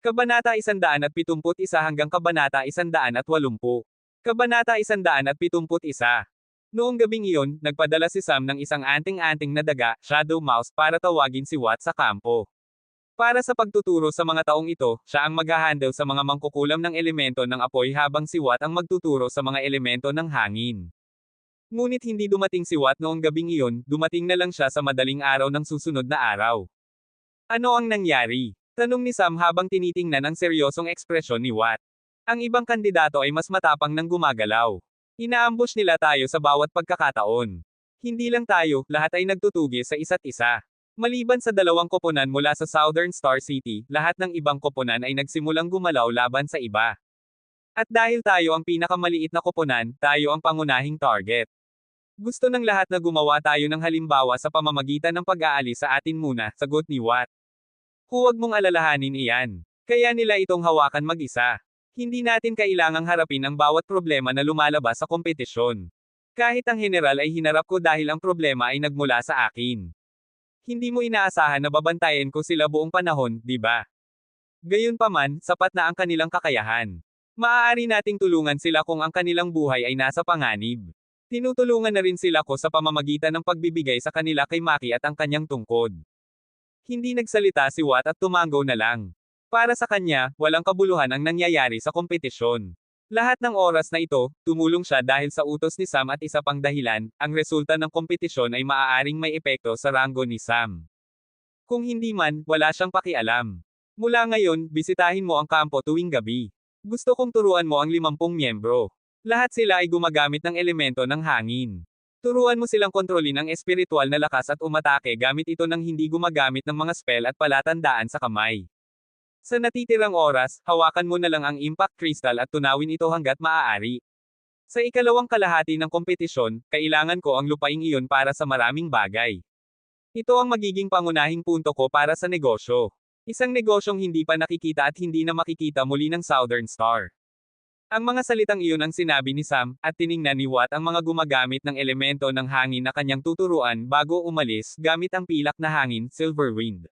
Kabanata 171 hanggang Kabanata 180. Kabanata 171. Noong gabing iyon, nagpadala si Sam ng isang anting-anting na daga, Shadow Mouse, para tawagin si Watt sa kampo. Para sa pagtuturo sa mga taong ito, siya ang maghahandle sa mga mangkukulam ng elemento ng apoy habang si Watt ang magtuturo sa mga elemento ng hangin. Ngunit hindi dumating si Watt noong gabing iyon, dumating na lang siya sa madaling araw ng susunod na araw. Ano ang nangyari? Tanong ni Sam habang tinitingnan ang seryosong ekspresyon ni Watt. Ang ibang kandidato ay mas matapang nang gumagalaw. Inaambush nila tayo sa bawat pagkakataon. Hindi lang tayo, lahat ay nagtutugi sa isa't isa. Maliban sa dalawang koponan mula sa Southern Star City, lahat ng ibang koponan ay nagsimulang gumalaw laban sa iba. At dahil tayo ang pinakamaliit na koponan, tayo ang pangunahing target. Gusto ng lahat na gumawa tayo ng halimbawa sa pamamagitan ng pag-aalis sa atin muna, sagot ni Watt. Huwag mong alalahanin iyan. Kaya nila itong hawakan mag-isa. Hindi natin kailangang harapin ang bawat problema na lumalabas sa kompetisyon. Kahit ang general ay hinarap ko dahil ang problema ay nagmula sa akin. Hindi mo inaasahan na babantayan ko sila buong panahon, di ba? Gayunpaman, sapat na ang kanilang kakayahan. Maaari nating tulungan sila kung ang kanilang buhay ay nasa panganib. Tinutulungan na rin sila ko sa pamamagitan ng pagbibigay sa kanila kay Maki at ang kanyang tungkod. Hindi nagsalita si Watt at tumango na lang. Para sa kanya, walang kabuluhan ang nangyayari sa kompetisyon. Lahat ng oras na ito, tumulong siya dahil sa utos ni Sam at isa pang dahilan, ang resulta ng kompetisyon ay maaaring may epekto sa ranggo ni Sam. Kung hindi man, wala siyang pakialam. Mula ngayon, bisitahin mo ang kampo tuwing gabi. Gusto kong turuan mo ang 50 miyembro. Lahat sila ay gumagamit ng elemento ng hangin. Turuan mo silang kontrolin ang espiritual na lakas at umatake gamit ito nang hindi gumagamit ng mga spell at palatandaan sa kamay. Sa natitirang oras, hawakan mo na lang ang impact crystal at tunawin ito hanggat maaari. Sa ikalawang kalahati ng kompetisyon, kailangan ko ang lupaing iyon para sa maraming bagay. Ito ang magiging pangunahing punto ko para sa negosyo. Isang negosyong hindi pa nakikita at hindi na makikita muli ng Southern Star. Ang mga salitang iyon ang sinabi ni Sam, at tiningnan ni Watt ang mga gumagamit ng elemento ng hangin na kanyang tuturuan bago umalis gamit ang pilak na hangin, Silver Wind.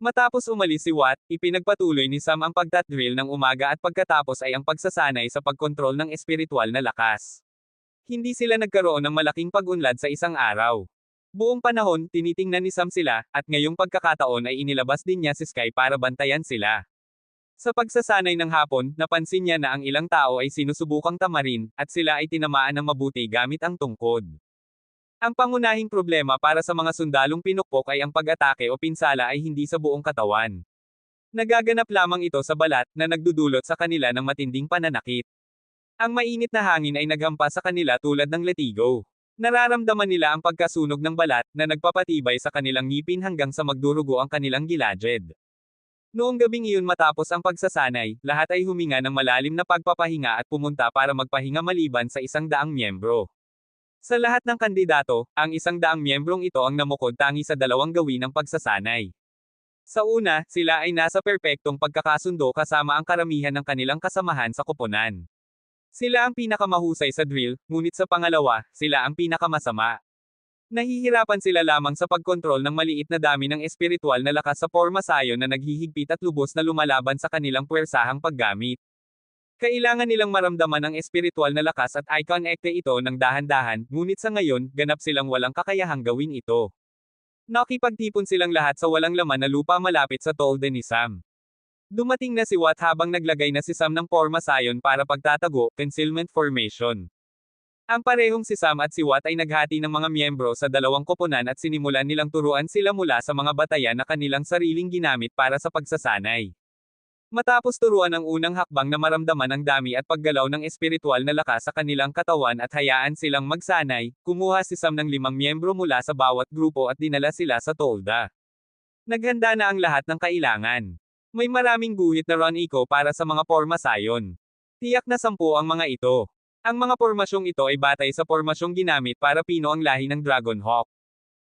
Matapos umalis si Watt, ipinagpatuloy ni Sam ang pagtatdrill ng umaga at pagkatapos ay ang pagsasanay sa pagkontrol ng espiritual na lakas. Hindi sila nagkaroon ng malaking pag-unlad sa isang araw. Buong panahon, tinitingnan ni Sam sila, at ngayong pagkakataon ay inilabas din niya si Sky para bantayan sila. Sa pagsasanay ng hapon, napansin niya na ang ilang tao ay sinusubukang tamarin, at sila ay tinamaan ng mabuti gamit ang tungkod. Ang pangunahing problema para sa mga sundalong pinukpok ay ang pag-atake o pinsala ay hindi sa buong katawan. Nagaganap lamang ito sa balat, na nagdudulot sa kanila ng matinding pananakit. Ang mainit na hangin ay naghampas sa kanila tulad ng latigo. Nararamdaman nila ang pagkasunog ng balat, na nagpapatibay sa kanilang ngipin hanggang sa magdurugo ang kanilang gilagid. Noong gabing iyon matapos ang pagsasanay, lahat ay huminga ng malalim na pagpapahinga at pumunta para magpahinga maliban sa 100 miyembro. Sa lahat ng kandidato, ang 100 miyembrong ito ang namukod tangi sa dalawang gawin ng pagsasanay. Sa una, sila ay nasa perpektong pagkakasundo kasama ang karamihan ng kanilang kasamahan sa koponan. Sila ang pinakamahusay sa drill, ngunit sa pangalawa, sila ang pinakamasama. Nahihirapan sila lamang sa pagkontrol ng maliit na dami ng espiritual na lakas sa pormasayon na naghihigpit at lubos na lumalaban sa kanilang puwersahang paggamit. Kailangan nilang maramdaman ang espiritual na lakas at i-connecte ito ng dahan-dahan, ngunit sa ngayon, ganap silang walang kakayahang gawin ito. Nakipagtipon silang lahat sa walang laman na lupa malapit sa tolde ni Sam. Dumating na si Watt habang naglagay na si Sam ng pormasayon para pagtatago, concealment formation. Ang parehong si Sam at si Watt ay naghati ng mga miyembro sa dalawang koponan at sinimulan nilang turuan sila mula sa mga batayan na kanilang sariling ginamit para sa pagsasanay. Matapos turuan ang unang hakbang na maramdaman ang dami at paggalaw ng espiritual na lakas sa kanilang katawan at hayaan silang magsanay, kumuha si Sam ng 5 miyembro mula sa bawat grupo at dinala sila sa tolda. Naghanda na ang lahat ng kailangan. May maraming guhit na run eco para sa mga pormasayon. Tiyak na 10 ang mga ito. Ang mga pormasyong ito ay batay sa pormasyong ginamit para pino ang lahi ng Dragonhawk.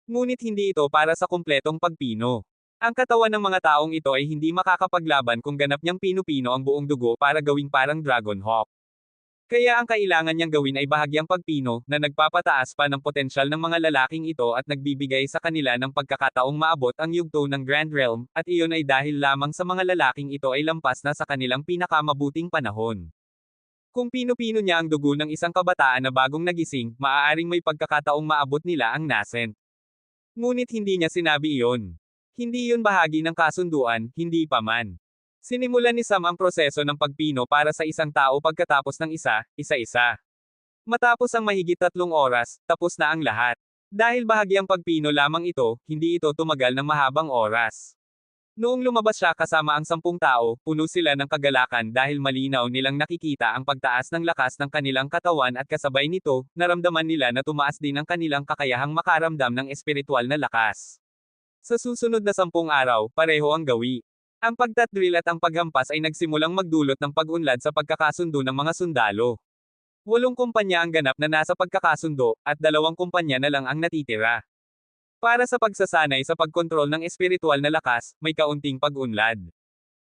Ngunit hindi ito para sa kumpletong pagpino. Ang katawan ng mga taong ito ay hindi makakapaglaban kung ganap niyang pino-pino ang buong dugo para gawing parang Dragonhawk. Kaya ang kailangan niyang gawin ay bahagyang pagpino, na nagpapataas pa ng potensyal ng mga lalaking ito at nagbibigay sa kanila ng pagkakataong maabot ang yugto ng Grand Realm, at iyon ay dahil lamang sa mga lalaking ito ay lampas na sa kanilang pinakamabuting panahon. Kung pino-pino niya ang dugo ng isang kabataan na bagong nagising, maaaring may pagkakataong maabot nila ang nascent. Ngunit hindi niya sinabi iyon. Hindi iyon bahagi ng kasunduan, hindi pa man. Sinimulan ni Sam ang proseso ng pagpino para sa isang tao pagkatapos ng isa-isa. Matapos ang mahigit 3 oras, tapos na ang lahat. Dahil bahagyang pagpino lamang ito, hindi ito tumagal ng mahabang oras. Noong lumabas siya kasama ang 10 tao, puno sila ng kagalakan dahil malinaw nilang nakikita ang pagtaas ng lakas ng kanilang katawan at kasabay nito, naramdaman nila na tumaas din ang kanilang kakayahang makaramdam ng espiritual na lakas. Sa susunod na 10 araw, pareho ang gawi. Ang pagtatdrill at ang paghampas ay nagsimulang magdulot ng pag-unlad sa pagkakasundo ng mga sundalo. 8 kumpanya ang ganap na nasa pagkakasundo, at 2 kumpanya na lang ang natitira. Para sa pagsasanay sa pagkontrol ng espiritual na lakas, may kaunting pag-unlad.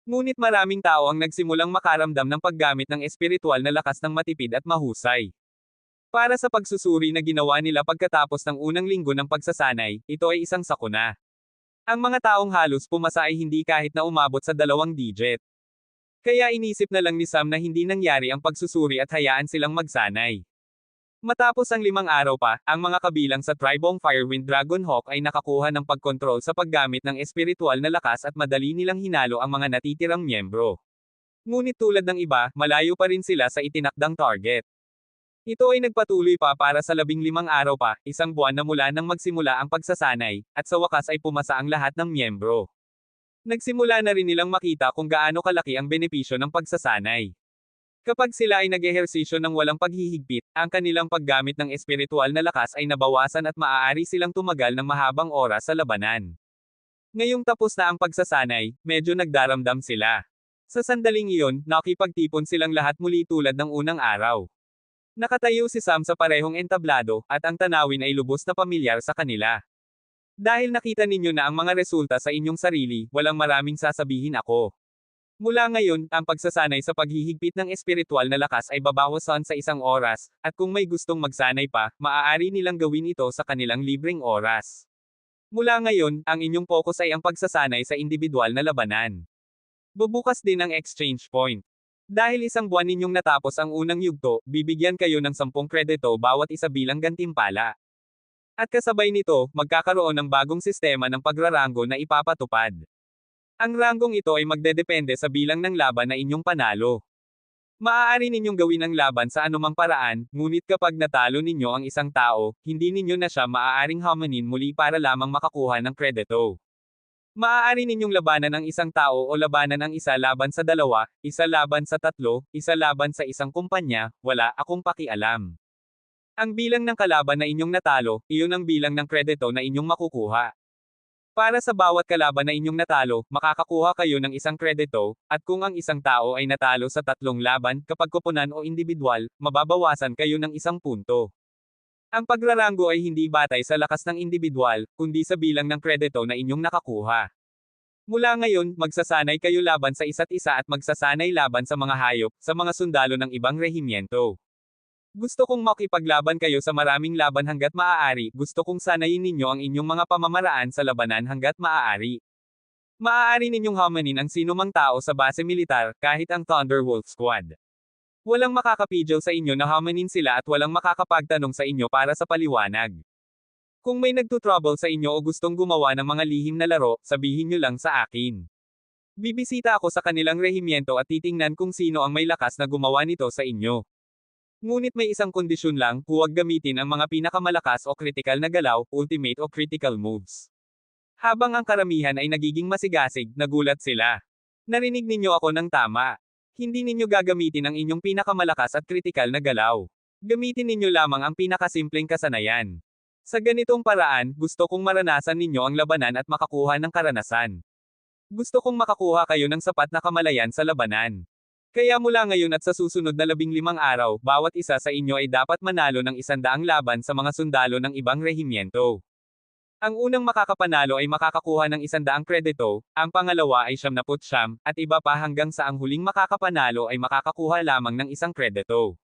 Ngunit maraming tao ang nagsimulang makaramdam ng paggamit ng espiritual na lakas ng matipid at mahusay. Para sa pagsusuri na ginawa nila pagkatapos ng unang linggo ng pagsasanay, ito ay isang sakuna. Ang mga taong halos pumasa ay hindi kahit na umabot sa 2 digit. Kaya inisip na lang ni Sam na hindi nangyari ang pagsusuri at hayaan silang magsanay. Matapos ang 5 araw pa, ang mga kabilang sa Tribong Firewind Dragonhawk ay nakakuha ng pagkontrol sa paggamit ng espiritual na lakas at madali nilang hinalo ang mga natitirang miyembro. Ngunit tulad ng iba, malayo pa rin sila sa itinakdang target. Ito ay nagpatuloy pa para sa 15 araw pa, 1 buwan na mula nang magsimula ang pagsasanay, at sa wakas ay pumasa ang lahat ng miyembro. Nagsimula na rin nilang makita kung gaano kalaki ang benepisyo ng pagsasanay. Kapag sila ay nag-ehersisyo ng walang paghihigpit, ang kanilang paggamit ng espiritual na lakas ay nabawasan at maaari silang tumagal ng mahabang oras sa labanan. Ngayong tapos na ang pagsasanay, medyo nagdaramdam sila. Sa sandaling iyon, nakipagtipon silang lahat muli tulad ng unang araw. Nakatayo si Sam sa parehong entablado, at ang tanawin ay lubos na pamilyar sa kanila. Dahil nakita ninyo na ang mga resulta sa inyong sarili, walang maraming sasabihin ako. Mula ngayon, ang pagsasanay sa paghihigpit ng espiritual na lakas ay babawasan sa 1 oras, at kung may gustong magsanay pa, maaari nilang gawin ito sa kanilang libreng oras. Mula ngayon, ang inyong focus ay ang pagsasanay sa individual na labanan. Bubukas din ang exchange point. Dahil 1 buwan ninyong natapos ang unang yugto, bibigyan kayo ng 10 kredito bawat isa bilang gantimpala. At kasabay nito, magkakaroon ng bagong sistema ng pagraranggo na ipapatupad. Ang ranggong ito ay magdedepende sa bilang ng laban na inyong panalo. Maaari ninyong gawin ang laban sa anumang paraan, ngunit kapag natalo ninyo ang isang tao, hindi ninyo na siya maaaring hamanin muli para lamang makakuha ng kredito. Maaari ninyong labanan ang isang tao o labanan ang isa laban sa 2, isa laban sa 3, isa laban sa isang kumpanya, wala akong pakialam. Ang bilang ng kalaban na inyong natalo, iyon ang bilang ng kredito na inyong makukuha. Para sa bawat kalaban na inyong natalo, makakakuha kayo ng 1 kredito, at kung ang isang tao ay natalo sa 3 laban, kapag koponan o individual, mababawasan kayo ng 1 punto. Ang pagraranggo ay hindi batay sa lakas ng individual, kundi sa bilang ng kredito na inyong nakakuha. Mula ngayon, magsasanay kayo laban sa isa't isa at magsasanay laban sa mga hayop, sa mga sundalo ng ibang rehimyento. Gusto kong makipaglaban kayo sa maraming laban hanggat maaari, gusto kong sanayin ninyo ang inyong mga pamamaraan sa labanan hanggat maaari. Maaari ninyong hamanin ang sinumang tao sa base militar, kahit ang Thunderwolf Squad. Walang makakapidyo sa inyo na hamanin sila at walang makakapagtanong sa inyo para sa paliwanag. Kung may nagtutrouble sa inyo o gustong gumawa ng mga lihim na laro, sabihin nyo lang sa akin. Bibisita ako sa kanilang rehimyento at titingnan kung sino ang may lakas na gumawa nito sa inyo. Ngunit may isang kondisyon lang, huwag gamitin ang mga pinakamalakas o kritikal na galaw, ultimate o critical moves. Habang ang karamihan ay nagiging masigasig, nagulat sila. Narinig ninyo ako ng tama. Hindi ninyo gagamitin ang inyong pinakamalakas at kritikal na galaw. Gamitin ninyo lamang ang pinakasimpleng kasanayan. Sa ganitong paraan, gusto kong maranasan ninyo ang labanan at makakuha ng karanasan. Gusto kong makakuha kayo ng sapat na kamalayan sa labanan. Kaya mula ngayon at sa susunod na 15 araw, bawat isa sa inyo ay dapat manalo ng 100 laban sa mga sundalo ng ibang rehimyento. Ang unang makakapanalo ay makakakuha ng 100 kredito, ang pangalawa ay 99, at iba pa hanggang sa ang huling makakapanalo ay makakakuha lamang ng 1 kredito.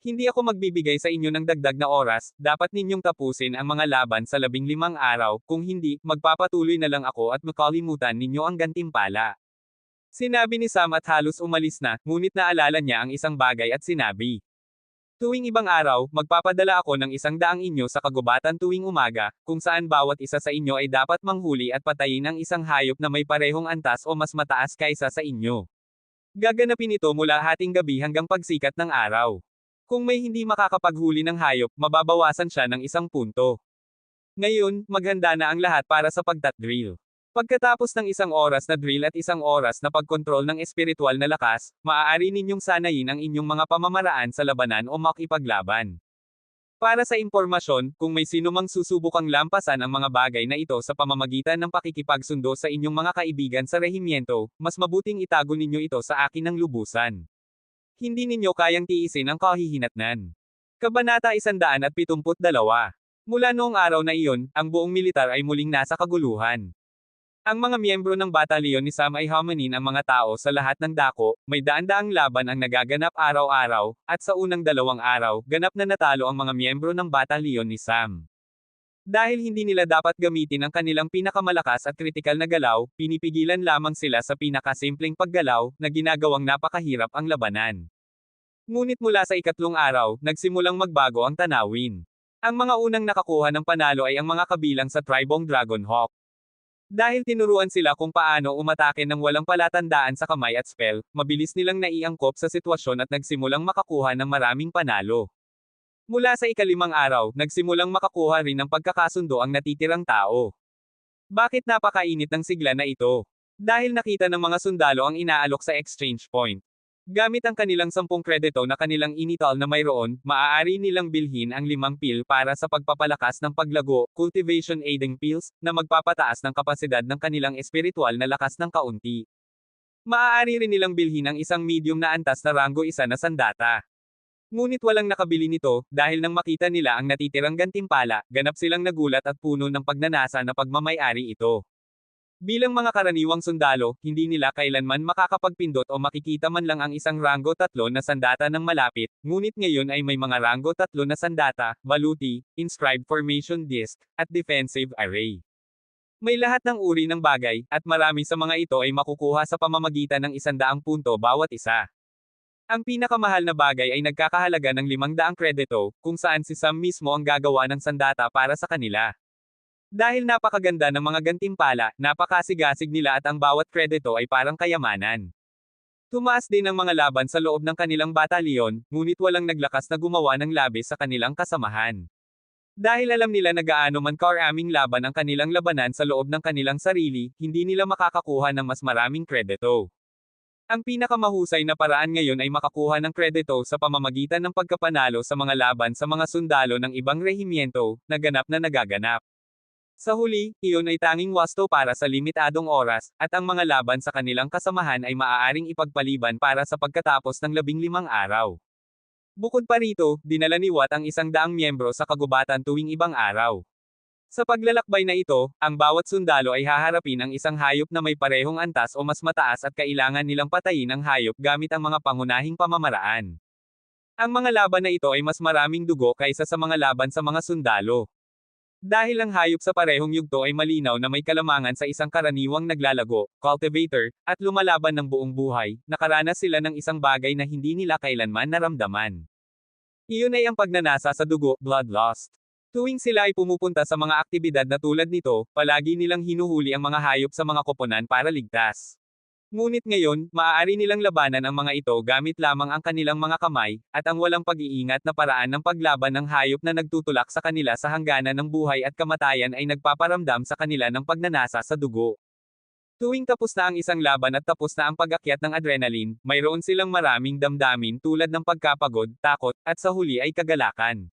Hindi ako magbibigay sa inyo ng dagdag na oras, dapat ninyong tapusin ang mga laban sa 15 araw, kung hindi, magpapatuloy na lang ako at makalimutan ninyo ang gantimpala. Sinabi ni Sam at halos umalis na, ngunit naalala niya ang isang bagay at sinabi. Tuwing ibang araw, magpapadala ako ng 100 inyo sa kagubatan tuwing umaga, kung saan bawat isa sa inyo ay dapat manghuli at patayin ang isang hayop na may parehong antas o mas mataas kaysa sa inyo. Gaganapin ito mula hating gabi hanggang pagsikat ng araw. Kung may hindi makakapaghuli ng hayop, mababawasan siya ng 1 punto. Ngayon, maghanda na ang lahat para sa pagtat-drill. Pagkatapos ng 1 oras na drill at 1 oras na pagkontrol ng espiritual na lakas, maaari ninyong sanayin ang inyong mga pamamaraan sa labanan o makipaglaban. Para sa impormasyon, kung may sino mang susubukang lampasan ang mga bagay na ito sa pamamagitan ng pakikipagsundo sa inyong mga kaibigan sa rehimyento, mas mabuting itago ninyo ito sa akin ng lubusan. Hindi ninyo kayang tiisin ang kahihinatnan. Kabanata 172. Mula noong araw na iyon, ang buong militar ay muling nasa kaguluhan. Ang mga miyembro ng batalyon ni Sam ay hamanin ang mga tao sa lahat ng dako, may daan-daang laban ang nagaganap araw-araw, at sa unang 2 araw, ganap na natalo ang mga miyembro ng batalyon ni Sam. Dahil hindi nila dapat gamitin ang kanilang pinakamalakas at kritikal na galaw, pinipigilan lamang sila sa pinakasimpleng paggalaw, na ginagawang napakahirap ang labanan. Ngunit mula sa 3 araw, nagsimulang magbago ang tanawin. Ang mga unang nakakuha ng panalo ay ang mga kabilang sa tribong Dragonhawk. Dahil tinuruan sila kung paano umatake ng walang palatandaan sa kamay at spell, mabilis nilang naiangkop sa sitwasyon at nagsimulang makakuha ng maraming panalo. Mula sa 5 araw, nagsimulang makakuha rin ng pagkakasundo ang natitirang tao. Bakit napakainit ng sigla na ito? Dahil nakita ng mga sundalo ang inaalok sa exchange point. Gamit ang kanilang 10 kredito na kanilang inital na mayroon, maaari nilang bilhin ang 5 pil para sa pagpapalakas ng paglago, cultivation aiding pills, na magpapataas ng kapasidad ng kanilang espiritual na lakas ng kaunti. Maaari rin nilang bilhin ang isang medium na antas na rango 1 na sandata. Ngunit walang nakabili nito, dahil nang makita nila ang natitirang gantimpala, ganap silang nagulat at puno ng pagnanasa na pagmamay-ari ito. Bilang mga karaniwang sundalo, hindi nila kailanman makakapagpindot o makikita man lang ang isang rango 3 na sandata ng malapit, ngunit ngayon ay may mga rango 3 na sandata, baluti, inscribed formation disc, at defensive array. May lahat ng uri ng bagay, at marami sa mga ito ay makukuha sa pamamagitan ng 100 punto bawat isa. Ang pinakamahal na bagay ay nagkakahalaga ng 500 kredito, kung saan si Sam mismo ang gagawa ng sandata para sa kanila. Dahil napakaganda ng mga gantimpala, napakasigasig nila at ang bawat kredito ay parang kayamanan. Tumaas din ang mga laban sa loob ng kanilang batalyon, ngunit walang naglakas na gumawa ng labis sa kanilang kasamahan. Dahil alam nila na gaano man karaming laban ang kanilang labanan sa loob ng kanilang sarili, hindi nila makakakuha ng mas maraming kredito. Ang pinakamahusay na paraan ngayon ay makakuha ng kredito sa pamamagitan ng pagkapanalo sa mga laban sa mga sundalo ng ibang rehimyento, na ganap na nagaganap. Sa huli, iyon ay tanging wasto para sa limitadong oras, at ang mga laban sa kanilang kasamahan ay maaaring ipagpaliban para sa pagkatapos ng 15 araw. Bukod pa rito, dinala ni Watt ang 100 miyembro sa kagubatan tuwing ibang araw. Sa paglalakbay na ito, ang bawat sundalo ay haharapin ang isang hayop na may parehong antas o mas mataas at kailangan nilang patayin ang hayop gamit ang mga pangunahing pamamaraan. Ang mga laban na ito ay mas maraming dugo kaysa sa mga laban sa mga sundalo. Dahil ang hayop sa parehong yugto ay malinaw na may kalamangan sa isang karaniwang naglalago, cultivator, at lumalaban ng buong buhay, nakaranas sila ng isang bagay na hindi nila kailanman naramdaman. Iyon ay ang pagnanasa sa dugo, bloodlust. Tuwing sila ay pumupunta sa mga aktibidad na tulad nito, palagi nilang hinuhuli ang mga hayop sa mga koponan para ligtas. Ngunit ngayon, maaari nilang labanan ang mga ito gamit lamang ang kanilang mga kamay, at ang walang pag-iingat na paraan ng paglaban ng hayop na nagtutulak sa kanila sa hangganan ng buhay at kamatayan ay nagpaparamdam sa kanila ng pagnanasa sa dugo. Tuwing tapos na ang isang laban at tapos na ang pag-akyat ng adrenaline, mayroon silang maraming damdamin tulad ng pagkapagod, takot, at sa huli ay kagalakan.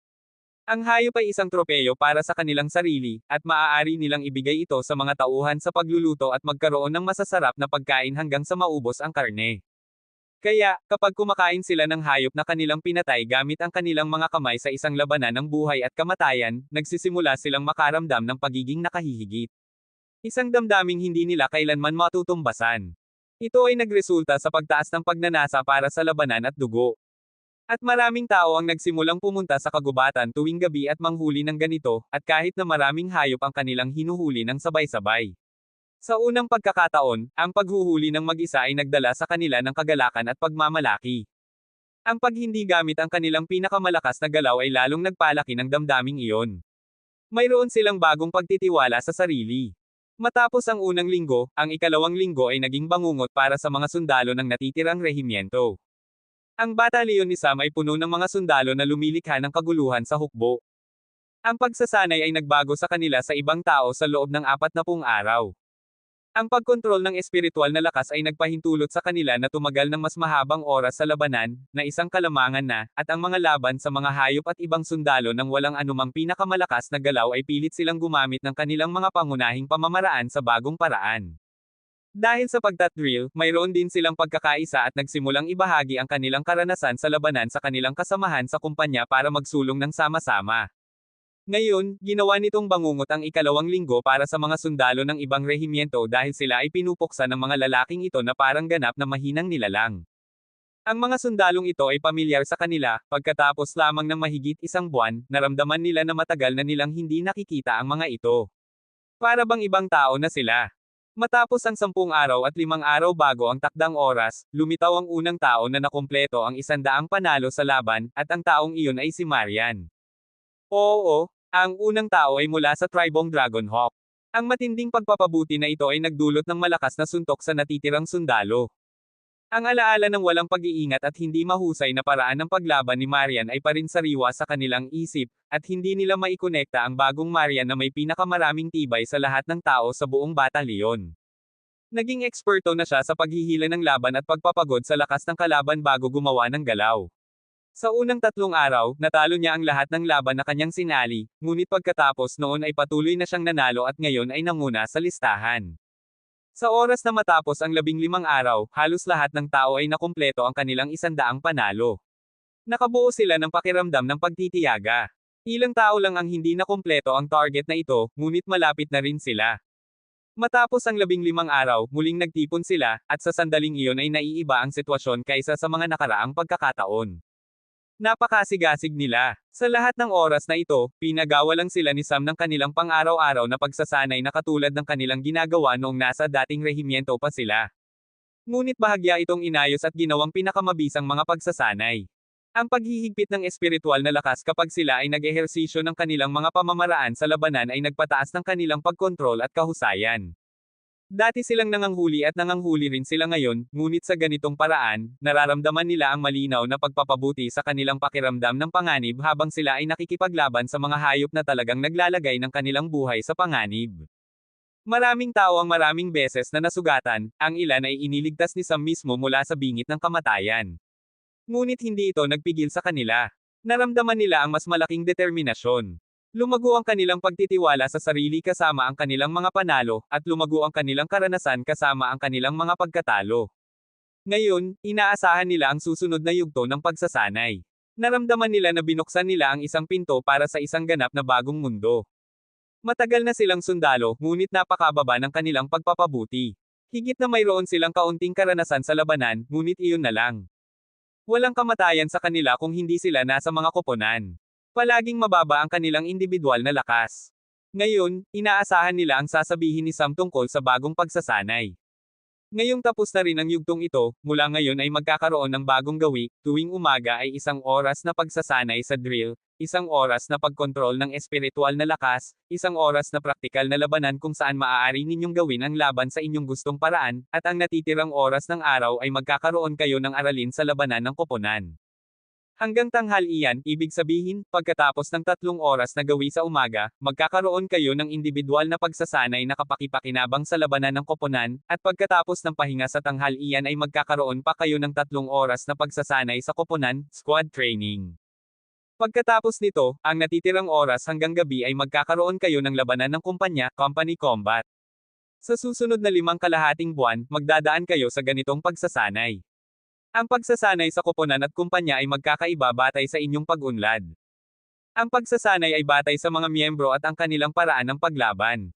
Ang hayop ay isang tropeyo para sa kanilang sarili, at maaari nilang ibigay ito sa mga tauhan sa pagluluto at magkaroon ng masasarap na pagkain hanggang sa maubos ang karne. Kaya, kapag kumakain sila ng hayop na kanilang pinatay gamit ang kanilang mga kamay sa isang labanan ng buhay at kamatayan, nagsisimula silang makaramdam ng pagiging nakahihigit. Isang damdaming hindi nila kailanman matutumbasan. Ito ay nagresulta sa pagtaas ng pagnanasa para sa labanan at dugo. At maraming tao ang nagsimulang pumunta sa kagubatan tuwing gabi at manghuli ng ganito, at kahit na maraming hayop ang kanilang hinuhuli ng sabay-sabay. Sa unang pagkakataon, ang paghuhuli ng mag-isa ay nagdala sa kanila ng kagalakan at pagmamalaki. Ang pag hindi gamit ang kanilang pinakamalakas na galaw ay lalong nagpalaki ng damdaming iyon. Mayroon silang bagong pagtitiwala sa sarili. Matapos ang unang linggo, ang ikalawang linggo ay naging bangungot para sa mga sundalo ng natitirang rehimyento. Ang batalyon ni Sam ay puno ng mga sundalo na lumilikha ng kaguluhan sa hukbo. Ang pagsasanay ay nagbago sa kanila sa ibang tao sa loob ng 40 araw. Ang pagkontrol ng espiritual na lakas ay nagpahintulot sa kanila na tumagal ng mas mahabang oras sa labanan, na isang kalamangan na, at ang mga laban sa mga hayop at ibang sundalo ng walang anumang pinakamalakas na galaw ay pilit silang gumamit ng kanilang mga pangunahing pamamaraan sa bagong paraan. Dahil sa pagtat-drill, mayroon din silang pagkakaisa at nagsimulang ibahagi ang kanilang karanasan sa labanan sa kanilang kasamahan sa kumpanya para magsulong ng sama-sama. Ngayon, ginawa nitong bangungot ang ikalawang linggo para sa mga sundalo ng ibang rehimyento dahil sila ay pinupuksa ng mga lalaking ito na parang ganap na mahinang nilalang. Ang mga sundalong ito ay pamilyar sa kanila, pagkatapos lamang ng mahigit isang buwan, naramdaman nila na matagal na nilang hindi nakikita ang mga ito. Para bang ibang tao na sila. Matapos ang 10 araw at 5 araw bago ang takdang oras, lumitaw ang unang tao na nakumpleto ang 100 panalo sa laban, at ang taong iyon ay si Marian. Oo, ang unang tao ay mula sa tribong Dragonhawk. Ang matinding pagpapabuti na ito ay nagdulot ng malakas na suntok sa natitirang sundalo. Ang alaala ng walang pag-iingat at hindi mahusay na paraan ng paglaban ni Marian ay parinsariwa sa kanilang isip, at hindi nila maikonekta ang bagong Marian na may pinakamaraming tibay sa lahat ng tao sa buong batalyon. Naging eksperto na siya sa paghihila ng laban at pagpapagod sa lakas ng kalaban bago gumawa ng galaw. Sa unang 3 araw, natalo niya ang lahat ng laban na kanyang sinali, ngunit pagkatapos noon ay patuloy na siyang nanalo at ngayon ay nanguna sa listahan. Sa oras na matapos ang 15 araw, halos lahat ng tao ay nakumpleto ang kanilang 100 panalo. Nakabuo sila ng pakiramdam ng pagtitiyaga. Ilang tao lang ang hindi nakumpleto ang target na ito, ngunit malapit na rin sila. Matapos ang 15 araw, muling nagtipon sila, at sa sandaling iyon ay naiiba ang sitwasyon kaysa sa mga nakaraang pagkakataon. Napakasigasig nila. Sa lahat ng oras na ito, pinagawa lang sila ni Sam ng kanilang pang-araw-araw na pagsasanay na katulad ng kanilang ginagawa noong nasa dating rehimyento pa sila. Ngunit bahagya itong inayos at ginawang pinakamabisang mga pagsasanay. Ang paghihigpit ng espiritual na lakas kapag sila ay nag-ehersisyo ng kanilang mga pamamaraan sa labanan ay nagpataas ng kanilang pagkontrol at kahusayan. Dati silang nanganghuli at nanganghuli rin sila ngayon, ngunit sa ganitong paraan, nararamdaman nila ang malinaw na pagpapabuti sa kanilang pakiramdam ng panganib habang sila ay nakikipaglaban sa mga hayop na talagang naglalagay ng kanilang buhay sa panganib. Maraming tao ang maraming beses na nasugatan, ang ilan ay iniligtas ni Sam mismo mula sa bingit ng kamatayan. Ngunit hindi ito nagpigil sa kanila. Naramdaman nila ang mas malaking determinasyon. Lumago ang kanilang pagtitiwala sa sarili kasama ang kanilang mga panalo, at lumago ang kanilang karanasan kasama ang kanilang mga pagkatalo. Ngayon, inaasahan nila ang susunod na yugto ng pagsasanay. Naramdaman nila na binuksan nila ang isang pinto para sa isang ganap na bagong mundo. Matagal na silang sundalo, ngunit napakababa ng kanilang pagpapabuti. Higit na mayroon silang kaunting karanasan sa labanan, ngunit iyon na lang. Walang kamatayan sa kanila kung hindi sila nasa mga koponan. Palaging mababa ang kanilang individual na lakas. Ngayon, inaasahan nila ang sasabihin ni Sam tungkol sa bagong pagsasanay. Ngayong tapos na rin ang yugtong ito, mula ngayon ay magkakaroon ng bagong gawi, tuwing umaga ay 1 oras na pagsasanay sa drill, 1 oras na pagkontrol ng espiritual na lakas, 1 oras na praktikal na labanan kung saan maaari ninyong gawin ang laban sa inyong gustong paraan, at ang natitirang oras ng araw ay magkakaroon kayo ng aralin sa labanan ng koponan. Hanggang tanghalian, ibig sabihin, pagkatapos ng 3 oras na gawi sa umaga, magkakaroon kayo ng individual na pagsasanay na kapakipakinabang sa labanan ng koponan, at pagkatapos ng pahinga sa tanghalian ay magkakaroon pa kayo ng 3 oras na pagsasanay sa koponan, squad training. Pagkatapos nito, ang natitirang oras hanggang gabi ay magkakaroon kayo ng labanan ng kumpanya, company combat. Sa susunod na 5 kalahating buwan, magdadaan kayo sa ganitong pagsasanay. Ang pagsasanay sa koponan at kumpanya ay magkakaiba batay sa inyong pag-unlad. Ang pagsasanay ay batay sa mga miyembro at ang kanilang paraan ng paglaban.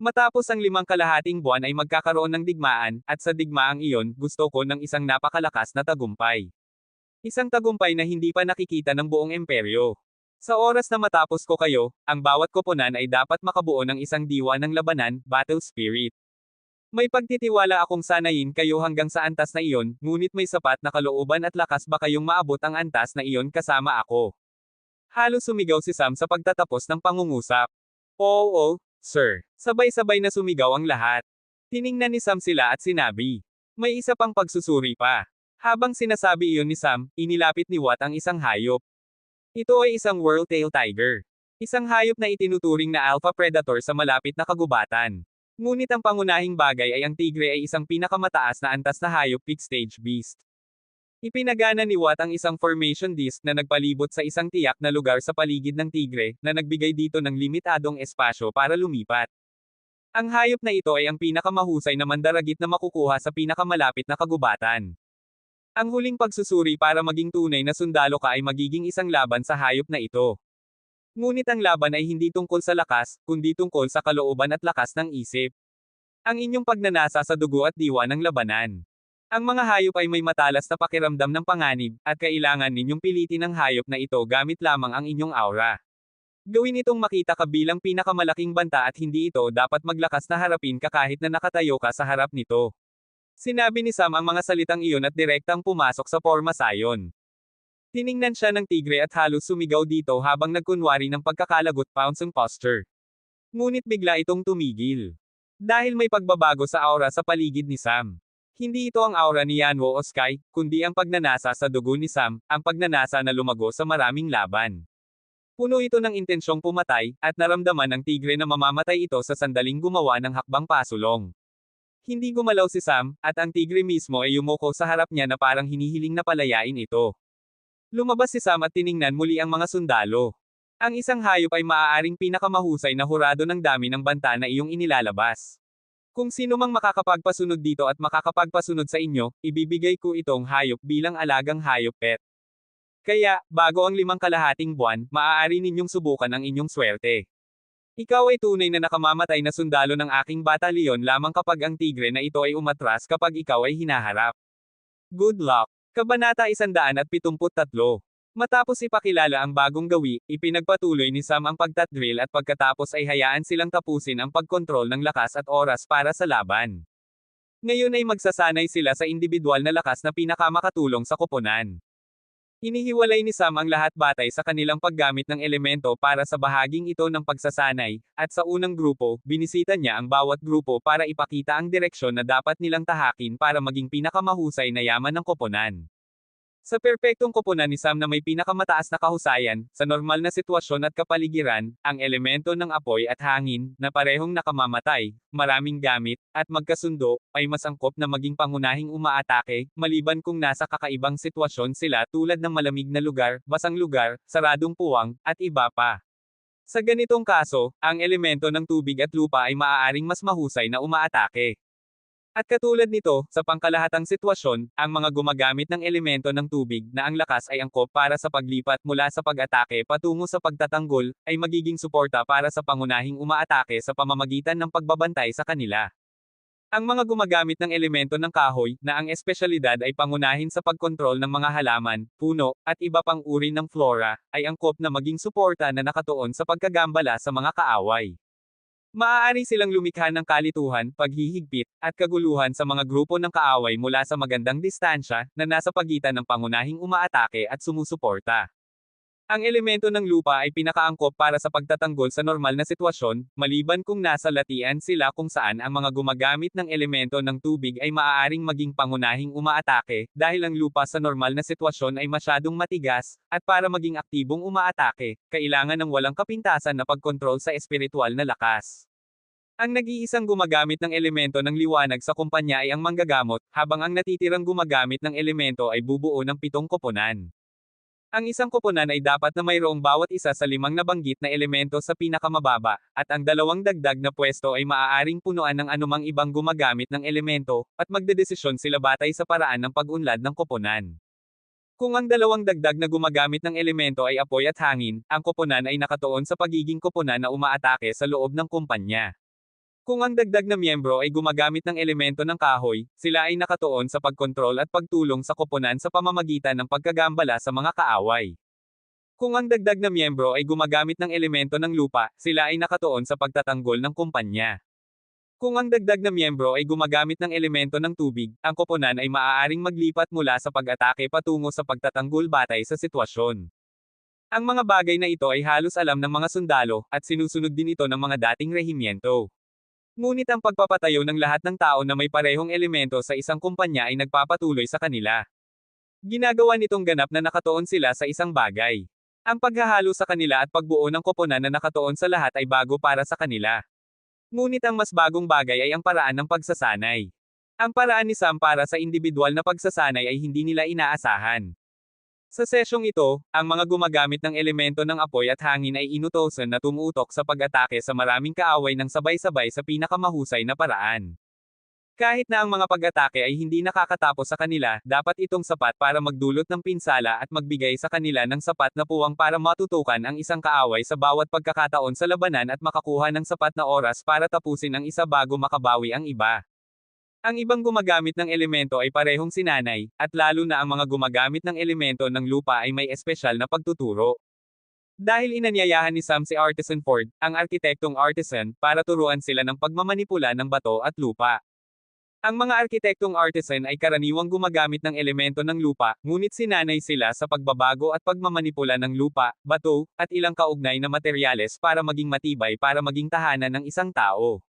Matapos ang 5 kalahating buwan ay magkakaroon ng digmaan, at sa digmaang iyon, gusto ko ng isang napakalakas na tagumpay. Isang tagumpay na hindi pa nakikita ng buong imperyo. Sa oras na matapos ko kayo, ang bawat koponan ay dapat makabuo ng isang diwa ng labanan, battle spirit. May pagtitiwala akong sanayin kayo hanggang sa antas na iyon, ngunit may sapat na kalooban at lakas ba kayong maabot ang antas na iyon kasama ako? Halos sumigaw si Sam sa pagtatapos ng pangungusap. Oo, sir. Sabay-sabay na sumigaw ang lahat. Tiningnan ni Sam sila at sinabi. May isa pang pagsusuri pa. Habang sinasabi iyon ni Sam, inilapit ni Watt ang isang hayop. Ito ay isang whirl-tail tiger. Isang hayop na itinuturing na alpha predator sa malapit na kagubatan. Ngunit ang pangunahing bagay ay ang tigre ay isang pinakamataas na antas na hayop peak stage beast. Ipinagana ni Watt ang isang formation disc na nagpalibot sa isang tiyak na lugar sa paligid ng tigre, na nagbigay dito ng limitadong espasyo para lumipat. Ang hayop na ito ay ang pinakamahusay na mandaragit na makukuha sa pinakamalapit na kagubatan. Ang huling pagsusuri para maging tunay na sundalo ka ay magiging isang laban sa hayop na ito. Ngunit ang laban ay hindi tungkol sa lakas, kundi tungkol sa kalooban at lakas ng isip. Ang inyong pagnanasa sa dugo at diwa ng labanan. Ang mga hayop ay may matalas na pakiramdam ng panganib, at kailangan ninyong pilitin ang hayop na ito gamit lamang ang inyong aura. Gawin itong makita ka bilang pinakamalaking banta at hindi ito dapat maglakas na harapin ka kahit na nakatayo ka sa harap nito. Sinabi ni Sam ang mga salitang iyon at direktang pumasok sa porma sayon. Tiningnan siya ng tigre at halos sumigaw dito habang nagkunwari ng pagkakalagot pouncing posture. Ngunit bigla itong tumigil. Dahil may pagbabago sa aura sa paligid ni Sam. Hindi ito ang aura ni Yanwo o Sky, kundi ang pagnanasa sa dugo ni Sam, ang pagnanasa na lumago sa maraming laban. Puno ito ng intensyong pumatay, at naramdaman ng tigre na mamamatay ito sa sandaling gumawa ng hakbang pasulong. Hindi gumalaw si Sam, at ang tigre mismo ay yumuko sa harap niya na parang hinihiling na palayain ito. Lumabas si Sam at tiningnan muli ang mga sundalo. Ang isang hayop ay maaaring pinakamahusay na hurado ng dami ng banta na iyong inilalabas. Kung sino mang makakapagpasunod dito at makakapagpasunod sa inyo, ibibigay ko itong hayop bilang alagang hayop pet. Kaya, bago ang 5 kalahating buwan, maaari ninyong subukan ang inyong swerte. Ikaw ay tunay na nakamamatay na sundalo ng aking batalyon lamang kapag ang tigre na ito ay umatras kapag ikaw ay hinaharap. Good luck! Kabanata 173. Matapos ipakilala ang bagong gawi, ipinagpatuloy ni Sam ang pagtatdrill at pagkatapos ay hayaan silang tapusin ang pagkontrol ng lakas at oras para sa laban. Ngayon ay magsasanay sila sa individual na lakas na pinakamakatulong sa koponan. Inihiwalay ni Sam ang lahat batay sa kanilang paggamit ng elemento para sa bahaging ito ng pagsasanay, at sa unang grupo, binisita niya ang bawat grupo para ipakita ang direksyon na dapat nilang tahakin para maging pinakamahusay na yaman ng koponan. Sa perpektong koponan ni Sam na may pinakamataas na kahusayan, sa normal na sitwasyon at kapaligiran, ang elemento ng apoy at hangin, na parehong nakamamatay, maraming gamit, at magkasundo, ay mas angkop na maging pangunahing umaatake, maliban kung nasa kakaibang sitwasyon sila tulad ng malamig na lugar, basang lugar, saradong puwang, at iba pa. Sa ganitong kaso, ang elemento ng tubig at lupa ay maaaring mas mahusay na umaatake. At katulad nito, sa pangkalahatang sitwasyon, ang mga gumagamit ng elemento ng tubig na ang lakas ay angkop para sa paglipat mula sa pag-atake patungo sa pagtatanggol, ay magiging suporta para sa pangunahing umaatake sa pamamagitan ng pagbabantay sa kanila. Ang mga gumagamit ng elemento ng kahoy, na ang espesyalidad ay pangunahin sa pagkontrol ng mga halaman, puno, at iba pang uri ng flora, ay angkop na maging suporta na nakatuon sa pagkagambala sa mga kaaway. Maaari silang lumikha ng kalituhan, paghihigpit, at kaguluhan sa mga grupo ng kaaway mula sa magandang distansya, na nasa pagitan ng pangunahing umaatake at sumusuporta. Ang elemento ng lupa ay pinakaangkop para sa pagtatanggol sa normal na sitwasyon, maliban kung nasa latian sila kung saan ang mga gumagamit ng elemento ng tubig ay maaaring maging pangunahing umaatake, dahil ang lupa sa normal na sitwasyon ay masyadong matigas, at para maging aktibong umaatake, kailangan ng walang kapintasan na pagkontrol sa espiritual na lakas. Ang nag-iisang gumagamit ng elemento ng liwanag sa kumpanya ay ang manggagamot, habang ang natitirang gumagamit ng elemento ay bubuo ng 7 koponan. Ang isang koponan ay dapat na mayroong bawat isa sa 5 nabanggit na elemento sa pinakamababa, at ang 2 dagdag na pwesto ay maaaring punuan ng anumang ibang gumagamit ng elemento, at magdedesisyon sila batay sa paraan ng pag-unlad ng koponan. Kung ang 2 dagdag na gumagamit ng elemento ay apoy at hangin, ang koponan ay nakatuon sa pagiging koponan na umaatake sa loob ng kumpanya. Kung ang dagdag na miyembro ay gumagamit ng elemento ng kahoy, sila ay nakatuon sa pagkontrol at pagtulong sa koponan sa pamamagitan ng pagkagambala sa mga kaaway. Kung ang dagdag na miyembro ay gumagamit ng elemento ng lupa, sila ay nakatuon sa pagtatanggol ng kumpanya. Kung ang dagdag na miyembro ay gumagamit ng elemento ng tubig, ang koponan ay maaaring maglipat mula sa pag-atake patungo sa pagtatanggol batay sa sitwasyon. Ang mga bagay na ito ay halos alam ng mga sundalo, at sinusunod din ito ng mga dating rehimyento. Ngunit ang pagpapatayo ng lahat ng tao na may parehong elemento sa isang kumpanya ay nagpapatuloy sa kanila. Ginagawa nitong ganap na nakatuon sila sa isang bagay. Ang paghahalo sa kanila at pagbuo ng koponan na nakatuon sa lahat ay bago para sa kanila. Ngunit ang mas bagong bagay ay ang paraan ng pagsasanay. Ang paraan ni Sam para sa individual na pagsasanay ay hindi nila inaasahan. Sa sesyong ito, ang mga gumagamit ng elemento ng apoy at hangin ay inutosan na tumutok sa pag-atake sa maraming kaaway ng sabay-sabay sa pinakamahusay na paraan. Kahit na ang mga pag-atake ay hindi nakakatapos sa kanila, dapat itong sapat para magdulot ng pinsala at magbigay sa kanila ng sapat na puwang para matutukan ang isang kaaway sa bawat pagkakataon sa labanan at makakuha ng sapat na oras para tapusin ang isa bago makabawi ang iba. Ang ibang gumagamit ng elemento ay parehong sinanay, at lalo na ang mga gumagamit ng elemento ng lupa ay may espesyal na pagtuturo. Dahil inanyayahan ni Sam si Artisan Ford, ang arkitektong artisan, para turuan sila ng pagmamanipula ng bato at lupa. Ang mga arkitektong artisan ay karaniwang gumagamit ng elemento ng lupa, ngunit sinanay sila sa pagbabago at pagmamanipula ng lupa, bato, at ilang kaugnay na materyales para maging matibay para maging tahanan ng isang tao.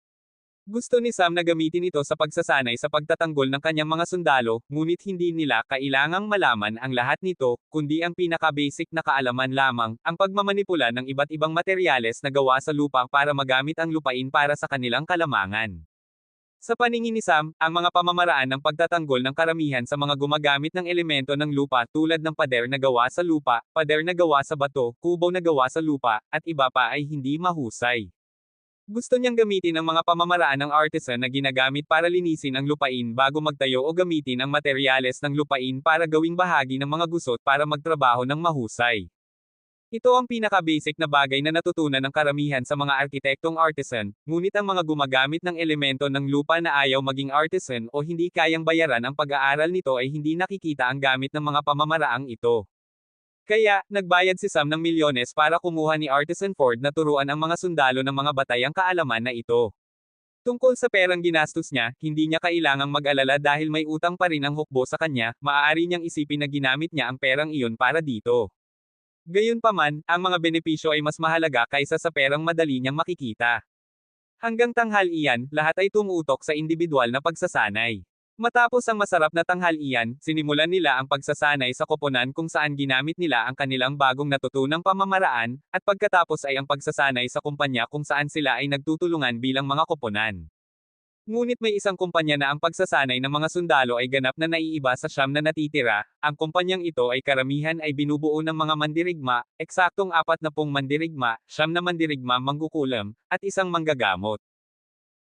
Gusto ni Sam na gamitin ito sa pagsasanay sa pagtatanggol ng kanyang mga sundalo, ngunit hindi nila kailangang malaman ang lahat nito, kundi ang pinaka-basic na kaalaman lamang, ang pagmamanipula ng iba't ibang materyales na gawa sa lupa para magamit ang lupain para sa kanilang kalamangan. Sa paningin ni Sam, ang mga pamamaraan ng pagtatanggol ng karamihan sa mga gumagamit ng elemento ng lupa tulad ng pader na gawa sa lupa, pader na gawa sa bato, kubo na gawa sa lupa, at iba pa ay hindi mahusay. Gusto niyang gamitin ang mga pamamaraan ng artisan na ginagamit para linisin ang lupain bago magtayo o gamitin ang materyales ng lupain para gawing bahagi ng mga gusot para magtrabaho ng mahusay. Ito ang pinaka-basic na bagay na natutunan ng karamihan sa mga arkitektong artisan, ngunit ang mga gumagamit ng elemento ng lupa na ayaw maging artisan o hindi kayang bayaran ang pag-aaral nito ay hindi nakikita ang gamit ng mga pamamaraang ito. Kaya, nagbayad si Sam ng milyones para kumuha ni Artisan Ford na turuan ang mga sundalo ng mga batayang kaalaman na ito. Tungkol sa perang ginastos niya, hindi niya kailangang mag-alala dahil may utang pa rin ang hukbo sa kanya, maaari niyang isipin na ginamit niya ang perang iyon para dito. Gayunpaman, ang mga benepisyo ay mas mahalaga kaysa sa perang madali niyang makikita. Hanggang tanghalian, lahat ay tumutok sa individual na pagsasanay. Matapos ang masarap na tanghalian, sinimulan nila ang pagsasanay sa koponan kung saan ginamit nila ang kanilang bagong natutunang pamamaraan, at pagkatapos ay ang pagsasanay sa kumpanya kung saan sila ay nagtutulungan bilang mga koponan. Ngunit may isang kumpanya na ang pagsasanay ng mga sundalo ay ganap na naiiba sa siyam na natitira, ang kumpanyang ito ay karamihan ay binubuo ng mga mandirigma, eksaktong 40 mandirigma, 9 na mandirigma mangkukulam, at isang manggagamot.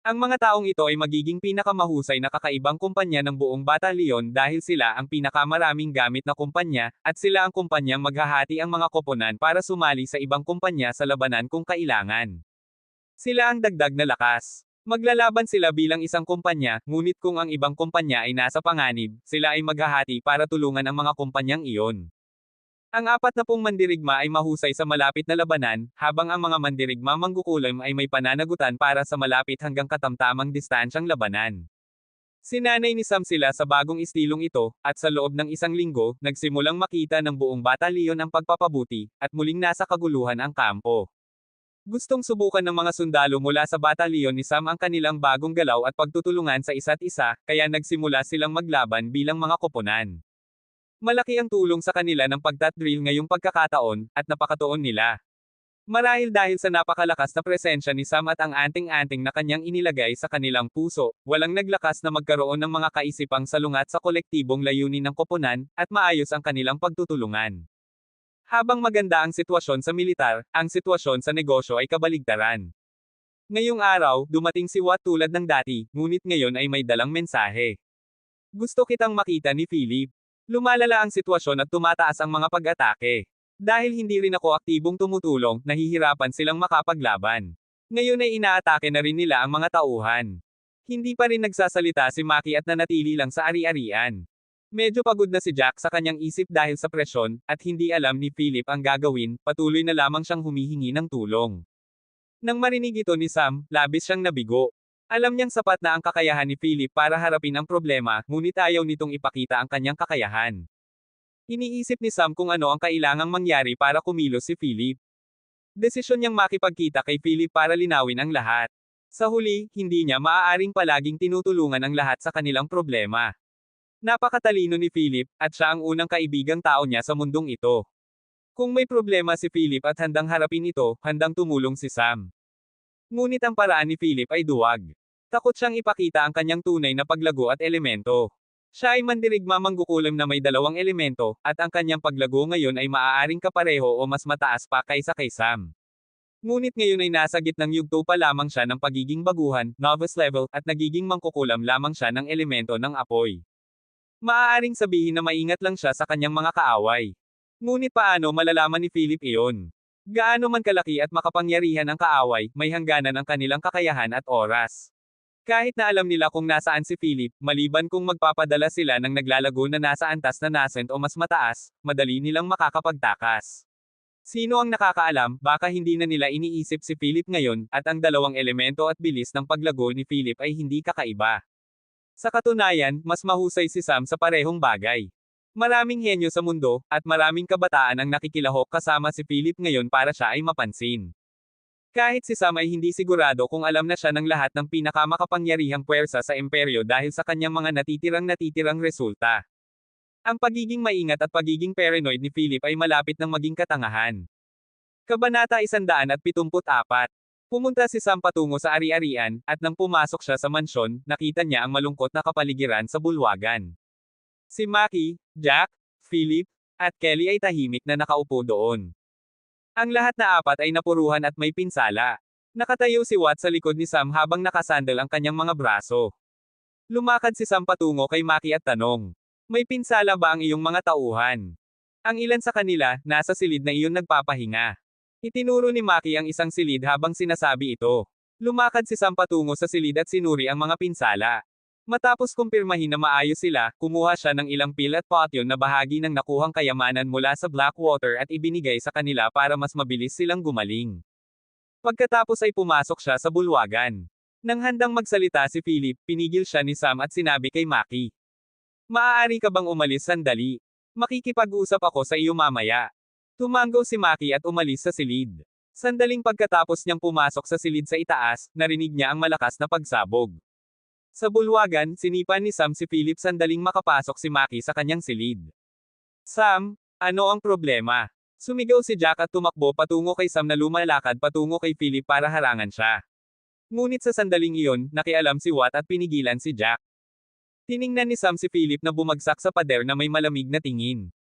Ang mga taong ito ay magiging pinakamahusay na kakaibang kumpanya ng buong batalyon dahil sila ang pinakamaraming gamit na kumpanya, at sila ang kumpanyang maghahati ang mga koponan para sumali sa ibang kumpanya sa labanan kung kailangan. Sila ang dagdag na lakas. Maglalaban sila bilang isang kumpanya, ngunit kung ang ibang kumpanya ay nasa panganib, sila ay maghahati para tulungan ang mga kumpanyang iyon. Ang 40 mandirigma ay mahusay sa malapit na labanan, habang ang mga mandirigma mangkukulam ay may pananagutan para sa malapit hanggang katamtamang distansyang labanan. Sinanay ni Sam sila sa bagong estilong ito, at sa loob ng isang linggo, nagsimulang makita ng buong batalyon ang pagpapabuti, at muling nasa kaguluhan ang kampo. Gustong subukan ng mga sundalo mula sa batalyon ni Sam ang kanilang bagong galaw at pagtutulungan sa isa't isa, kaya nagsimula silang maglaban bilang mga koponan. Malaki ang tulong sa kanila ng pagtat-drill ngayong pagkakataon, at napakatuon nila. Marahil dahil sa napakalakas na presensya ni Sam at ang anting-anting na kanyang inilagay sa kanilang puso, walang naglakas na magkaroon ng mga kaisipang salungat sa kolektibong layunin ng koponan, at maayos ang kanilang pagtutulungan. Habang maganda ang sitwasyon sa militar, ang sitwasyon sa negosyo ay kabaligtaran. Ngayong araw, dumating si Watt tulad ng dati, ngunit ngayon ay may dalang mensahe. Gusto kitang makita ni Philip. Lumalala ang sitwasyon at tumataas ang mga pag-atake. Dahil hindi rin ako aktibong tumutulong, nahihirapan silang makapaglaban. Ngayon ay inaatake na rin nila ang mga tauhan. Hindi pa rin nagsasalita si Maki at nanatili lang sa ari-arian. Medyo pagod na si Jack sa kanyang isip dahil sa presyon, at hindi alam ni Philip ang gagawin, patuloy na lamang siyang humihingi ng tulong. Nang marinig ito ni Sam, labis siyang nabigo. Alam niyang sapat na ang kakayahan ni Philip para harapin ang problema, ngunit ayaw nitong ipakita ang kanyang kakayahan. Iniisip ni Sam kung ano ang kailangang mangyari para kumilos si Philip. Desisyon niyang makipagkita kay Philip para linawin ang lahat. Sa huli, hindi niya maaaring palaging tinutulungan ang lahat sa kanilang problema. Napakatalino ni Philip, at siya ang unang kaibigang tao niya sa mundong ito. Kung may problema si Philip at handang harapin ito, handang tumulong si Sam. Ngunit ang paraan ni Philip ay duwag. Takot siyang ipakita ang kanyang tunay na paglago at elemento. Siya ay mandirigma mangkukulam na may dalawang elemento, at ang kanyang paglago ngayon ay maaaring kapareho o mas mataas pa kaysa kay Sam. Ngunit ngayon ay nasa gitnang yugto pa lamang siya ng pagiging baguhan, novice level, at nagiging mangkukulam lamang siya ng elemento ng apoy. Maaaring sabihin na maingat lang siya sa kanyang mga kaaway. Ngunit paano malalaman ni Philip iyon? Gaano man kalaki at makapangyarihan ang kaaway, may hangganan ang kanilang kakayahan at oras. Kahit na alam nila kung nasaan si Philip, maliban kung magpapadala sila ng naglalago na nasa antas na nascent o mas mataas, madali nilang makakapagtakas. Sino ang nakakaalam, baka hindi na nila iniisip si Philip ngayon, at ang dalawang elemento at bilis ng paglago ni Philip ay hindi kakaiba. Sa katunayan, mas mahusay si Sam sa parehong bagay. Maraming henyo sa mundo, at maraming kabataan ang nakikilahok kasama si Philip ngayon para siya ay mapansin. Kahit si Sam ay hindi sigurado kung alam na siya ng lahat ng pinakamakapangyarihang puwersa sa imperyo dahil sa kanyang mga natitirang resulta. Ang pagiging maingat at pagiging paranoid ni Philip ay malapit ng maging katangahan. Kabanata 174. Pumunta si Sam patungo sa ari-arian, at nang pumasok siya sa mansyon, nakita niya ang malungkot na kapaligiran sa bulwagan. Si Maki, Jack, Philip, at Kelly ay tahimik na nakaupo doon. Ang lahat na apat ay napuruhan at may pinsala. Nakatayo si Watt sa likod ni Sam habang nakasandal ang kanyang mga braso. Lumakad si Sam patungo kay Maki at tanong, "May pinsala ba ang iyong mga tauhan?" Ang ilan sa kanila, nasa silid na iyon nagpapahinga. Itinuro ni Maki ang isang silid habang sinasabi ito. Lumakad si Sam patungo sa silid at sinuri ang mga pinsala. Matapos kumpirmahin na maayos sila, kumuha siya ng ilang pil at potion na bahagi ng nakuhang kayamanan mula sa Blackwater at ibinigay sa kanila para mas mabilis silang gumaling. Pagkatapos ay pumasok siya sa bulwagan. Nang handang magsalita si Philip, pinigil siya ni Sam at sinabi kay Maki, "Maaari ka bang umalis sandali? Makikipag-usap ako sa iyo mamaya." Tumango si Maki at umalis sa silid. Sandaling pagkatapos niyang pumasok sa silid sa itaas, narinig niya ang malakas na pagsabog. Sa bulwagan, sinipan ni Sam si Philip sandaling makapasok si Maki sa kanyang silid. "Sam, ano ang problema?" Sumigaw si Jack at tumakbo patungo kay Sam na lumalakad patungo kay Philip para harangan siya. Ngunit sa sandaling iyon, nakialam si Watt at pinigilan si Jack. Tiningnan ni Sam si Philip na bumagsak sa pader na may malamig na tingin.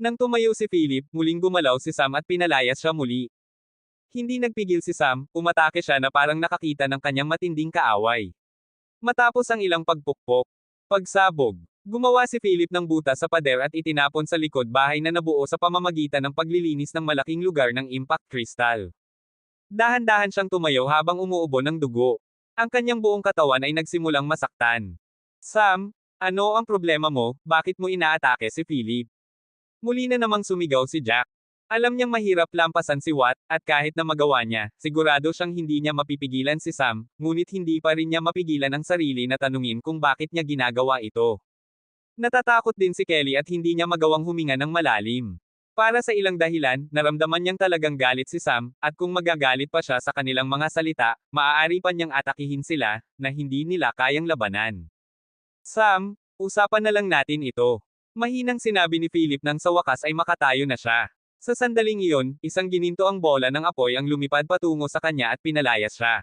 Nang tumayo si Philip, muling gumalaw si Sam at pinalayas siya muli. Hindi nagpigil si Sam, umatake siya na parang nakakita ng kanyang matinding kaaway. Matapos ang ilang pagpukpok, pagsabog, gumawa si Philip ng butas sa pader at itinapon sa likod bahay na nabuo sa pamamagitan ng paglilinis ng malaking lugar ng impact crystal. Dahan-dahan siyang tumayo habang umuubo ng dugo. Ang kanyang buong katawan ay nagsimulang masaktan. "Sam, ano ang problema mo, bakit mo inaatake si Philip?" Muli na namang sumigaw si Jack. Alam niyang mahirap lampasan si Watt, at kahit na magawa niya, sigurado siyang hindi niya mapipigilan si Sam, ngunit hindi pa rin niya mapigilan ang sarili na tanungin kung bakit niya ginagawa ito. Natatakot din si Kelly at hindi niya magawang huminga ng malalim. Para sa ilang dahilan, naramdaman niyang talagang galit si Sam, at kung magagalit pa siya sa kanilang mga salita, maaari pa niyang atakihin sila, na hindi nila kayang labanan. "Sam, usapan na lang natin ito." Mahinang sinabi ni Philip nang sa wakas ay makatayo na siya. Sa sandaling iyon, isang gininto ang bola ng apoy ang lumipad patungo sa kanya at pinalayas siya.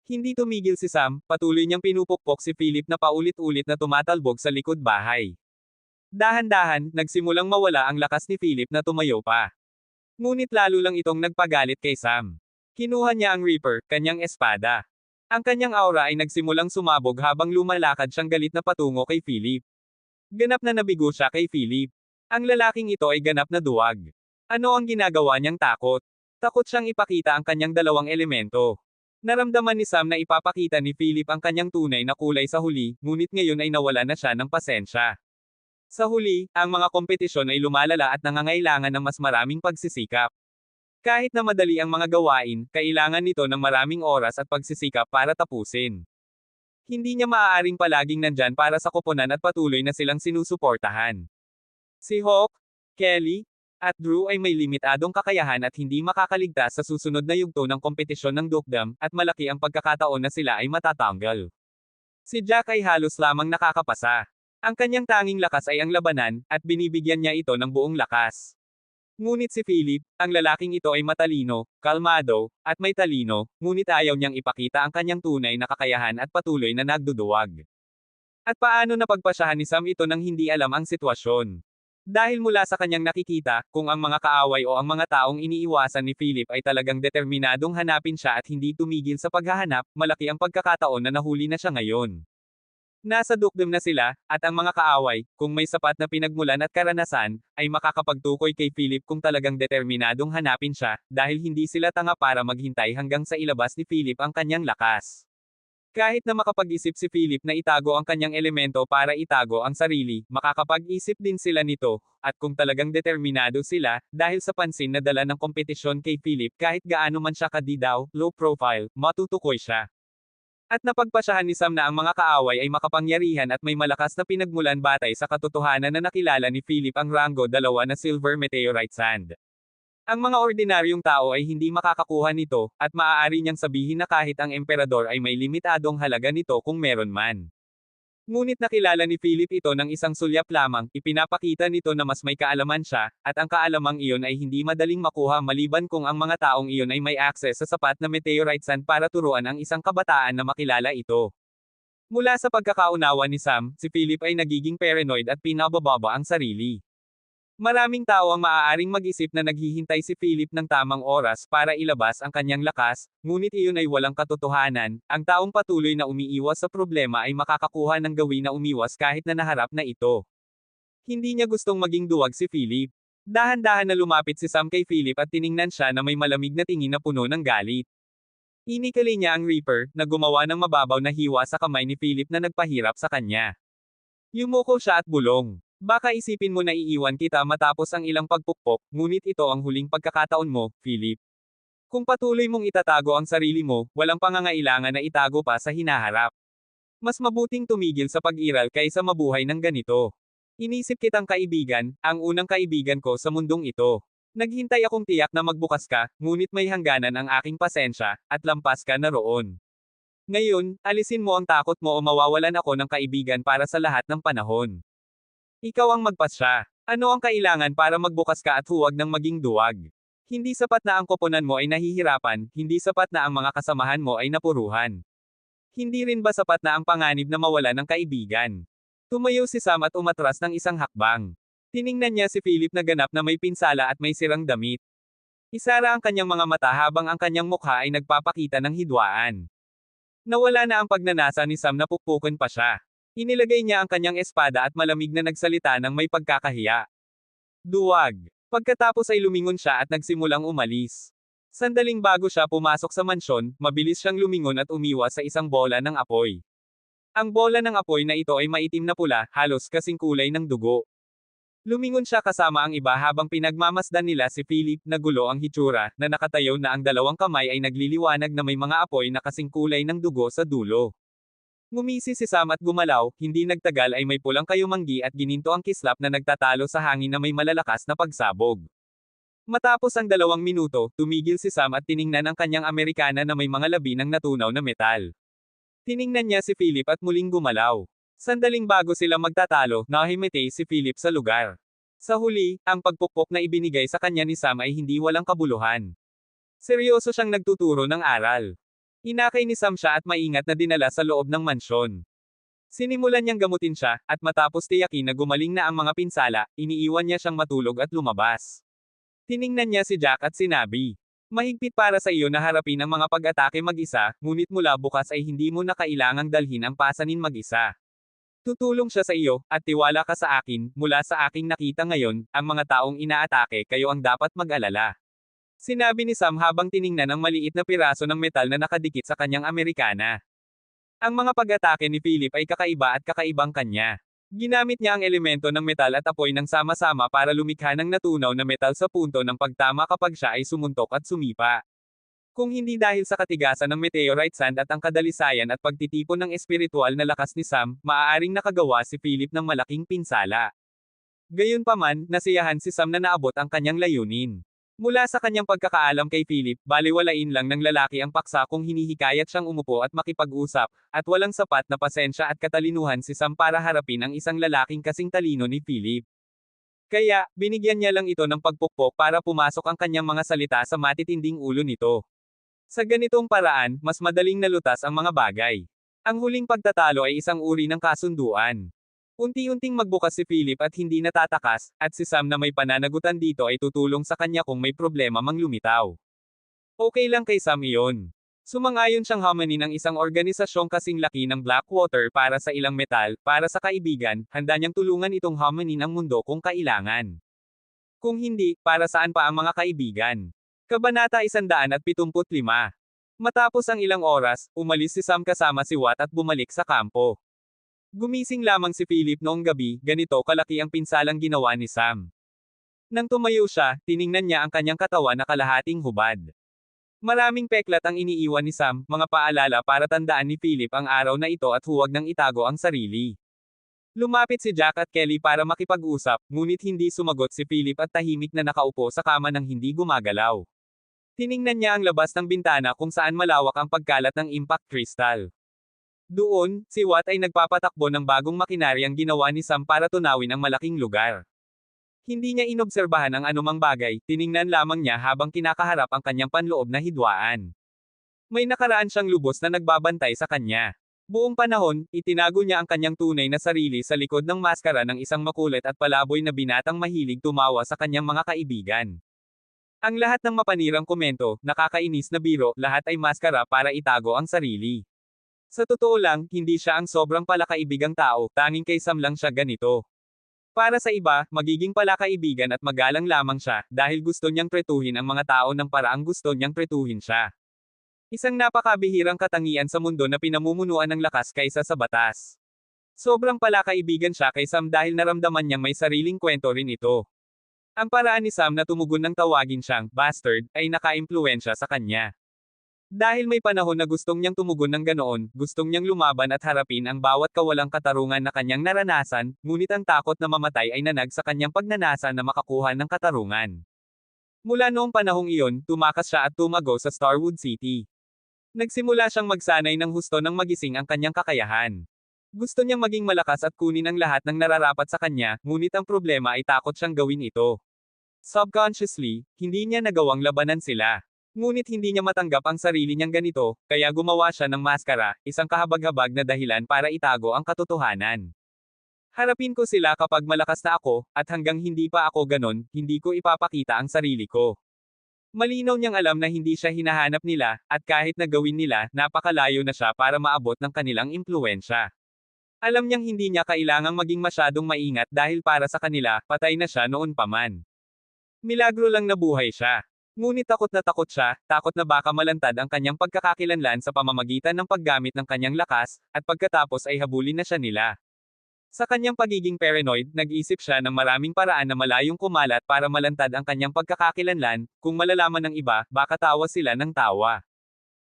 Hindi tumigil si Sam, patuloy niyang pinupukpok si Philip na paulit-ulit na tumatalbog sa likod bahay. Dahan-dahan, nagsimulang mawala ang lakas ni Philip na tumayo pa. Ngunit lalo lang itong nagpagalit kay Sam. Kinuha niya ang Reaper, kanyang espada. Ang kanyang aura ay nagsimulang sumabog habang lumalakad siyang galit na patungo kay Philip. Ganap na nabigo siya kay Philip. Ang lalaking ito ay ganap na duwag. Ano ang ginagawa niyang takot? Takot siyang ipakita ang kanyang dalawang elemento. Naramdaman ni Sam na ipapakita ni Philip ang kanyang tunay na kulay sa huli, ngunit ngayon ay nawala na siya ng pasensya. Sa huli, ang mga kompetisyon ay lumalala at nangangailangan ng mas maraming pagsisikap. Kahit na madali ang mga gawain, kailangan nito ng maraming oras at pagsisikap para tapusin. Hindi niya maaaring palaging nandyan para sa koponan at patuloy na silang sinusuportahan. Si Hawk, Kelly, at Drew ay may limitadong kakayahan at hindi makakaligtas sa susunod na yugto ng kompetisyon ng Dukedom, at malaki ang pagkakataon na sila ay matatanggal. Si Jack ay halos lamang nakakapasa. Ang kanyang tanging lakas ay ang labanan, at binibigyan niya ito ng buong lakas. Ngunit si Philip, ang lalaking ito ay matalino, kalmado, at may talino, ngunit ayaw niyang ipakita ang kanyang tunay na kakayahan at patuloy na nagduduwag. At paano napagpasyahan ni Sam ito nang hindi alam ang sitwasyon? Dahil mula sa kanyang nakikita, kung ang mga kaaway o ang mga taong iniiwasan ni Philip ay talagang determinadong hanapin siya at hindi tumigil sa paghahanap, malaki ang pagkakataon na nahuli na siya ngayon. Nasa Dukedom na sila, at ang mga kaaway, kung may sapat na pinagmulan at karanasan, ay makakapagtukoy kay Philip kung talagang determinadong hanapin siya, dahil hindi sila tanga para maghintay hanggang sa ilabas ni Philip ang kanyang lakas. Kahit na makapag-isip si Philip na itago ang kanyang elemento para itago ang sarili, makakapag-isip din sila nito, at kung talagang determinado sila, dahil sa pansin na dala ng kompetisyon kay Philip kahit gaano man siya kadidaw, low profile, matutukoy siya. At napagpasyahan ni Sam na ang mga kaaway ay makapangyarihan at may malakas na pinagmulan batay sa katotohanan na nakilala ni Philip ang rango 2 na silver meteorite sand. Ang mga ordinaryong tao ay hindi makakakuha nito, at maaari niyang sabihin na kahit ang emperador ay may limitadong halaga nito kung meron man. Ngunit nakilala ni Philip ito ng isang sulyap lamang, ipinapakita nito na mas may kaalaman siya, at ang kaalamang iyon ay hindi madaling makuha maliban kung ang mga taong iyon ay may access sa sapat na meteorite sand para turuan ang isang kabataan na makilala ito. Mula sa pagkakaunawa ni Sam, si Philip ay nagiging paranoid at pinabababa ang sarili. Maraming tao ang maaaring mag-isip na naghihintay si Philip ng tamang oras para ilabas ang kanyang lakas, ngunit iyon ay walang katotohanan. Ang taong patuloy na umiiwas sa problema ay makakakuha ng gawin na umiwas kahit na naharap na ito. Hindi niya gustong maging duwag si Philip. Dahan-dahan na lumapit si Sam kay Philip at tiningnan siya na may malamig na tingin na puno ng galit. Inikali niya ang Reaper, na gumawa ng mababaw na hiwa sa kamay ni Philip na nagpahirap sa kanya. Yumuko siya at bulong. Baka isipin mo na iiwan kita matapos ang ilang pagpukpok, ngunit ito ang huling pagkakataon mo, Philip. Kung patuloy mong itatago ang sarili mo, walang pangangailangan na itago pa sa hinaharap. Mas mabuting tumigil sa pag-iral kaysa mabuhay ng ganito. Inisip kitang kaibigan, ang unang kaibigan ko sa mundong ito. Naghintay akong tiyak na magbukas ka, ngunit may hangganan ang aking pasensya, at lampas ka na roon. Ngayon, alisin mo ang takot mo o mawawalan ako ng kaibigan para sa lahat ng panahon. Ikaw ang magpasya. Ano ang kailangan para magbukas ka at huwag nang maging duwag? Hindi sapat na ang koponan mo ay nahihirapan, hindi sapat na ang mga kasamahan mo ay napuruhan. Hindi rin ba sapat na ang panganib na mawala ng kaibigan? Tumayo si Sam at umatras ng isang hakbang. Tiningnan niya si Philip na ganap na may pinsala at may sirang damit. Isara ang kanyang mga mata habang ang kanyang mukha ay nagpapakita ng hidwaan. Nawala na ang pagnanasa ni Sam na pukpukan pa siya. Inilagay niya ang kanyang espada at malamig na nagsalita ng may pagkakahiya. Duwag. Pagkatapos ay lumingon siya at nagsimulang umalis. Sandaling bago siya pumasok sa mansyon, mabilis siyang lumingon at umiwas sa isang bola ng apoy. Ang bola ng apoy na ito ay maitim na pula, halos kasing kulay ng dugo. Lumingon siya kasama ang iba habang pinagmamasdan nila si Philip, na gulo ang hitsura, na nakatayo na ang dalawang kamay ay nagliliwanag na may mga apoy na kasing kulay ng dugo sa dulo. Ngumisi si Sam at gumalaw, hindi nagtagal ay may pulang kayumanggi at gininto ang kislap na nagtatalo sa hangin na may malalakas na pagsabog. Matapos ang 2 minuto, tumigil si Sam at tiningnan ang kanyang Amerikana na may mga labi ng natunaw na metal. Tiningnan niya si Philip at muling gumalaw. Sandaling bago sila magtatalo, nahimete si Philip sa lugar. Sa huli, ang pagpukpok na ibinigay sa kanya ni Sam ay hindi walang kabuluhan. Seryoso siyang nagtuturo ng aral. Inakay ni Sam siya at maingat na dinala sa loob ng mansyon. Sinimulan niyang gamutin siya, at matapos tiyakin na gumaling na ang mga pinsala, iniiwan niya siyang matulog at lumabas. Tiningnan niya si Jack at sinabi, "Mahigpit para sa iyo na harapin ang mga pag-atake mag-isa, ngunit mula bukas ay hindi mo na kailangang dalhin ang pasanin mag-isa. Tutulong siya sa iyo, at tiwala ka sa akin, mula sa aking nakita ngayon, ang mga taong inaatake kayo ang dapat mag-alala." Sinabi ni Sam habang tiningnan ang maliit na piraso ng metal na nakadikit sa kanyang Amerikana. Ang mga pag-atake ni Philip ay kakaiba at kakaibang kanya. Ginamit niya ang elemento ng metal at apoy ng sama-sama para lumikha ng natunaw na metal sa punto ng pagtama kapag siya ay sumuntok at sumipa. Kung hindi dahil sa katigasan ng meteorite sand at ang kadalisayan at pagtitipon ng espiritual na lakas ni Sam, maaaring nakagawa si Philip ng malaking pinsala. Gayunpaman, nasiyahan si Sam na naabot ang kanyang layunin. Mula sa kanyang pagkakaalam kay Philip, balewalain lang ng lalaki ang paksa kung hinihikayat siyang umupo at makipag-usap, at walang sapat na pasensya at katalinuhan si Sam para harapin ang isang lalaking kasing talino ni Philip. Kaya, binigyan niya lang ito ng pagpukpok para pumasok ang kanyang mga salita sa matitinding ulo nito. Sa ganitong paraan, mas madaling nalutas ang mga bagay. Ang huling pagtatalo ay isang uri ng kasunduan. Unti-unting magbukas si Philip at hindi natatakas, at si Sam na may pananagutan dito ay tutulong sa kanya kung may problema mang lumitaw. Okay lang kay Sam iyon. Sumang-ayon siyang hamani ng isang organisasyong kasing laki ng Blackwater para sa ilang metal, para sa kaibigan, handa niyang tulungan itong hamani ng mundo kung kailangan. Kung hindi, para saan pa ang mga kaibigan? Kabanata 175. Matapos ang ilang oras, umalis si Sam kasama si Watt at bumalik sa kampo. Gumising lamang si Philip noong gabi, ganito kalaki ang pinsalang ginawa ni Sam. Nang tumayo siya, tiningnan niya ang kanyang katawan na kalahating hubad. Maraming peklat ang iniiwan ni Sam, mga paalala para tandaan ni Philip ang araw na ito at huwag nang itago ang sarili. Lumapit si Jack at Kelly para makipag-usap, ngunit hindi sumagot si Philip at tahimik na nakaupo sa kama nang hindi gumagalaw. Tiningnan niya ang labas ng bintana kung saan malawak ang pagkalat ng impact crystal. Doon, si Watt ay nagpapatakbo ng bagong makinaryang ginawa ni Sam para tunawin ang malaking lugar. Hindi niya inobserbahan ang anumang bagay, tiningnan lamang niya habang kinakaharap ang kanyang panloob na hidwaan. May nakaraan siyang lubos na nagbabantay sa kanya. Buong panahon, itinago niya ang kanyang tunay na sarili sa likod ng maskara ng isang makulit at palaboy na binatang mahilig tumawa sa kanyang mga kaibigan. Ang lahat ng mapanirang komento, nakakainis na biro, lahat ay maskara para itago ang sarili. Sa totoo lang, hindi siya ang sobrang palakaibigang tao, tanging kay Sam lang siya ganito. Para sa iba, magiging palakaibigan at magalang lamang siya, dahil gusto niyang tretuhin ang mga tao ng paraang gusto niyang tretuhin siya. Isang napakabihirang katangian sa mundo na pinamumunuan ng lakas kaysa sa batas. Sobrang palakaibigan siya kay Sam dahil naramdaman niyang may sariling kwento rin ito. Ang paraan ni Sam na tumugon ng tawagin siyang bastard ay nakaimpluwensya sa kanya. Dahil may panahon na gustong niyang tumugon ng ganoon, gustong niyang lumaban at harapin ang bawat kawalang katarungan na kanyang naranasan, ngunit ang takot na mamatay ay nanag sa kanyang pagnanasa na makakuha ng katarungan. Mula noong panahong iyon, tumakas siya at tumago sa Starwood City. Nagsimula siyang magsanay ng husto ng magising ang kanyang kakayahan. Gusto niyang maging malakas at kunin ang lahat ng nararapat sa kanya, ngunit ang problema ay takot siyang gawin ito. Subconsciously, hindi niya nagawang labanan sila. Ngunit hindi niya matanggap ang sarili niyang ganito, kaya gumawa siya ng maskara, isang kahabag-habag na dahilan para itago ang katotohanan. Harapin ko sila kapag malakas na ako, at hanggang hindi pa ako ganon, hindi ko ipapakita ang sarili ko. Malinaw niyang alam na hindi siya hinahanap nila, at kahit na gawin nila, napakalayo na siya para maabot ng kanilang impluwensya. Alam niyang hindi niya kailangang maging masyadong maingat dahil para sa kanila, patay na siya noon pa man. Milagro lang nabuhay siya. Ngunit takot na baka malantad ang kanyang pagkakakilanlan sa pamamagitan ng paggamit ng kanyang lakas, at pagkatapos ay habulin na siya nila. Sa kanyang pagiging paranoid, nag-isip siya ng maraming paraan na malayong kumalat para malantad ang kanyang pagkakakilanlan, kung malalaman ng iba, baka tawa sila ng tawa.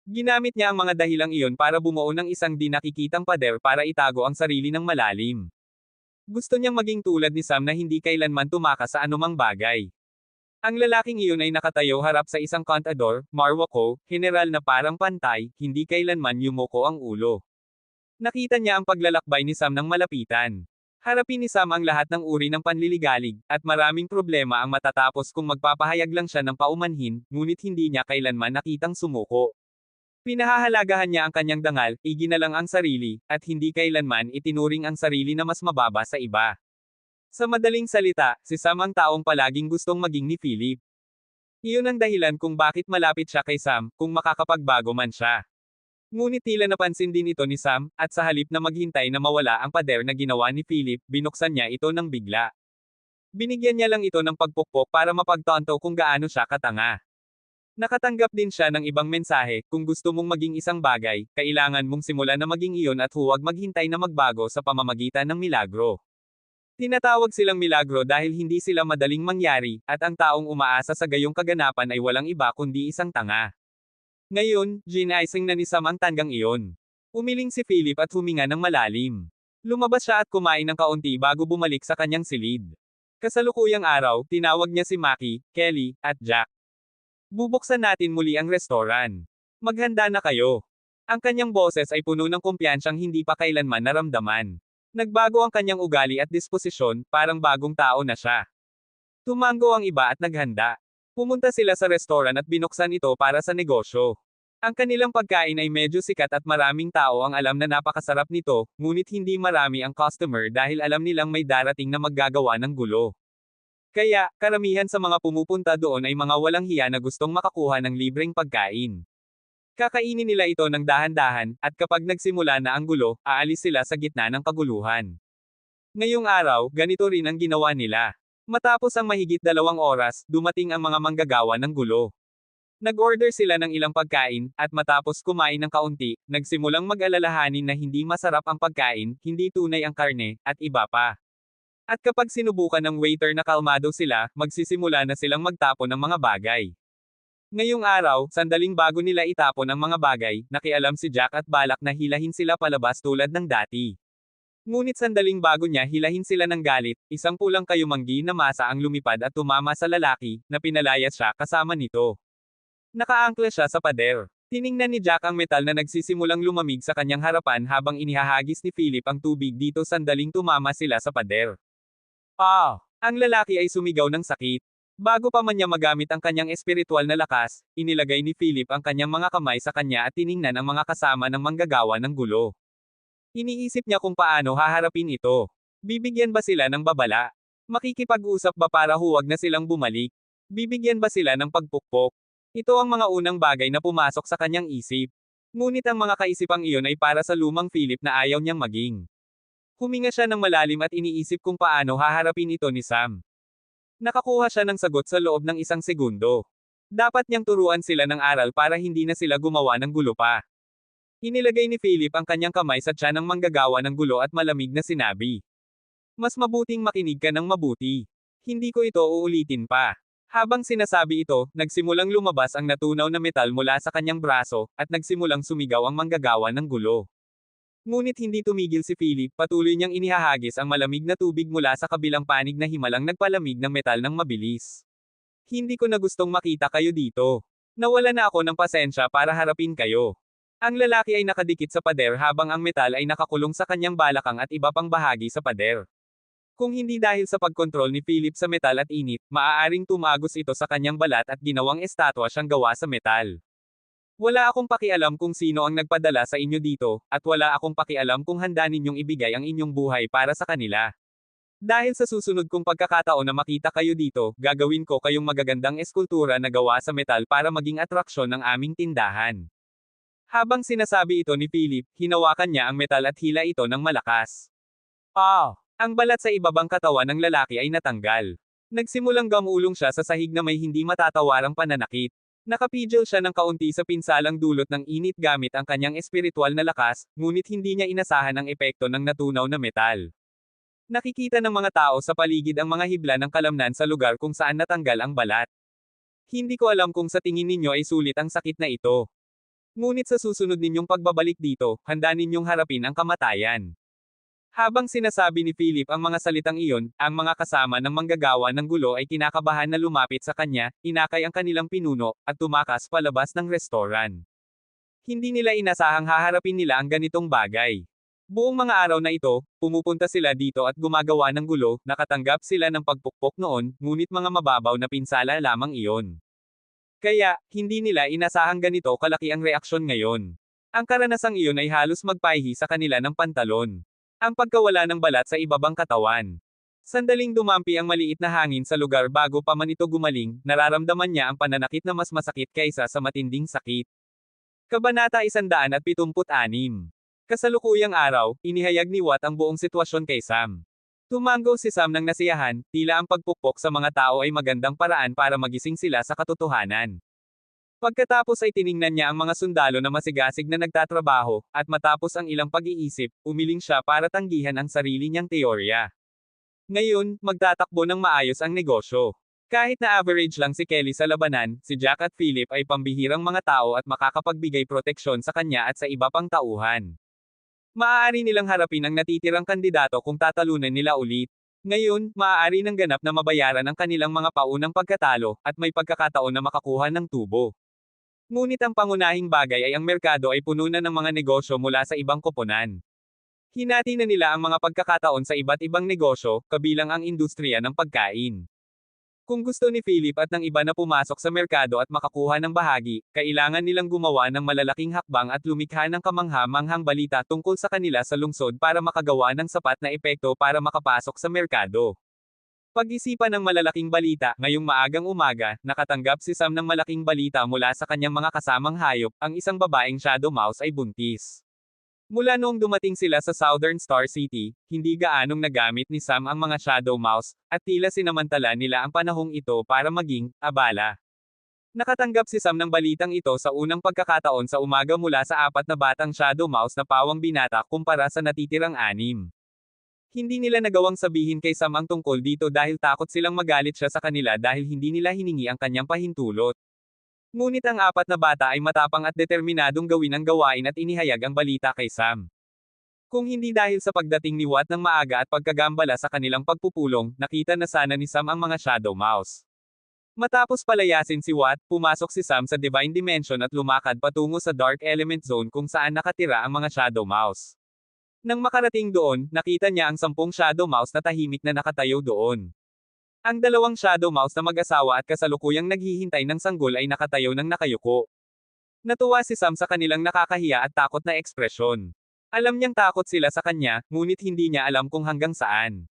Ginamit niya ang mga dahilang iyon para bumuo ng isang di nakikitang pader para itago ang sarili ng malalim. Gusto niyang maging tulad ni Sam na hindi kailanman tumakas sa anumang bagay. Ang lalaking iyon ay nakatayo harap sa isang kontador, Marwako, general na parang pantay, hindi kailanman yumuko ang ulo. Nakita niya ang paglalakbay ni Sam ng malapitan. Harapin ni Sam ang lahat ng uri ng panliligalig, at maraming problema ang matatapos kung magpapahayag lang siya ng paumanhin, ngunit hindi niya kailanman nakitang sumuko. Pinahahalagahan niya ang kanyang dangal, iginalang ang sarili, at hindi kailanman itinuring ang sarili na mas mababa sa iba. Sa madaling salita, si Sam ang taong palaging gustong maging ni Philip. Iyon ang dahilan kung bakit malapit siya kay Sam, kung makakapagbago man siya. Ngunit tila napansin din ito ni Sam, at sa halip na maghintay na mawala ang pader na ginawa ni Philip, binuksan niya ito ng bigla. Binigyan niya lang ito ng pagpukpok para mapagtanto kung gaano siya katanga. Nakatanggap din siya ng ibang mensahe, kung gusto mong maging isang bagay, kailangan mong simulan na maging iyon at huwag maghintay na magbago sa pamamagitan ng milagro. Tinatawag silang milagro dahil hindi sila madaling mangyari, at ang taong umaasa sa gayong kaganapan ay walang iba kundi isang tanga. Ngayon, ginising na ni Sam ang tanggang iyon. Umiling si Philip at huminga ng malalim. Lumabas siya at kumain ng kaunti bago bumalik sa kanyang silid. Kasalukuyang araw, tinawag niya si Maki, Kelly, at Jack. Bubuksan natin muli ang restoran. Maghanda na kayo. Ang kanyang boses ay puno ng kumpiyansyang hindi pa kailanman naramdaman. Nagbago ang kanyang ugali at disposisyon, parang bagong tao na siya. Tumango ang iba at naghanda. Pumunta sila sa restoran at binuksan ito para sa negosyo. Ang kanilang pagkain ay medyo sikat at maraming tao ang alam na napakasarap nito, ngunit hindi marami ang customer dahil alam nilang may darating na maggagawa ng gulo. Kaya, karamihan sa mga pumupunta doon ay mga walang hiya na gustong makakuha ng libreng pagkain. Kakainin nila ito ng dahan-dahan, at kapag nagsimula na ang gulo, aalis sila sa gitna ng kaguluhan. Ngayong araw, ganito rin ang ginawa nila. Matapos ang mahigit 2 oras, dumating ang mga manggagawa ng gulo. Nag-order sila ng ilang pagkain, at matapos kumain ng kaunti, nagsimulang mag-alalahanin na hindi masarap ang pagkain, hindi tunay ang karne, at iba pa. At kapag sinubukan ng waiter na kalmado sila, magsisimula na silang magtapon ng mga bagay. Ngayong araw, sandaling bago nila itapon ang mga bagay, nakialam si Jack at balak na hilahin sila palabas tulad ng dati. Ngunit sandaling bago niya hilahin sila ng galit, isang pulang kayumanggi na masa ang lumipad at tumama sa lalaki, na pinalayas siya kasama nito. Nakaangkla siya sa pader. Tiningnan ni Jack ang metal na nagsisimulang lumamig sa kanyang harapan habang inihahagis ni Philip ang tubig dito sandaling tumama sila sa pader. Ang lalaki ay sumigaw ng sakit. Bago pa man niya magamit ang kanyang espiritual na lakas, inilagay ni Philip ang kanyang mga kamay sa kanya at tiningnan ang mga kasama ng manggagawa ng gulo. Iniisip niya kung paano haharapin ito. Bibigyan ba sila ng babala? Makikipag-usap ba para huwag na silang bumalik? Bibigyan ba sila ng pagpukpok? Ito ang mga unang bagay na pumasok sa kanyang isip. Ngunit ang mga kaisipang iyon ay para sa lumang Philip na ayaw niyang maging. Huminga siya ng malalim at iniisip kung paano haharapin ito ni Sam. Nakakuha siya ng sagot sa loob ng 1 segundo. Dapat niyang turuan sila ng aral para hindi na sila gumawa ng gulo pa. Inilagay ni Philip ang kanyang kamay sa tiyan ng manggagawa ng gulo at malamig na sinabi. Mas mabuting makinig ka ng mabuti. Hindi ko ito uulitin pa. Habang sinasabi ito, nagsimulang lumabas ang natunaw na metal mula sa kanyang braso, at nagsimulang sumigaw ang manggagawa ng gulo. Ngunit hindi tumigil si Philip, patuloy niyang inihahagis ang malamig na tubig mula sa kabilang panig na himalang nagpalamig ng metal ng mabilis. Hindi ko na gustong makita kayo dito. Nawala na ako ng pasensya para harapin kayo. Ang lalaki ay nakadikit sa pader habang ang metal ay nakakulong sa kanyang balakang at iba pang bahagi sa pader. Kung hindi dahil sa pagkontrol ni Philip sa metal at init, maaaring tumagos ito sa kanyang balat at ginawang estatwa siyang gawa sa metal. Wala akong pakialam kung sino ang nagpadala sa inyo dito, at wala akong pakialam kung handa ninyong ibigay ang inyong buhay para sa kanila. Dahil sa susunod kong pagkakataon na makita kayo dito, gagawin ko kayong magagandang eskultura na gawa sa metal para maging atraksyon ng aming tindahan. Habang sinasabi ito ni Philip, hinawakan niya ang metal at hila ito ng malakas. Ang balat sa ibabang katawan ng lalaki ay natanggal. Nagsimulang gamulong siya sa sahig na may hindi matatawarang pananakit. Nakapigil siya ng kaunti sa pinsalang dulot ng init gamit ang kanyang espiritual na lakas, ngunit hindi niya inasahan ang epekto ng natunaw na metal. Nakikita ng mga tao sa paligid ang mga hibla ng kalamnan sa lugar kung saan natanggal ang balat. Hindi ko alam kung sa tingin ninyo ay sulit ang sakit na ito. Ngunit sa susunod ninyong pagbabalik dito, handa ninyong harapin ang kamatayan. Habang sinasabi ni Philip ang mga salitang iyon, ang mga kasama ng manggagawa ng gulo ay kinakabahan na lumapit sa kanya, inakay ang kanilang pinuno, at tumakas palabas ng restoran. Hindi nila inasahang haharapin nila ang ganitong bagay. Buong mga araw na ito, pumupunta sila dito at gumagawa ng gulo, nakatanggap sila ng pagpukpok noon, ngunit mga mababaw na pinsala lamang iyon. Kaya, hindi nila inasahang ganito kalaki ang reaksyon ngayon. Ang karanasang iyon ay halos magpahihi sa kanila ng pantalon. Ang pagkawala ng balat sa ibabang katawan. Sandaling dumampi ang maliit na hangin sa lugar bago pa man ito gumaling, nararamdaman niya ang pananakit na mas masakit kaysa sa matinding sakit. Kabanata 176. Kasalukuyang araw, inihayag ni Watt ang buong sitwasyon kay Sam. Tumango si Sam ng nasiyahan, tila ang pagpukpok sa mga tao ay magandang paraan para magising sila sa katotohanan. Pagkatapos ay tiningnan niya ang mga sundalo na masigasig na nagtatrabaho, at matapos ang ilang pag-iisip, umiling siya para tanggihan ang sarili niyang teorya. Ngayon, magtatakbo ng maayos ang negosyo. Kahit na average lang si Kelly sa labanan, si Jack at Philip ay pambihirang mga tao at makakapagbigay proteksyon sa kanya at sa iba pang tauhan. Maaari nilang harapin ang natitirang kandidato kung tatalunan nila ulit. Ngayon, maaari ng ganap na mabayaran ang kanilang mga paunang pagkatalo, at may pagkakataon na makakuha ng tubo. Ngunit ang pangunahing bagay ay ang merkado ay puno na ng mga negosyo mula sa ibang koponan. Hinati na nila ang mga pagkakataon sa iba't ibang negosyo, kabilang ang industriya ng pagkain. Kung gusto ni Philip at ng iba na pumasok sa merkado at makakuha ng bahagi, kailangan nilang gumawa ng malalaking hakbang at lumikha ng kamangha-manghang balita tungkol sa kanila sa lungsod para makagawa ng sapat na epekto para makapasok sa merkado. Pag-isipan ng malalaking balita, ngayong maagang umaga, nakatanggap si Sam ng malaking balita mula sa kanyang mga kasamang hayop, ang isang babaeng Shadow Mouse ay buntis. Mula noong dumating sila sa Southern Star City, hindi gaanong nagamit ni Sam ang mga Shadow Mouse, at tila sinamantala nila ang panahong ito para maging abala. Nakatanggap si Sam ng balitang ito sa unang pagkakataon sa umaga mula sa 4 na batang Shadow Mouse na pawang binata kumpara sa natitirang 6. Hindi nila nagawang sabihin kay Sam ang tungkol dito dahil takot silang magalit siya sa kanila dahil hindi nila hiningi ang kanyang pahintulot. Ngunit ang 4 na bata ay matapang at determinadong gawin ang gawain at inihayag ang balita kay Sam. Kung hindi dahil sa pagdating ni Watt ng maaga at pagkagambala sa kanilang pagpupulong, nakita na sana ni Sam ang mga Shadow Mouse. Matapos palayasin si Watt, pumasok si Sam sa Divine Dimension at lumakad patungo sa Dark Element Zone kung saan nakatira ang mga Shadow Mouse. Nang makarating doon, nakita niya ang 10 Shadow Mouse na tahimik na nakatayo doon. Ang 2 Shadow Mouse na mag-asawa at kasalukuyang naghihintay ng sanggol ay nakatayo ng nakayuko. Natuwa si Sam sa kanilang nakakahiya at takot na ekspresyon. Alam niyang takot sila sa kanya, ngunit hindi niya alam kung hanggang saan.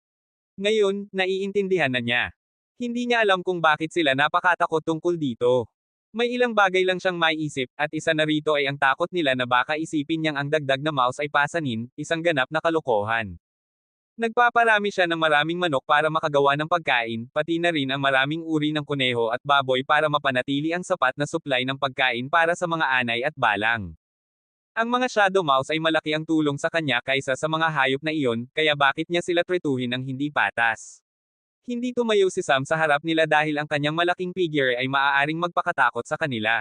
Ngayon, naiintindihan na niya. Hindi niya alam kung bakit sila napakatakot tungkol dito. May ilang bagay lang siyang maiisip, at isa na rito ay ang takot nila na baka isipin niyang ang dagdag na mouse ay pasanin, isang ganap na kalokohan. Nagpaparami siya ng maraming manok para makagawa ng pagkain, pati na rin ang maraming uri ng kuneho at baboy para mapanatili ang sapat na supply ng pagkain para sa mga anay at balang. Ang mga Shadow Mouse ay malaki ang tulong sa kanya kaysa sa mga hayop na iyon, kaya bakit niya sila tretuhin ng hindi patas? Hindi tumayo si Sam sa harap nila dahil ang kanyang malaking figure ay maaaring magpakatakot sa kanila.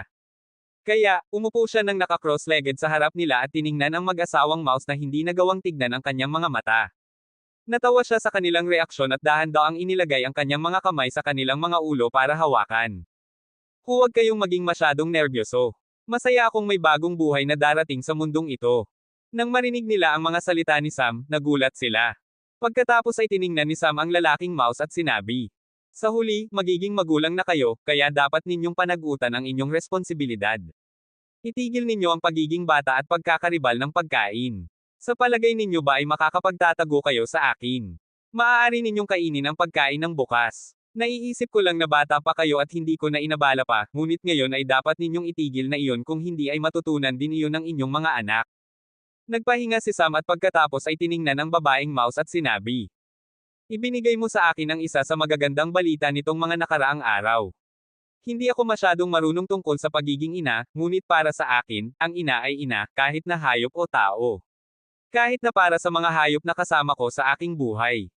Kaya, umupo siya ng naka-cross-legged sa harap nila at tiningnan ang mag-asawang mouse na hindi nagawang tignan ang kanyang mga mata. Natawa siya sa kanilang reaksyon at dahan-daang inilagay ang kanyang mga kamay sa kanilang mga ulo para hawakan. Huwag kayong maging masyadong nerbyoso. Masaya akong may bagong buhay na darating sa mundong ito. Nang marinig nila ang mga salita ni Sam, nagulat sila. Pagkatapos ay tiningnan ni Sam ang lalaking mouse at sinabi, "Sa huli, magiging magulang na kayo, kaya dapat ninyong panagutan ang inyong responsibilidad. Itigil ninyo ang pagiging bata at pagkakaribal ng pagkain. Sa palagay ninyo ba ay makakapagtatago kayo sa akin? Maaari ninyong kainin ang pagkain ng bukas. Naiisip ko lang na bata pa kayo at hindi ko na inabala pa, ngunit ngayon ay dapat ninyong itigil na iyon kung hindi ay matutunan din iyon ng inyong mga anak." Nagpahinga si Sam at pagkatapos ay tiningnan ang babaeng mouse at sinabi, "Ibinigay mo sa akin ang isa sa magagandang balita nitong mga nakaraang araw. Hindi ako masyadong marunong tungkol sa pagiging ina, ngunit para sa akin, ang ina ay ina, kahit na hayop o tao. Kahit na para sa mga hayop na kasama ko sa aking buhay.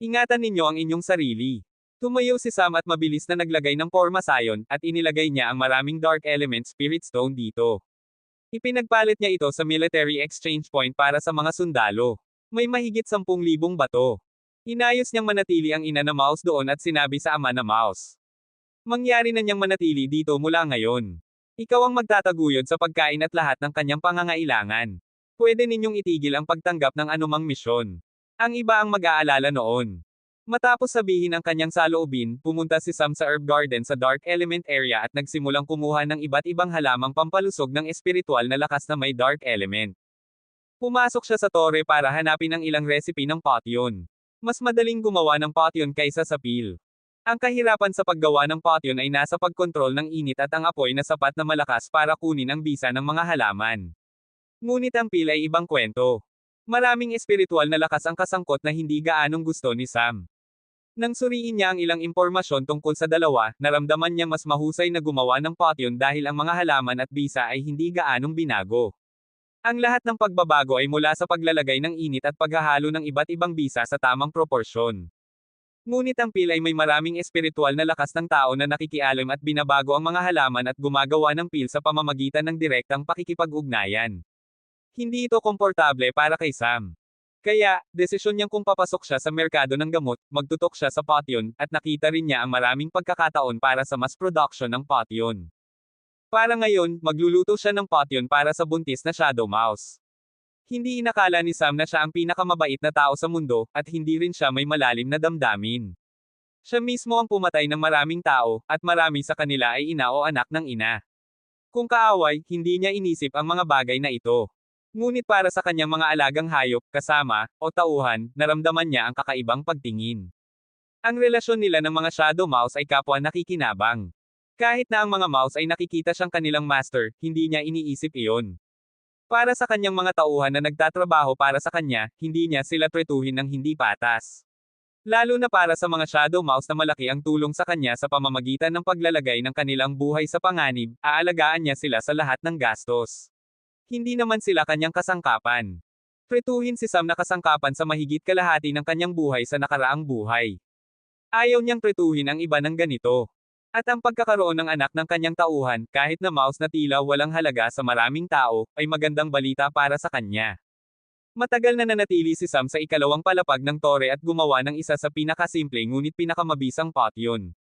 Ingatan ninyo ang inyong sarili." Tumayo si Sam at mabilis na naglagay ng Porma Sayon, at inilagay niya ang maraming Dark Element Spirit Stone dito. Ipinagpalit niya ito sa military exchange point para sa mga sundalo. May mahigit 10,000 bato. Inayos niyang manatili ang ina na mouse doon at sinabi sa ama na mouse, "Mangyari na niyang manatili dito mula ngayon. Ikaw ang magtataguyod sa pagkain at lahat ng kanyang pangangailangan. Pwede ninyong itigil ang pagtanggap ng anumang misyon. Ang iba ang mag-aalala noon." Matapos sabihin ang kanyang saloobin, pumunta si Sam sa herb garden sa Dark Element area at nagsimulang kumuha ng iba't ibang halamang pampalusog ng espiritual na lakas na may Dark Element. Pumasok siya sa tore para hanapin ang ilang recipe ng potion. Mas madaling gumawa ng potion kaysa sa peel. Ang kahirapan sa paggawa ng potion ay nasa pagkontrol ng init at ang apoy na sapat na malakas para kunin ang bisa ng mga halaman. Ngunit ang peel ay ibang kwento. Maraming espiritual na lakas ang kasangkot na hindi gaanong gusto ni Sam. Nang suriin niya ang ilang impormasyon tungkol sa dalawa, naramdaman niya mas mahusay na gumawa ng potion dahil ang mga halaman at bisa ay hindi gaanong binago. Ang lahat ng pagbabago ay mula sa paglalagay ng init at paghahalo ng iba't ibang bisa sa tamang proporsyon. Ngunit ang pil ay may maraming espiritual na lakas ng tao na nakikialam at binabago ang mga halaman at gumagawa ng pil sa pamamagitan ng direktang pakikipag-ugnayan. Hindi ito komportable para kay Sam. Kaya, desisyon niyang kung papasok siya sa merkado ng gamot, magtutok siya sa potion, at nakita rin niya ang maraming pagkakataon para sa mass production ng potion. Para ngayon, magluluto siya ng potion para sa buntis na Shadow Mouse. Hindi inakala ni Sam na siya ang pinakamabait na tao sa mundo, at hindi rin siya may malalim na damdamin. Siya mismo ang pumatay ng maraming tao, at marami sa kanila ay ina o anak ng ina. Kung kaaway, hindi niya inisip ang mga bagay na ito. Ngunit para sa kanyang mga alagang hayop, kasama, o tauhan, naramdaman niya ang kakaibang pagtingin. Ang relasyon nila ng mga Shadow Mouse ay kapwa nakikinabang. Kahit na ang mga mouse ay nakikita siyang kanilang master, hindi niya iniisip iyon. Para sa kanyang mga tauhan na nagtatrabaho para sa kanya, hindi niya sila tretuhin ng hindi patas. Lalo na para sa mga Shadow Mouse na malaki ang tulong sa kanya sa pamamagitan ng paglalagay ng kanilang buhay sa panganib, aalagaan niya sila sa lahat ng gastos. Hindi naman sila kanyang kasangkapan. Tretuhin si Sam na kasangkapan sa mahigit kalahati ng kanyang buhay sa nakaraang buhay. Ayaw niyang tretuhin ang iba ng ganito. At ang pagkakaroon ng anak ng kanyang tauhan, kahit na mouse na tila walang halaga sa maraming tao, ay magandang balita para sa kanya. Matagal na nanatili si Sam sa ikalawang palapag ng tore at gumawa ng isa sa pinakasimple ngunit pinakamabisang potion.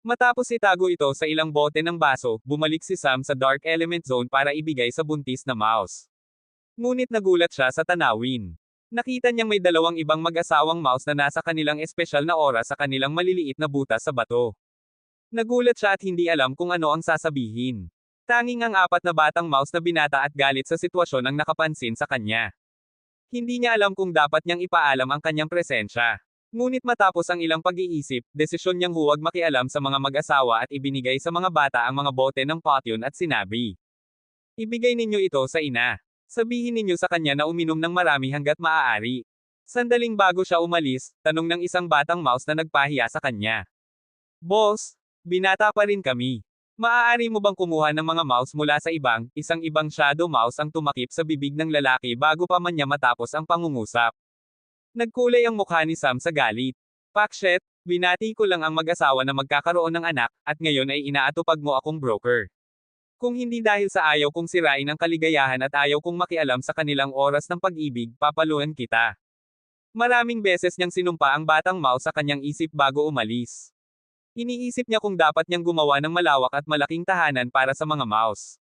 Matapos itago ito sa ilang bote ng baso, bumalik si Sam sa Dark Element Zone para ibigay sa buntis na mouse. Ngunit nagulat siya sa tanawin. Nakita niyang may dalawang ibang mag-asawang mouse na nasa kanilang espesyal na oras sa kanilang maliliit na butas sa bato. Nagulat siya at hindi alam kung ano ang sasabihin. Tanging ang apat na batang mouse na binata at galit sa sitwasyon ang nakapansin sa kanya. Hindi niya alam kung dapat niyang ipaalam ang kanyang presensya. Ngunit matapos ang ilang pag-iisip, desisyon niyang huwag makialam sa mga mag-asawa at ibinigay sa mga bata ang mga bote ng potion at sinabi. Ibigay ninyo ito sa ina. Sabihin ninyo sa kanya na uminom ng marami hanggat maaari. Sandaling bago siya umalis, tanong ng isang batang mouse na nagpahiya sa kanya. Boss, binata pa rin kami. Maaari mo bang kumuha ng mga mouse mula sa isang ibang Shadow Mouse ang tumakip sa bibig ng lalaki bago pa man niya matapos ang pangungusap. Nagkulay ang mukha ni Sam sa galit. Pakshet, binati ko lang ang mag-asawa na magkakaroon ng anak, at ngayon ay inaatupag mo akong broker. Kung hindi dahil sa ayaw kong sirain ang kaligayahan at ayaw kong makialam sa kanilang oras ng pag-ibig, papaluan kita. Maraming beses niyang sinumpa ang batang mouse sa kanyang isip bago umalis. Iniisip niya kung dapat niyang gumawa ng malawak at malaking tahanan para sa mga mouse.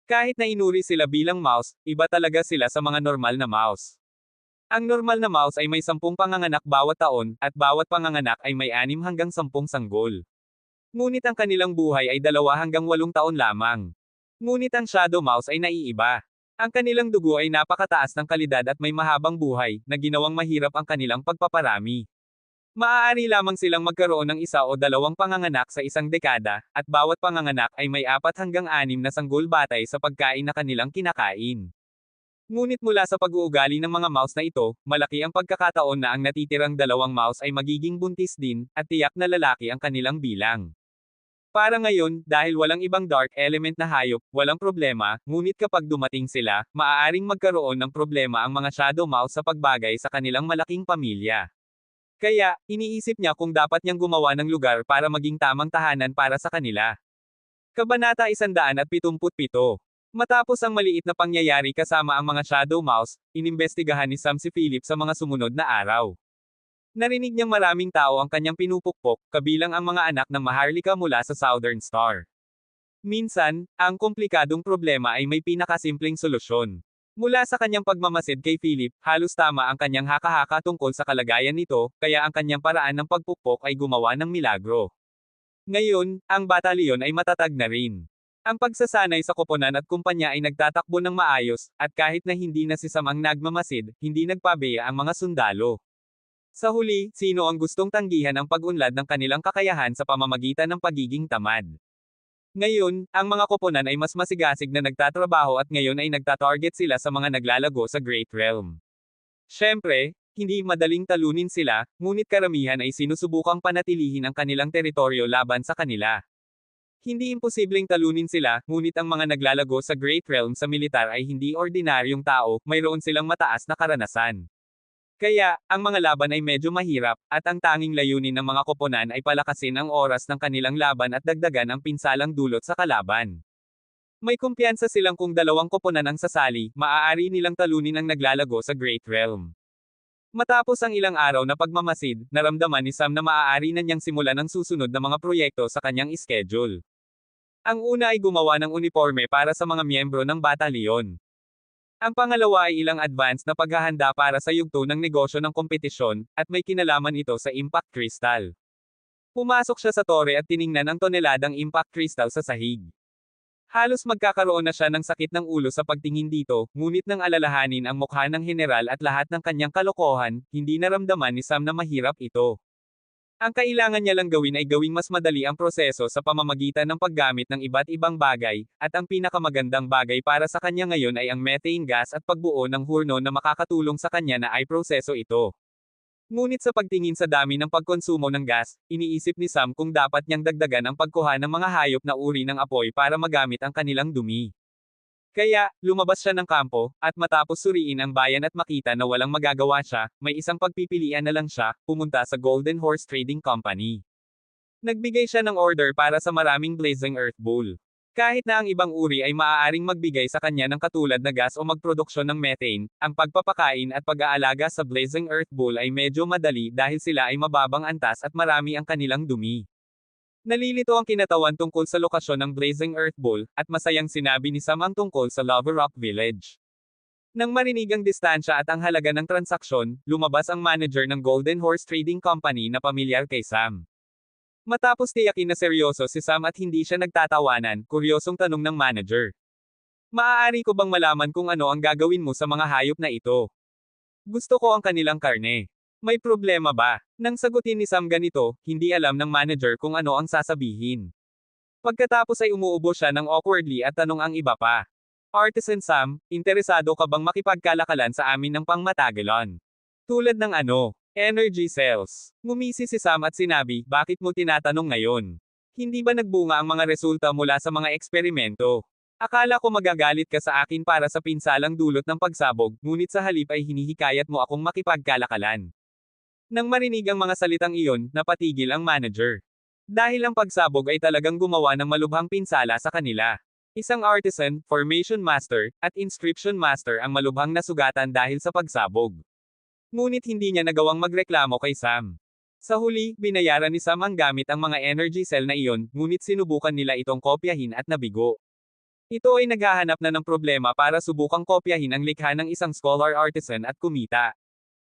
Kahit na inuri sila bilang mouse, iba talaga sila sa mga normal na mouse. Ang normal na mouse ay may 10 panganganak bawat taon, at bawat panganganak ay may 6 hanggang 10 sanggol. Ngunit ang kanilang buhay ay 2 hanggang 8 taon lamang. Ngunit ang Shadow Mouse ay naiiba. Ang kanilang dugo ay napakataas ng kalidad at may mahabang buhay, na ginawang mahirap ang kanilang pagpaparami. Maaari lamang silang magkaroon ng 1 o 2 panganganak sa isang dekada, at bawat panganganak ay may 4 hanggang 6 na sanggol batay sa pagkain na kanilang kinakain. Ngunit mula sa pag-uugali ng mga mouse na ito, malaki ang pagkakataon na ang natitirang 2 mouse ay magiging buntis din, at tiyak na lalaki ang kanilang bilang. Para ngayon, dahil walang ibang dark element na hayop, walang problema, ngunit kapag dumating sila, maaaring magkaroon ng problema ang mga Shadow Mouse sa pagbagay sa kanilang malaking pamilya. Kaya, iniisip niya kung dapat niyang gumawa ng lugar para maging tamang tahanan para sa kanila. Kabanata 177. Matapos ang maliit na pangyayari kasama ang mga Shadow Mouse, inimbestigahan ni Sam si Philip sa mga sumunod na araw. Narinig niyang maraming tao ang kanyang pinupukpok, kabilang ang mga anak ng Maharlika mula sa Southern Star. Minsan, ang komplikadong problema ay may pinakasimpleng solusyon. Mula sa kanyang pagmamasid kay Philip, halos tama ang kanyang haka-haka tungkol sa kalagayan nito, kaya ang kanyang paraan ng pagpukpok ay gumawa ng milagro. Ngayon, ang batalyon ay matatag na rin. Ang pagsasanay sa koponan at kumpanya ay nagtatakbo ng maayos, at kahit na hindi na si Sam ang nagmamasid, hindi nagpabeya ang mga sundalo. Sa huli, sino ang gustong tanggihan ang pag-unlad ng kanilang kakayahan sa pamamagitan ng pagiging tamad? Ngayon, ang mga koponan ay mas masigasig na nagtatrabaho at ngayon ay nagtatarget sila sa mga naglalago sa Great Realm. Siyempre, hindi madaling talunin sila, ngunit karamihan ay sinusubukang panatilihin ang kanilang teritoryo laban sa kanila. Hindi imposibleng talunin sila, ngunit ang mga naglalago sa Great Realm sa militar ay hindi ordinaryong tao, mayroon silang mataas na karanasan. Kaya, ang mga laban ay medyo mahirap, at ang tanging layunin ng mga koponan ay palakasin ang oras ng kanilang laban at dagdagan ang pinsalang dulot sa kalaban. May kumpiyansa silang kung dalawang koponan ang sasali, maaari nilang talunin ang naglalago sa Great Realm. Matapos ang ilang araw na pagmamasid, naramdaman ni Sam na maaari na niyang simulan ang susunod na mga proyekto sa kanyang schedule. Ang una ay gumawa ng uniforme para sa mga miyembro ng batalyon. Ang pangalawa ay ilang advance na paghahanda para sa yugto ng negosyo ng kompetisyon, at may kinalaman ito sa impact crystal. Pumasok siya sa tore at tiningnan ang toneladang impact crystal sa sahig. Halos magkakaroon na siya ng sakit ng ulo sa pagtingin dito, ngunit nang alalahanin ang mukha ng general at lahat ng kanyang kalokohan, hindi naramdaman ni Sam na mahirap ito. Ang kailangan niya lang gawin ay gawing mas madali ang proseso sa pamamagitan ng paggamit ng iba't ibang bagay, at ang pinakamagandang bagay para sa kanya ngayon ay ang methane gas at pagbuo ng hurno na makakatulong sa kanya na ay proseso ito. Ngunit sa pagtingin sa dami ng pagkonsumo ng gas, iniisip ni Sam kung dapat niyang dagdagan ang pagkuha ng mga hayop na uri ng apoy para magamit ang kanilang dumi. Kaya, lumabas siya ng kampo, at matapos suriin ang bayan at makita na walang magagawa siya, may isang pagpipilian na lang siya, pumunta sa Golden Horse Trading Company. Nagbigay siya ng order para sa maraming Blazing Earth Bull. Kahit na ang ibang uri ay maaaring magbigay sa kanya ng katulad na gas o magproduksyon ng methane, ang pagpapakain at pag-aalaga sa Blazing Earth Bull ay medyo madali dahil sila ay mababang antas at marami ang kanilang dumi. Nalilito ang kinatawan tungkol sa lokasyon ng Blazing Earth Bull, at masayang sinabi ni Sam ang tungkol sa Lava Rock Village. Nang marinig ang distansya at ang halaga ng transaksyon, lumabas ang manager ng Golden Horse Trading Company na pamilyar kay Sam. Matapos tiyakin na seryoso si Sam at hindi siya nagtatawanan, kuryosong tanong ng manager. Maaari ko bang malaman kung ano ang gagawin mo sa mga hayop na ito? Gusto ko ang kanilang karne. May problema ba? Nang sagutin ni Sam ganito, hindi alam ng manager kung ano ang sasabihin. Pagkatapos ay umuubo siya ng awkwardly at tanong ang iba pa. Artisan Sam, interesado ka bang makipagkalakalan sa amin ng pangmatagalan? Tulad ng ano? Energy cells. Ngumisi si Sam at sinabi, bakit mo tinatanong ngayon? Hindi ba nagbunga ang mga resulta mula sa mga eksperimento? Akala ko magagalit ka sa akin para sa pinsalang dulot ng pagsabog, ngunit sa halip ay hinihikayat mo akong makipagkalakalan. Nang marinig ang mga salitang iyon, napatigil ang manager. Dahil ang pagsabog ay talagang gumawa ng malubhang pinsala sa kanila. Isang artisan, formation master, at inscription master ang malubhang nasugatan dahil sa pagsabog. Ngunit hindi niya nagawang magreklamo kay Sam. Sa huli, binayaran ni Sam ang gamit ang mga energy cell na iyon, ngunit sinubukan nila itong kopyahin at nabigo. Ito ay naghahanap na ng problema para subukang kopyahin ang likha ng isang scholar artisan at kumita.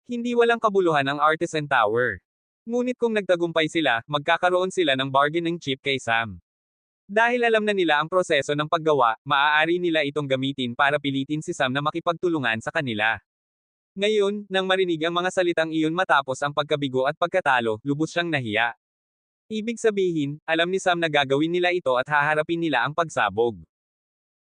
Hindi walang kabuluhan ang Artisan Tower. Ngunit kung nagtagumpay sila, magkakaroon sila ng bargaining chip kay Sam. Dahil alam na nila ang proseso ng paggawa, maaari nila itong gamitin para pilitin si Sam na makipagtulungan sa kanila. Ngayon, nang marinig ang mga salitang iyon matapos ang pagkabigo at pagkatalo, lubos siyang nahiya. Ibig sabihin, alam ni Sam na gagawin nila ito at haharapin nila ang pagsabog.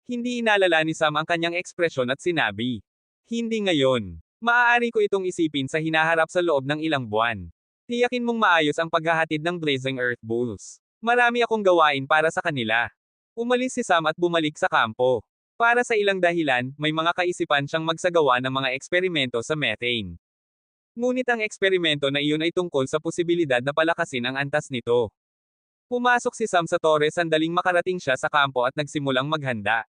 Hindi inalala ni Sam ang kanyang ekspresyon at sinabi, hindi ngayon. Maaari ko itong isipin sa hinaharap sa loob ng ilang buwan. Tiyakin mong maayos ang paghahatid ng Blazing Earth Bulls. Marami akong gawain para sa kanila. Umalis si Sam at bumalik sa kampo. Para sa ilang dahilan, may mga kaisipan siyang magsagawa ng mga eksperimento sa methane. Ngunit ang eksperimento na iyon ay tungkol sa posibilidad na palakasin ang antas nito. Pumasok si Sam sa tore sandaling makarating siya sa kampo at nagsimulang maghanda.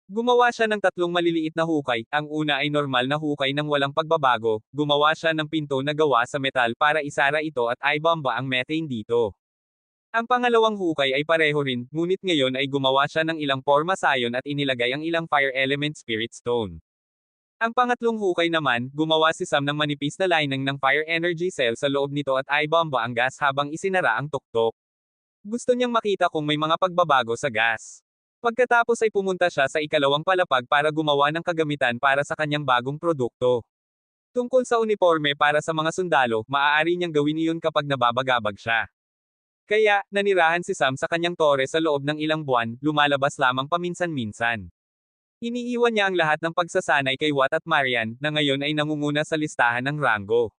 Gumawa siya ng 3 maliliit na hukay, ang una ay normal na hukay ng walang pagbabago, gumawa siya ng pinto na gawa sa metal para isara ito at ibomba ang methane dito. Ang pangalawang hukay ay pareho rin, ngunit ngayon ay gumawa siya ng ilang forma sayon at inilagay ang ilang fire element spirit stone. Ang pangatlong hukay naman, gumawa si Sam ng manipis na lining ng fire energy cell sa loob nito at ibomba ang gas habang isinara ang tuktok. Gusto niyang makita kung may mga pagbabago sa gas. Pagkatapos ay pumunta siya sa ikalawang palapag para gumawa ng kagamitan para sa kanyang bagong produkto. Tungkol sa uniforme para sa mga sundalo, maaari niyang gawin iyon kapag nababagabag siya. Kaya, nanirahan si Sam sa kanyang tore sa loob ng ilang buwan, lumalabas lamang paminsan-minsan. Iniiwan niya ang lahat ng pagsasanay kay Watt at Marian, na ngayon ay nangunguna sa listahan ng ranggo.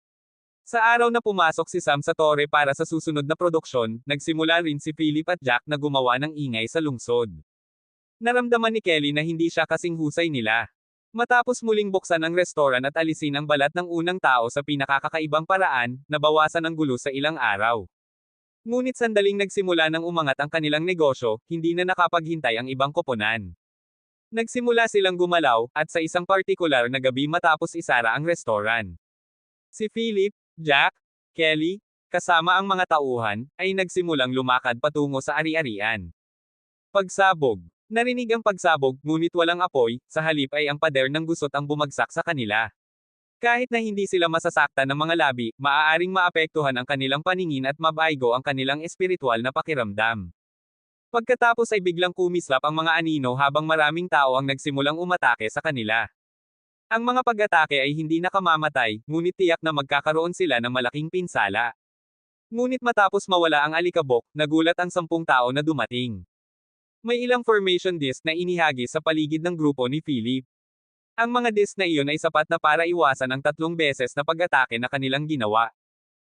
Sa araw na pumasok si Sam sa tore para sa susunod na produksyon, nagsimula rin si Philip at Jack na gumawa ng ingay sa lungsod. Naramdaman ni Kelly na hindi siya kasing husay nila. Matapos muling buksan ang restoran at alisin ang balat ng unang tao sa pinakakakaibang paraan, nabawasan ang gulo sa ilang araw. Ngunit sandaling nagsimula ng umangat ang kanilang negosyo, hindi na nakapaghintay ang ibang koponan. Nagsimula silang gumalaw, at sa isang partikular na gabi matapos isara ang restoran. Si Philip, Jack, Kelly, kasama ang mga tauhan, ay nagsimulang lumakad patungo sa ari-arian. Pagsabog. Narinig ang pagsabog, ngunit walang apoy, sa halip ay ang pader ng gusot ang bumagsak sa kanila. Kahit na hindi sila masasaktan ng mga labi, maaaring maapektuhan ang kanilang paningin at mabaigo ang kanilang espiritual na pakiramdam. Pagkatapos ay biglang kumislap ang mga anino habang maraming tao ang nagsimulang umatake sa kanila. Ang mga pag-atake ay hindi nakamamatay, ngunit tiyak na magkakaroon sila ng malaking pinsala. Ngunit matapos mawala ang alikabok, nagulat ang 10 tao na dumating. May ilang formation disc na inihagis sa paligid ng grupo ni Philip. Ang mga disc na iyon ay sapat na para iwasan ang 3 beses na pag-atake na kanilang ginawa.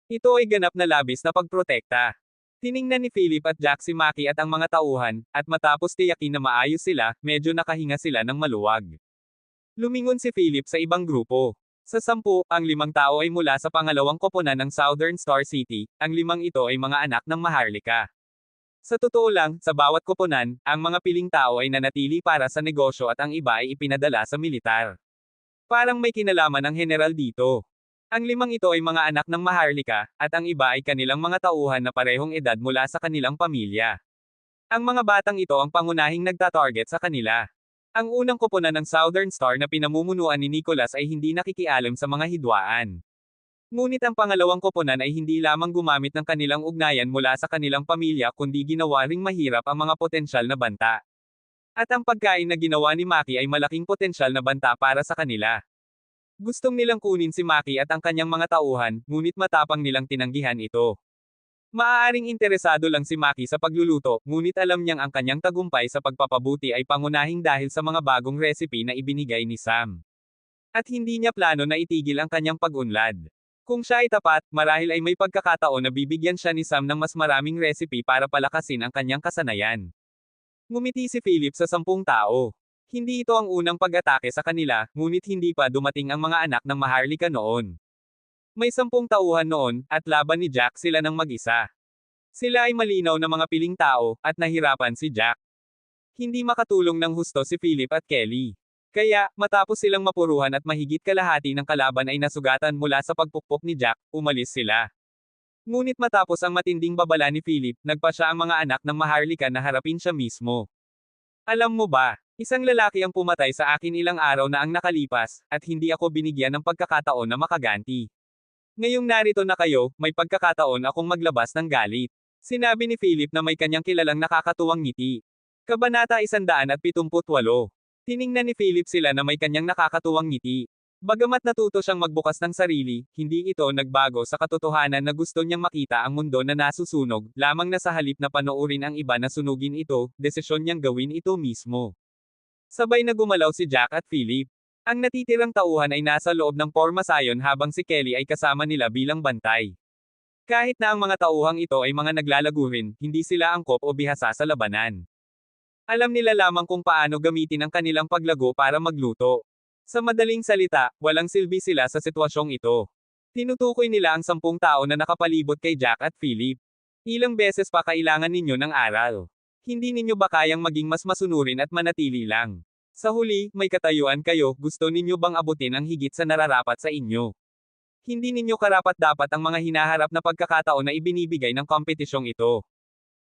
Ito ay ganap na labis na pagprotekta. Tiningnan ni Philip at Jack si Maki at ang mga tauhan, at matapos tiyakin na maayos sila, medyo nakahinga sila ng maluwag. Lumingon si Philip sa ibang grupo. Sa 10, ang 5 tao ay mula sa pangalawang koponan ng Southern Star City, ang 5 ito ay mga anak ng Maharlika. Sa totoo lang, sa bawat koponan, ang mga piling tao ay nanatili para sa negosyo at ang iba ay ipinadala sa militar. Parang may kinalaman ang general dito. Ang 5 ito ay mga anak ng Maharlika, at ang iba ay kanilang mga tauhan na parehong edad mula sa kanilang pamilya. Ang mga batang ito ang pangunahing nagtatarget sa kanila. Ang unang koponan ng Southern Star na pinamumunuan ni Nicholas ay hindi nakikialam sa mga hidwaan. Ngunit ang pangalawang koponan ay hindi lamang gumamit ng kanilang ugnayan mula sa kanilang pamilya kundi ginawa ring mahirap ang mga potensyal na banta. At ang pagkain na ginawa ni Maki ay malaking potensyal na banta para sa kanila. Gustong nilang kunin si Maki at ang kanyang mga tauhan, ngunit matapang nilang tinanggihan ito. Maaaring interesado lang si Maki sa pagluluto, ngunit alam niyang ang kanyang tagumpay sa pagpapabuti ay pangunahing dahil sa mga bagong recipe na ibinigay ni Sam. At hindi niya plano na itigil ang kanyang pag-unlad. Kung siya ay tapat, marahil ay may pagkakataon na bibigyan siya ni Sam ng mas maraming recipe para palakasin ang kanyang kasanayan. Ngumiti si Philip sa 10 tao. Hindi ito ang unang pag-atake sa kanila, ngunit hindi pa dumating ang mga anak ng Maharlika noon. May 10 tauhan noon, at laban ni Jack sila ng mag-isa. Sila ay malinaw na mga piling tao, at nahirapan si Jack. Hindi makatulong ng husto si Philip at Kelly. Kaya, matapos silang mapuruhan at mahigit kalahati ng kalaban ay nasugatan mula sa pagpukpok ni Jack, umalis sila. Ngunit matapos ang matinding babala ni Philip, nagpa siya ang mga anak ng Maharlika na harapin siya mismo. Alam mo ba, isang lalaki ang pumatay sa akin ilang araw na ang nakalipas, at hindi ako binigyan ng pagkakataon na makaganti. Ngayong narito na kayo, may pagkakataon akong maglabas ng galit. Sinabi ni Philip na may kanyang kilalang nakakatuwang ngiti. Kabanata 178. Tiningnan ni Philip sila na may kanyang nakakatuwang ngiti. Bagamat natuto siyang magbukas ng sarili, hindi ito nagbago sa katotohanan na gusto niyang makita ang mundo na nasusunog, lamang na sa halip na panoorin ang iba na sunugin ito, desisyon niyang gawin ito mismo. Sabay na gumalaw si Jack at Philip. Ang natitirang tauhan ay nasa loob ng pormasayon habang si Kelly ay kasama nila bilang bantay. Kahit na ang mga tauhang ito ay mga naglalagurin, hindi sila angkop o bihasa sa labanan. Alam nila lamang kung paano gamitin ang kanilang paglago para magluto. Sa madaling salita, walang silbi sila sa sitwasyong ito. Tinutukoy nila ang 10 tao na nakapalibot kay Jack at Philip. Ilang beses pa kailangan ninyo ng aral. Hindi ninyo ba kayang maging mas masunurin at manatili lang? Sa huli, may katayuan kayo, gusto ninyo bang abutin ang higit sa nararapat sa inyo? Hindi ninyo karapat-dapat ang mga hinaharap na pagkakataon na ibinibigay ng kompetisyong ito.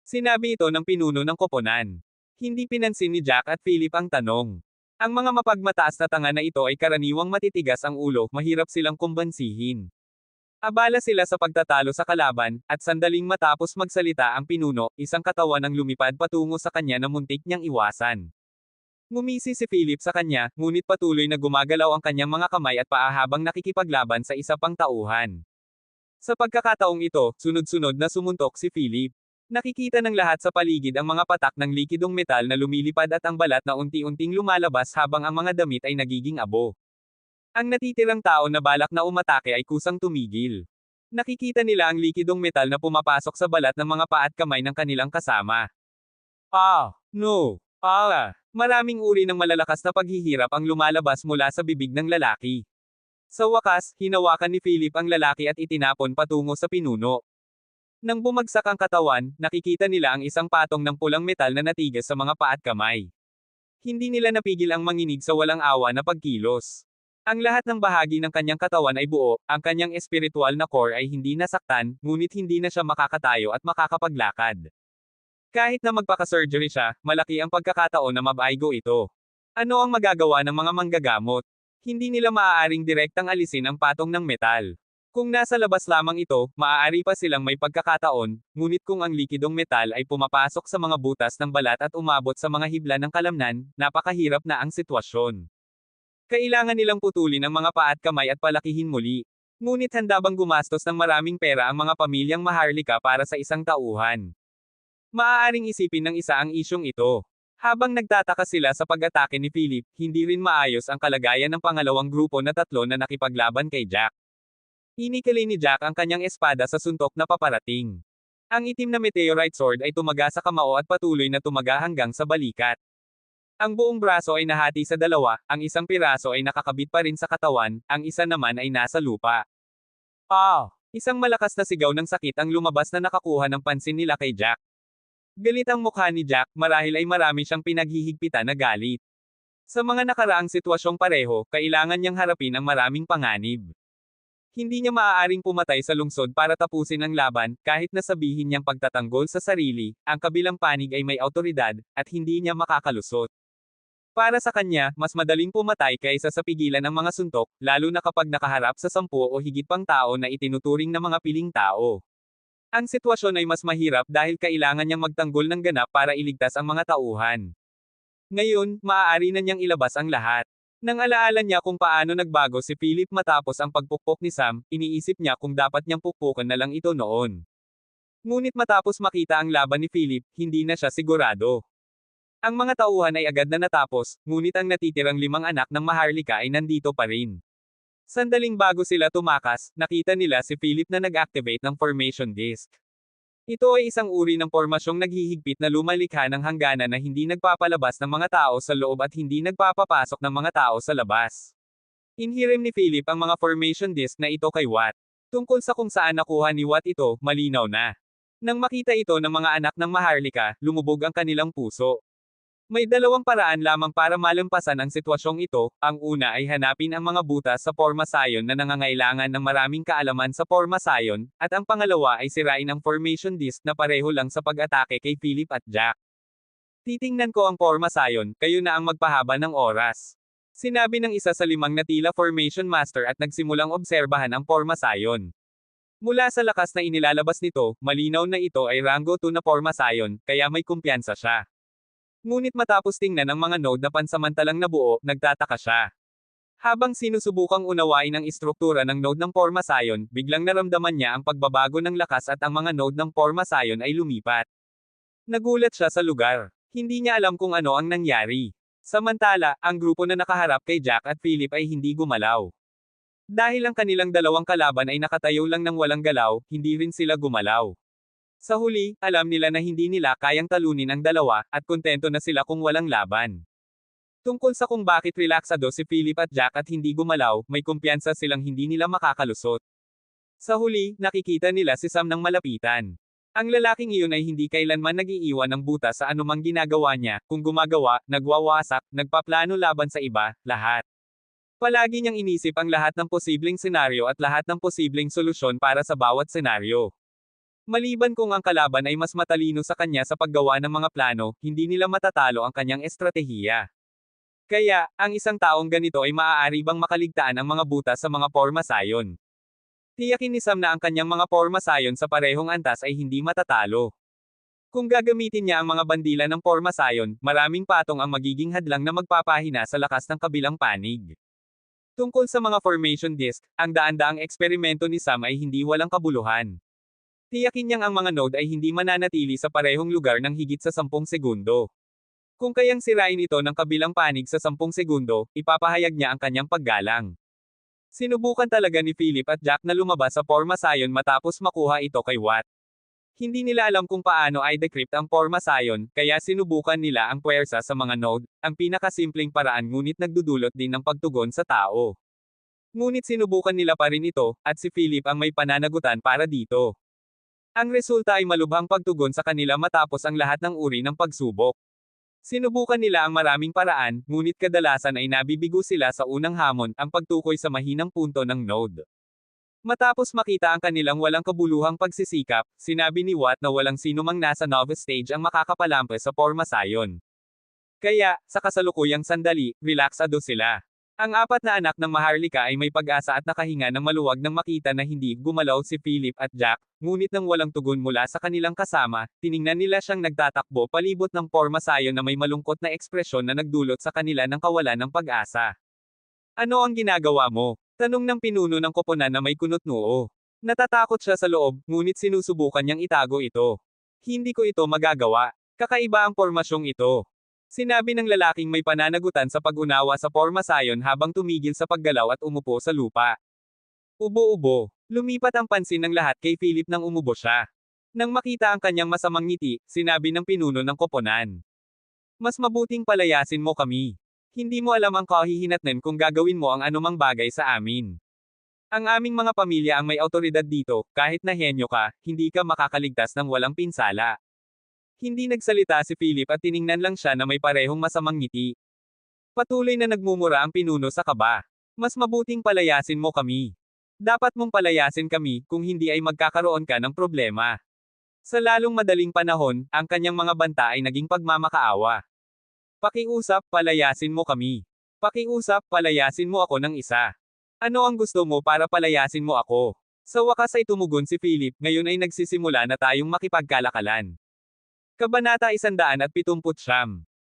Sinabi ito ng pinuno ng koponan. Hindi pinansin ni Jack at Philip ang tanong. Ang mga mapagmataas na tanga na ito ay karaniwang matitigas ang ulo, mahirap silang kumbansihin. Abala sila sa pagtatalo sa kalaban, at sandaling matapos magsalita ang pinuno, isang katawan ang lumipad patungo sa kanya na muntik niyang iwasan. Ngumisi si Philip sa kanya, ngunit patuloy na gumagalaw ang kanyang mga kamay at paa habang nakikipaglaban sa isa pang tauhan. Sa pagkakataong ito, sunod-sunod na sumuntok si Philip. Nakikita ng lahat sa paligid ang mga patak ng likidong metal na lumilipad at ang balat na unti-unting lumalabas habang ang mga damit ay nagiging abo. Ang natitirang tao na balak na umatake ay kusang tumigil. Nakikita nila ang likidong metal na pumapasok sa balat ng mga paa at kamay ng kanilang kasama. No. Maraming uri ng malalakas na paghihirap ang lumalabas mula sa bibig ng lalaki. Sa wakas, hinawakan ni Philip ang lalaki at itinapon patungo sa pinuno. Nang bumagsak ang katawan, nakikita nila ang isang patong ng pulang metal na natigas sa mga paa at kamay. Hindi nila napigil ang manginig sa walang awa na pagkilos. Ang lahat ng bahagi ng kanyang katawan ay buo, ang kanyang espiritual na core ay hindi nasaktan, ngunit hindi na siya makakatayo at makakapaglakad. Kahit na magpaka-surgery siya, malaki ang pagkakataon na mabaigo ito. Ano ang magagawa ng mga manggagamot? Hindi nila maaaring direktang alisin ang patong ng metal. Kung nasa labas lamang ito, maaari pa silang may pagkakataon, ngunit kung ang likidong metal ay pumapasok sa mga butas ng balat at umabot sa mga hibla ng kalamnan, napakahirap na ang sitwasyon. Kailangan nilang putulin ang mga paa at kamay at palakihin muli. Ngunit handa bang gumastos ng maraming pera ang mga pamilyang maharlika para sa isang tauhan? Maaaring isipin ng isa ang isyong ito. Habang nagtataka sila sa pag-atake ni Philip, hindi rin maayos ang kalagayan ng pangalawang grupo na tatlo na nakipaglaban kay Jack. Inikali ni Jack ang kanyang espada sa suntok na paparating. Ang itim na meteorite sword ay tumaga sa kamao at patuloy na tumaga hanggang sa balikat. Ang buong braso ay nahati sa dalawa, ang isang piraso ay nakakabit pa rin sa katawan, ang isa naman ay nasa lupa. Isang malakas na sigaw ng sakit ang lumabas na nakakuha ng pansin nila kay Jack. Galit ang mukha ni Jack, marahil ay marami siyang pinaghihigpitan na galit. Sa mga nakaraang sitwasyong pareho, kailangan niyang harapin ang maraming panganib. Hindi niya maaaring pumatay sa lungsod para tapusin ang laban, kahit na sabihin niyang pagtatanggol sa sarili, ang kabilang panig ay may awtoridad, at hindi niya makakalusot. Para sa kanya, mas madaling pumatay kaysa sa pigilan ng mga suntok, lalo na kapag nakaharap sa 10 o higit pang tao na itinuturing na mga piling tao. Ang sitwasyon ay mas mahirap dahil kailangan niyang magtanggol ng ganap para iligtas ang mga tauhan. Ngayon, maaari na niyang ilabas ang lahat. Nang alaala niya kung paano nagbago si Philip matapos ang pagpukpok ni Sam, iniisip niya kung dapat niyang pukpukan na lang ito noon. Ngunit matapos makita ang laban ni Philip, hindi na siya sigurado. Ang mga tauhan ay agad na natapos, ngunit ang natitirang 5 anak ng maharlika ay nandito pa rin. Sandaling bago sila tumakas, nakita nila si Philip na nag-activate ng formation disc. Ito ay isang uri ng pormasyong naghihigpit na lumalikha ng hangganan na hindi nagpapalabas ng mga tao sa loob at hindi nagpapapasok ng mga tao sa labas. Inhiram ni Philip ang mga formation disc na ito kay Watt. Tungkol sa kung saan nakuha ni Watt ito, malinaw na. Nang makita ito ng mga anak ng maharlika, lumubog ang kanilang puso. May dalawang paraan lamang para malampasan ang sitwasyong ito, ang una ay hanapin ang mga butas sa Porma Sion na nangangailangan ng maraming kaalaman sa Porma Sion, at ang pangalawa ay sirain ang formation disc na pareho lang sa pag-atake kay Philip at Jack. Titingnan ko ang Porma Sion, kayo na ang magpahaba ng oras. Sinabi ng isa sa 5 na tila formation master at nagsimulang obserbahan ang Porma Sion. Mula sa lakas na inilalabas nito, malinaw na ito ay rango 2 na Porma Sion, kaya may kumpiyansa siya. Ngunit matapos tingnan ang mga node na pansamantalang nabuo, nagtataka siya. Habang sinusubukang unawain ang istruktura ng node ng Porma Sion, biglang naramdaman niya ang pagbabago ng lakas at ang mga node ng Porma Sion ay lumipat. Nagulat siya sa lugar. Hindi niya alam kung ano ang nangyari. Samantala, ang grupo na nakaharap kay Jack at Philip ay hindi gumalaw. Dahil ang kanilang dalawang kalaban ay nakatayo lang ng walang galaw, hindi rin sila gumalaw. Sa huli, alam nila na hindi nila kayang talunin ang dalawa, at kontento na sila kung walang laban. Tungkol sa kung bakit relaksado si Philip at Jack at hindi gumalaw, may kumpiyansa silang hindi nila makakalusot. Sa huli, nakikita nila si Sam ng malapitan. Ang lalaking iyon ay hindi kailanman nag-iiwan ng butas sa anumang ginagawa niya, kung gumagawa, nagwawasak, nagpaplano laban sa iba, lahat. Palagi niyang inisip ang lahat ng posibleng senaryo at lahat ng posibleng solusyon para sa bawat senaryo. Maliban kung ang kalaban ay mas matalino sa kanya sa paggawa ng mga plano, hindi nila matatalo ang kanyang estratehiya. Kaya, ang isang taong ganito ay maaari bang makaligtaan ang mga butas sa mga Porma Sion. Tiyakin ni Sam na ang kanyang mga Porma Sion sa parehong antas ay hindi matatalo. Kung gagamitin niya ang mga bandila ng Porma Sion, maraming patong ang magiging hadlang na magpapahina sa lakas ng kabilang panig. Tungkol sa mga formation disc, ang daan-daang eksperimento ni Sam ay hindi walang kabuluhan. Tiyakin niyang ang mga node ay hindi mananatili sa parehong lugar ng higit sa 10 segundo. Kung kayang sirain ito ng kabilang panig sa 10 segundo, ipapahayag niya ang kanyang paggalang. Sinubukan talaga ni Philip at Jack na lumabas sa Formasayon matapos makuha ito kay Watt. Hindi nila alam kung paano i-decrypt ang Formasayon, kaya sinubukan nila ang puwersa sa mga node, ang pinakasimpleng paraan ngunit nagdudulot din ng pagtugon sa tao. Ngunit sinubukan nila pa rin ito, at si Philip ang may pananagutan para dito. Ang resulta ay malubhang pagtugon sa kanila matapos ang lahat ng uri ng pagsubok. Sinubukan nila ang maraming paraan, ngunit kadalasan ay nabibigo sila sa unang hamon, ang pagtukoy sa mahinang punto ng node. Matapos makita ang kanilang walang kabuluhang pagsisikap, sinabi ni Watt na walang sinumang nasa novice stage ang makakapalampas sa Formasayon. Kaya, sa kasalukuyang sandali, relaxado sila. Ang 4 na anak ng Maharlika ay may pag-asa at nakahinga ng maluwag nang makita na hindi gumalaw si Philip at Jack, ngunit nang walang tugon mula sa kanilang kasama, tiningnan nila siyang nagtatakbo palibot ng Formasayon na may malungkot na ekspresyon na nagdulot sa kanila ng kawalan ng pag-asa. Ano ang ginagawa mo? Tanong ng pinuno ng koponan na may kunot-noo. Natatakot siya sa loob, ngunit sinusubukan niyang itago ito. Hindi ko ito magagawa. Kakaiba ang pormasyong ito. Sinabi ng lalaking may pananagutan sa pag-unawa sa Formasayon habang tumigil sa paggalaw at umupo sa lupa. Ubo-ubo. Lumipat ang pansin ng lahat kay Philip nang umubo siya. Nang makita ang kanyang masamang ngiti, sinabi ng pinuno ng koponan. Mas mabuting palayasin mo kami. Hindi mo alam ang kahihinatnan kung gagawin mo ang anumang bagay sa amin. Ang aming mga pamilya ang may awtoridad dito, kahit na henyo ka, hindi ka makakaligtas ng walang pinsala. Hindi nagsalita si Philip at tiningnan lang siya na may parehong masamang ngiti. Patuloy na nagmumura ang pinuno sa kaba. Mas mabuting palayasin mo kami. Dapat mong palayasin kami, kung hindi ay magkakaroon ka ng problema. Sa lalong madaling panahon, ang kanyang mga banta ay naging pagmamakaawa. Pakiusap, palayasin mo kami. Pakiusap, palayasin mo ako ng isa. Ano ang gusto mo para palayasin mo ako? Sa wakas ay tumugon si Philip, ngayon ay nagsisimula na tayong makipagkalakalan. Kabanata 179.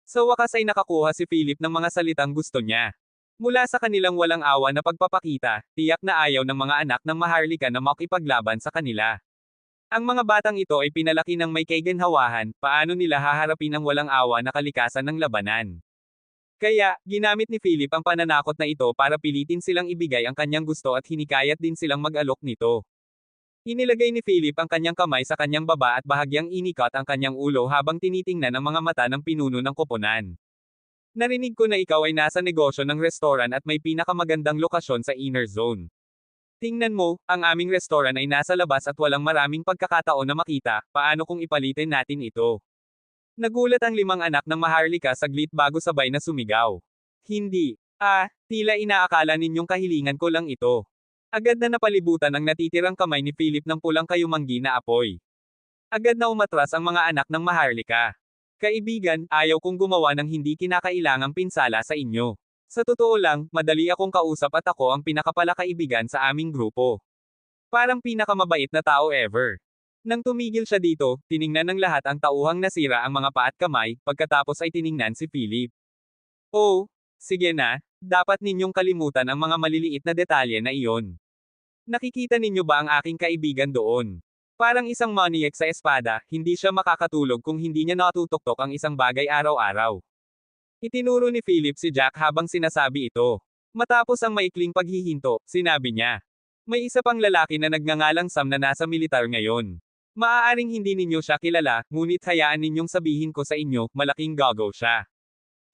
Sa wakas ay nakakuha si Philip ng mga salitang gusto niya. Mula sa kanilang walang awa na pagpapakita, tiyak na ayaw ng mga anak ng Maharlika na makipaglaban sa kanila. Ang mga batang ito ay pinalaki ng may kaiganhawahan, paano nila haharapin ang walang awa na kalikasan ng labanan. Kaya, ginamit ni Philip ang pananakot na ito para pilitin silang ibigay ang kanyang gusto at hinikayat din silang mag-alok nito. Inilagay ni Philip ang kanyang kamay sa kanyang baba at bahagyang inikot ang kanyang ulo habang tinitingnan ang mga mata ng pinuno ng koponan. Narinig ko na ikaw ay nasa negosyo ng restoran at may pinakamagandang lokasyon sa inner zone. Tingnan mo, ang aming restoran ay nasa labas at walang maraming pagkakataon na makita, paano kung ipalitin natin ito? Nagulat ang 5 anak ng Maharlika saglit bago sabay na sumigaw. Hindi. Tila inaakala ninyong kahilingan ko lang ito. Agad na napalibutan ang natitirang kamay ni Philip ng pulang kayumanggi na apoy. Agad na umatras ang mga anak ng Maharlika. Kaibigan, ayaw kong gumawa ng hindi kinakailangang pinsala sa inyo. Sa totoo lang, madali akong kausap at ako ang pinakapalakaibigan sa aming grupo. Parang pinakamabait na tao ever. Nang tumigil siya dito, tiningnan ng lahat ang tauhang nasira ang mga paa at kamay, pagkatapos ay tiningnan si Philip. Oh, sige na, dapat ninyong kalimutan ang mga maliliit na detalye na iyon. Nakikita ninyo ba ang aking kaibigan doon? Parang isang maniac sa espada, hindi siya makakatulog kung hindi niya natutuktok ang isang bagay araw-araw. Itinuro ni Philip si Jack habang sinasabi ito. Matapos ang maikling paghihinto, sinabi niya. May isa pang lalaki na nagngangalang Sam na nasa militar ngayon. Maaaring hindi ninyo siya kilala, ngunit hayaan ninyong sabihin ko sa inyo, malaking gago siya.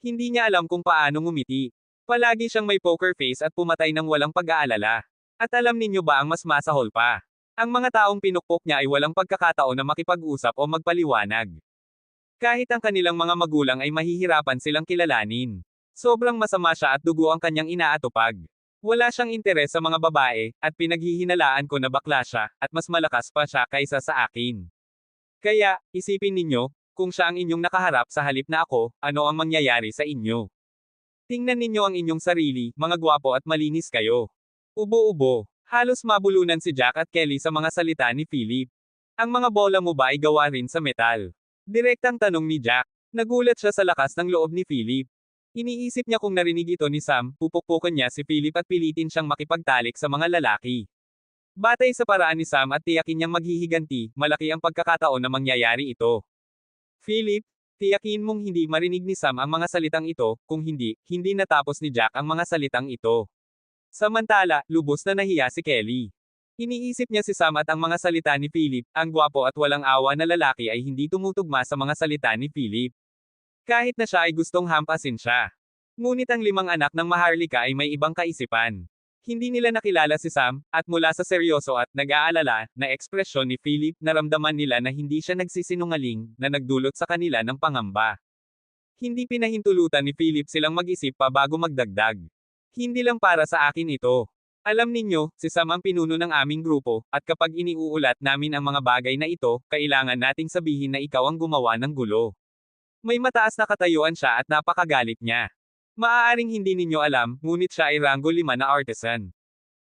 Hindi niya alam kung paano ngumiti. Palagi siyang may poker face at pumatay ng walang pag-aalala. At alam ninyo ba ang mas masahol pa? Ang mga taong pinukpok niya ay walang pagkakataon na makipag-usap o magpaliwanag. Kahit ang kanilang mga magulang ay mahihirapan silang kilalanin. Sobrang masama siya at dugo ang kanyang inaatupag. Wala siyang interes sa mga babae, at pinaghihinalaan ko na bakla siya, at mas malakas pa siya kaysa sa akin. Kaya, isipin ninyo, kung siya ang inyong nakaharap sa halip na ako, ano ang mangyayari sa inyo? Tingnan ninyo ang inyong sarili, mga gwapo at malinis kayo. Ubo-ubo. Halos mabulunan si Jack at Kelly sa mga salita ni Philip. Ang mga bola mo ba ay gawa rin sa metal? Direktang tanong ni Jack. Nagulat siya sa lakas ng loob ni Philip. Iniisip niya kung narinig ito ni Sam, pupukpukan niya si Philip at pilitin siyang makipagtalik sa mga lalaki. Batay sa paraan ni Sam at tiyakin niyang maghihiganti, malaki ang pagkakataon na mangyayari ito. Philip, tiyakin mong hindi marinig ni Sam ang mga salitang ito, kung hindi, hindi natapos ni Jack ang mga salitang ito. Samantala, lubos na nahiya si Kelly. Iniisip niya si Sam at ang mga salita ni Philip, ang gwapo at walang awa na lalaki ay hindi tumutugma sa mga salita ni Philip. Kahit na siya ay gustong hampasin siya. Ngunit ang 5 anak ng Maharlika ay may ibang kaisipan. Hindi nila nakilala si Sam, at mula sa seryoso at nag-aalala na ekspresyon ni Philip, naramdaman nila na hindi siya nagsisinungaling, na nagdulot sa kanila ng pangamba. Hindi pinahintulutan ni Philip silang mag-isip pa bago magdagdag. Hindi lang para sa akin ito. Alam ninyo, si Sam ang pinuno ng aming grupo, at kapag iniuulat namin ang mga bagay na ito, kailangan nating sabihin na ikaw ang gumawa ng gulo. May mataas na katayuan siya at napakagalit niya. Maaaring hindi ninyo alam, ngunit siya ay Rango 5 na artisan.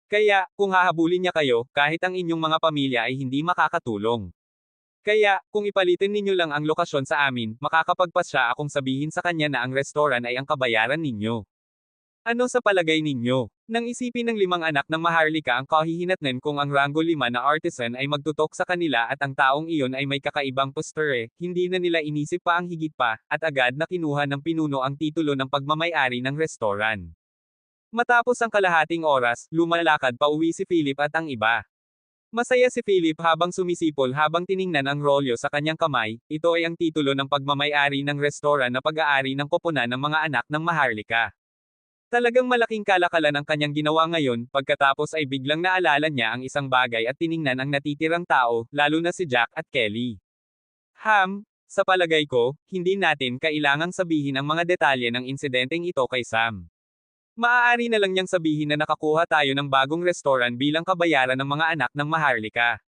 Kaya, kung hahabulin niya kayo, kahit ang inyong mga pamilya ay hindi makakatulong. Kaya, kung ipalitin ninyo lang ang lokasyon sa amin, makakapagpas siya akong sabihin sa kanya na ang restoran ay ang kabayaran ninyo. Ano sa palagay ninyo? Nang isipin ng 5 anak ng Maharlika ang kahihinatnan kung ang Rango 5 na artisan ay magtutok sa kanila at ang taong iyon ay may kakaibang posture, hindi na nila inisip pa ang higit pa, at agad na kinuha ng pinuno ang titulo ng pagmamay-ari ng restoran. Matapos ang kalahating oras, lumalakad pa uwi si Philip at ang iba. Masaya si Philip habang sumisipol habang tiningnan ang rolyo sa kanyang kamay, ito ay ang titulo ng pagmamay-ari ng restoran na pag-aari ng koponan ng mga anak ng Maharlika. Talagang malaking kalakalan ang kanyang ginawa ngayon, pagkatapos ay biglang naalala niya ang isang bagay at tiningnan ang natitirang tao, lalo na si Jack at Kelly. Sa palagay ko, hindi natin kailangang sabihin ang mga detalye ng insidenteng ito kay Sam. Maaari na lang niyang sabihin na nakakuha tayo ng bagong restoran bilang kabayaran ng mga anak ng Maharlika.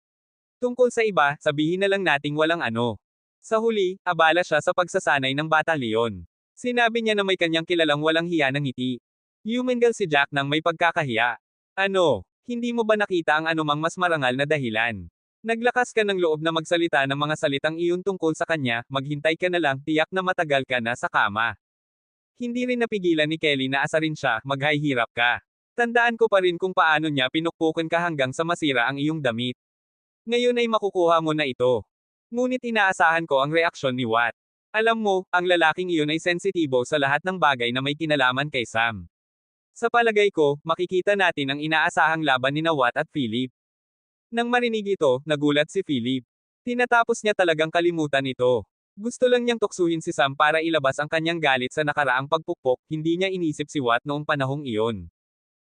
Tungkol sa iba, sabihin na lang nating walang ano. Sa huli, abala siya sa pagsasanay ng batalyon. Sinabi niya na may kanyang kilalang walang hiya ng ngiti. Yumingal si Jack nang may pagkakahiya. Ano, hindi mo ba nakita ang anumang mas marangal na dahilan? Naglakas ka ng loob na magsalita ng mga salitang iyon tungkol sa kanya, maghintay ka na lang, tiyak na matagal ka na sa kama. Hindi rin napigilan ni Kelly na asarin siya, maghihirap ka. Tandaan ko pa rin kung paano niya pinukpukan ka hanggang sa masira ang iyong damit. Ngayon ay makukuha mo na ito. Ngunit inaasahan ko ang reaksyon ni Watt. Alam mo, ang lalaking iyon ay sensitibo sa lahat ng bagay na may kinalaman kay Sam. Sa palagay ko, makikita natin ang inaasahang laban ni Watt at Philip. Nang marinig ito, nagulat si Philip. Tinatapos niya talagang kalimutan ito. Gusto lang niyang tuksuhin si Sam para ilabas ang kanyang galit sa nakaraang pagpukpok, hindi niya inisip si Watt noong panahong iyon.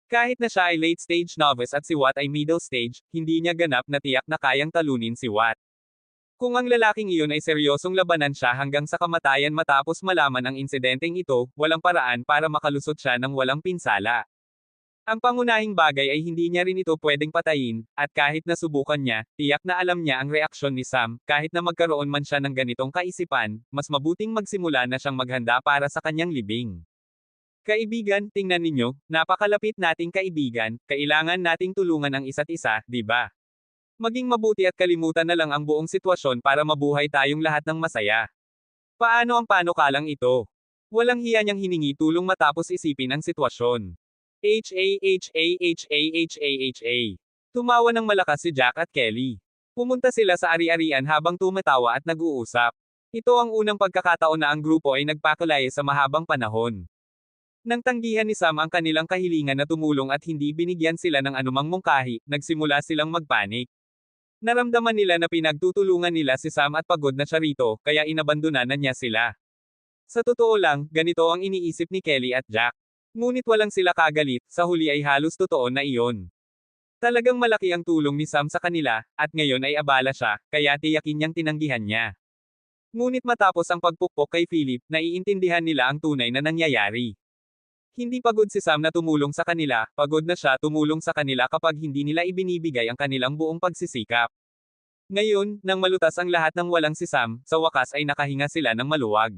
Kahit na siya ay late stage novice at si Watt ay middle stage, hindi niya ganap na tiyak na kayang talunin si Watt. Kung ang lalaking iyon ay seryosong labanan siya hanggang sa kamatayan matapos malaman ang insidenteng ito, walang paraan para makalusot siya ng walang pinsala. Ang pangunahing bagay ay hindi niya rin ito pwedeng patayin, at kahit nasubukan niya, tiyak na alam niya ang reaksyon ni Sam, kahit na magkaroon man siya ng ganitong kaisipan, mas mabuting magsimula na siyang maghanda para sa kanyang libing. Kaibigan, tingnan ninyo, napakalapit nating kaibigan, kailangan nating tulungan ang isa't isa, di ba? Maging mabuti at kalimutan na lang ang buong sitwasyon para mabuhay tayong lahat ng masaya. Paano ang panukalang ito? Walang hiya niyang hiningi tulong matapos isipin ang sitwasyon. Ha. Tumawa ng malakas si Jack at Kelly. Pumunta sila sa ari-arian habang tumatawa at nag-uusap. Ito ang unang pagkakataon na ang grupo ay nagpakulay sa mahabang panahon. Nang tanggihan ni Sam ang kanilang kahilingan na tumulong at hindi binigyan sila ng anumang mungkahi, nagsimula silang magpanik. Naramdaman nila na pinagtutulungan nila si Sam at pagod na siya rito, kaya inabandonan na niya sila. Sa totoo lang, ganito ang iniisip ni Kelly at Jack. Ngunit walang sila kagalit, sa huli ay halos totoo na iyon. Talagang malaki ang tulong ni Sam sa kanila, at ngayon ay abala siya, kaya tiyakin niyang tinanggihan niya. Ngunit matapos ang pagpukpok kay Philip, naiintindihan nila ang tunay na nangyayari. Hindi pagod si Sam na tumulong sa kanila, pagod na siya tumulong sa kanila kapag hindi nila ibinibigay ang kanilang buong pagsisikap. Ngayon, nang malutas ang lahat ng walang si Sam, sa wakas ay nakahinga sila ng maluwag.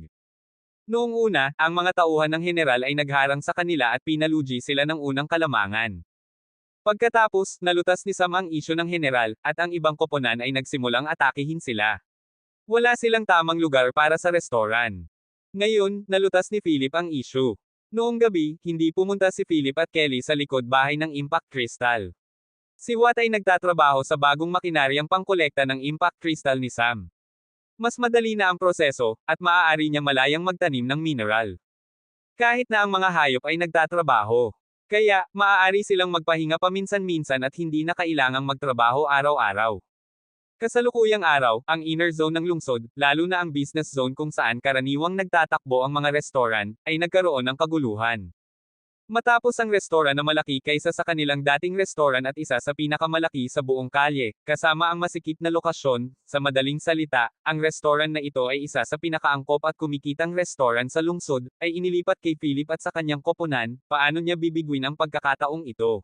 Noong una, ang mga tauhan ng general ay nagharang sa kanila at pinalugi sila ng unang kalamangan. Pagkatapos, nalutas ni Sam ang isyu ng general, at ang ibang koponan ay nagsimulang atakihin sila. Wala silang tamang lugar para sa restoran. Ngayon, nalutas ni Philip ang isyu. Noong gabi, hindi pumunta si Philip at Kelly sa likod bahay ng Impact Crystal. Si Watt ay nagtatrabaho sa bagong makinaryang pangkolekta ng impact crystal ni Sam. Mas madali na ang proseso, at maaari niya malayang magtanim ng mineral. Kahit na ang mga hayop ay nagtatrabaho. Kaya, maaari silang magpahinga paminsan-minsan at hindi na kailangang magtrabaho araw-araw. Kasalukuyang araw, ang inner zone ng lungsod, lalo na ang business zone kung saan karaniwang nagtatakbo ang mga restoran, ay nagkaroon ng kaguluhan. Matapos ang restoran na malaki kaysa sa kanilang dating restoran at isa sa pinakamalaki sa buong kalye, kasama ang masikip na lokasyon, sa madaling salita, ang restoran na ito ay isa sa pinakaangkop at kumikitang restoran sa lungsod, ay inilipat kay Philip at sa kanyang koponan. Paano niya bibigwin ang pagkakataong ito?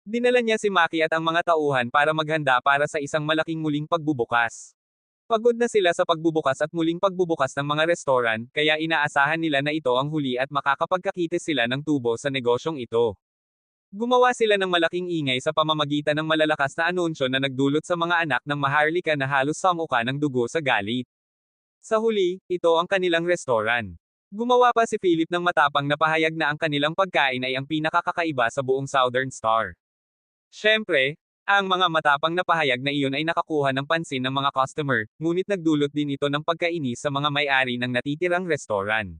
Dinala niya si Maki at ang mga tauhan para maghanda para sa isang malaking muling pagbubukas. Pagod na sila sa pagbubukas at muling pagbubukas ng mga restoran, kaya inaasahan nila na ito ang huli at makakapagkakitis sila ng tubo sa negosyong ito. Gumawa sila ng malaking ingay sa pamamagitan ng malalakas na anunsyo na nagdulot sa mga anak ng Maharlika na halos samuka ng dugo sa galit. Sa huli, ito ang kanilang restoran. Gumawa pa si Philip ng matapang na pahayag na ang kanilang pagkain ay ang pinakakakaiba sa buong Southern Star. Siyempre, ang mga matapang na pahayag na iyon ay nakakuha ng pansin ng mga customer, ngunit nagdulot din ito ng pagkainis sa mga may-ari ng natitirang restoran.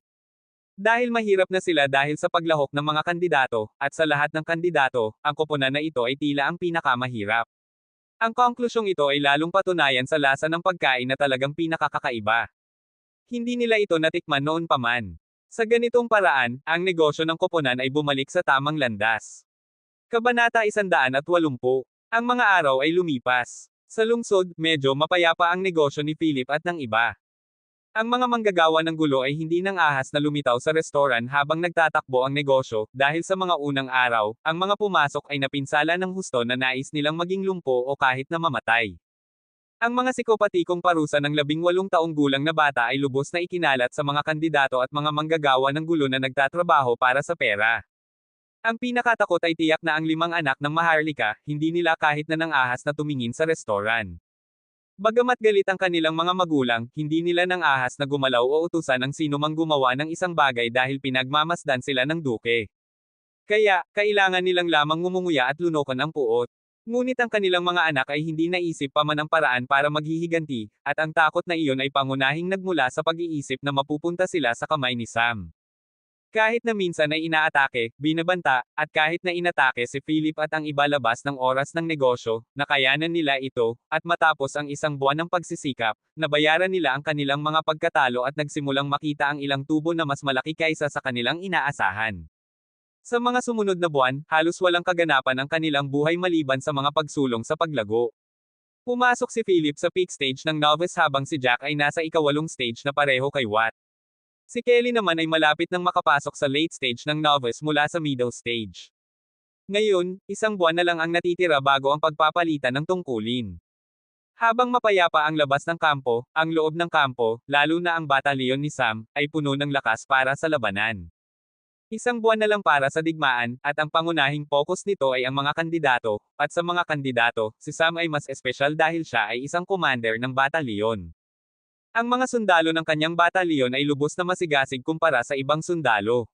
Dahil mahirap na sila dahil sa paglahok ng mga kandidato, at sa lahat ng kandidato, ang koponan na ito ay tila ang pinakamahirap. Ang konklusyong ito ay lalong patunayan sa lasa ng pagkain na talagang pinakakakaiba. Hindi nila ito natikman noon pa man. Sa ganitong paraan, ang negosyo ng koponan ay bumalik sa tamang landas. Kabanata 180. Ang mga araw ay lumipas. Sa lungsod, medyo mapayapa ang negosyo ni Philip at ng iba. Ang mga manggagawa ng gulo ay hindi nang ahas na lumitaw sa restoran habang nagtatakbo ang negosyo, dahil sa mga unang araw, ang mga pumasok ay napinsala ng husto na nais nilang maging lumpo o kahit na mamatay. Ang mga psikopatikong parusa ng 18 taong gulang na bata ay lubos na ikinalat sa mga kandidato at mga manggagawa ng gulo na nagtatrabaho para sa pera. Ang pinakatakot ay tiyak na ang 5 anak ng Maharlika, hindi nila kahit na nang ahas na tumingin sa restoran. Bagamat galit ang kanilang mga magulang, hindi nila nang ahas na gumalaw o utusan ang sinumang gumawa ng isang bagay dahil pinagmamasdan sila ng duke. Kaya, kailangan nilang lamang ngumunguya at lunokan ang puot. Ngunit ang kanilang mga anak ay hindi naisip pa man ang paraan para maghihiganti, at ang takot na iyon ay pangunahing nagmula sa pag-iisip na mapupunta sila sa kamay ni Sam. Kahit na minsan ay inaatake, binabanta, at kahit na inatake si Philip at ang iba labas ng oras ng negosyo, nakayanan nila ito, at matapos ang isang buwan ng pagsisikap, nabayaran nila ang kanilang mga pagkatalo at nagsimulang makita ang ilang tubo na mas malaki kaysa sa kanilang inaasahan. Sa mga sumunod na buwan, halos walang kaganapan ang kanilang buhay maliban sa mga pagsulong sa paglago. Pumasok si Philip sa peak stage ng novice habang si Jack ay nasa ika-8 stage na pareho kay Watt. Si Kelly naman ay malapit nang makapasok sa late stage ng novice mula sa middle stage. Ngayon, isang buwan na lang ang natitira bago ang pagpapalitan ng tungkulin. Habang mapayapa ang labas ng kampo, ang loob ng kampo, lalo na ang batalyon ni Sam, ay puno ng lakas para sa labanan. Isang buwan na lang para sa digmaan, at ang pangunahing focus nito ay ang mga kandidato, at sa mga kandidato, si Sam ay mas espesyal dahil siya ay isang commander ng batalyon. Ang mga sundalo ng kanyang batalyon ay lubos na masigasig kumpara sa ibang sundalo.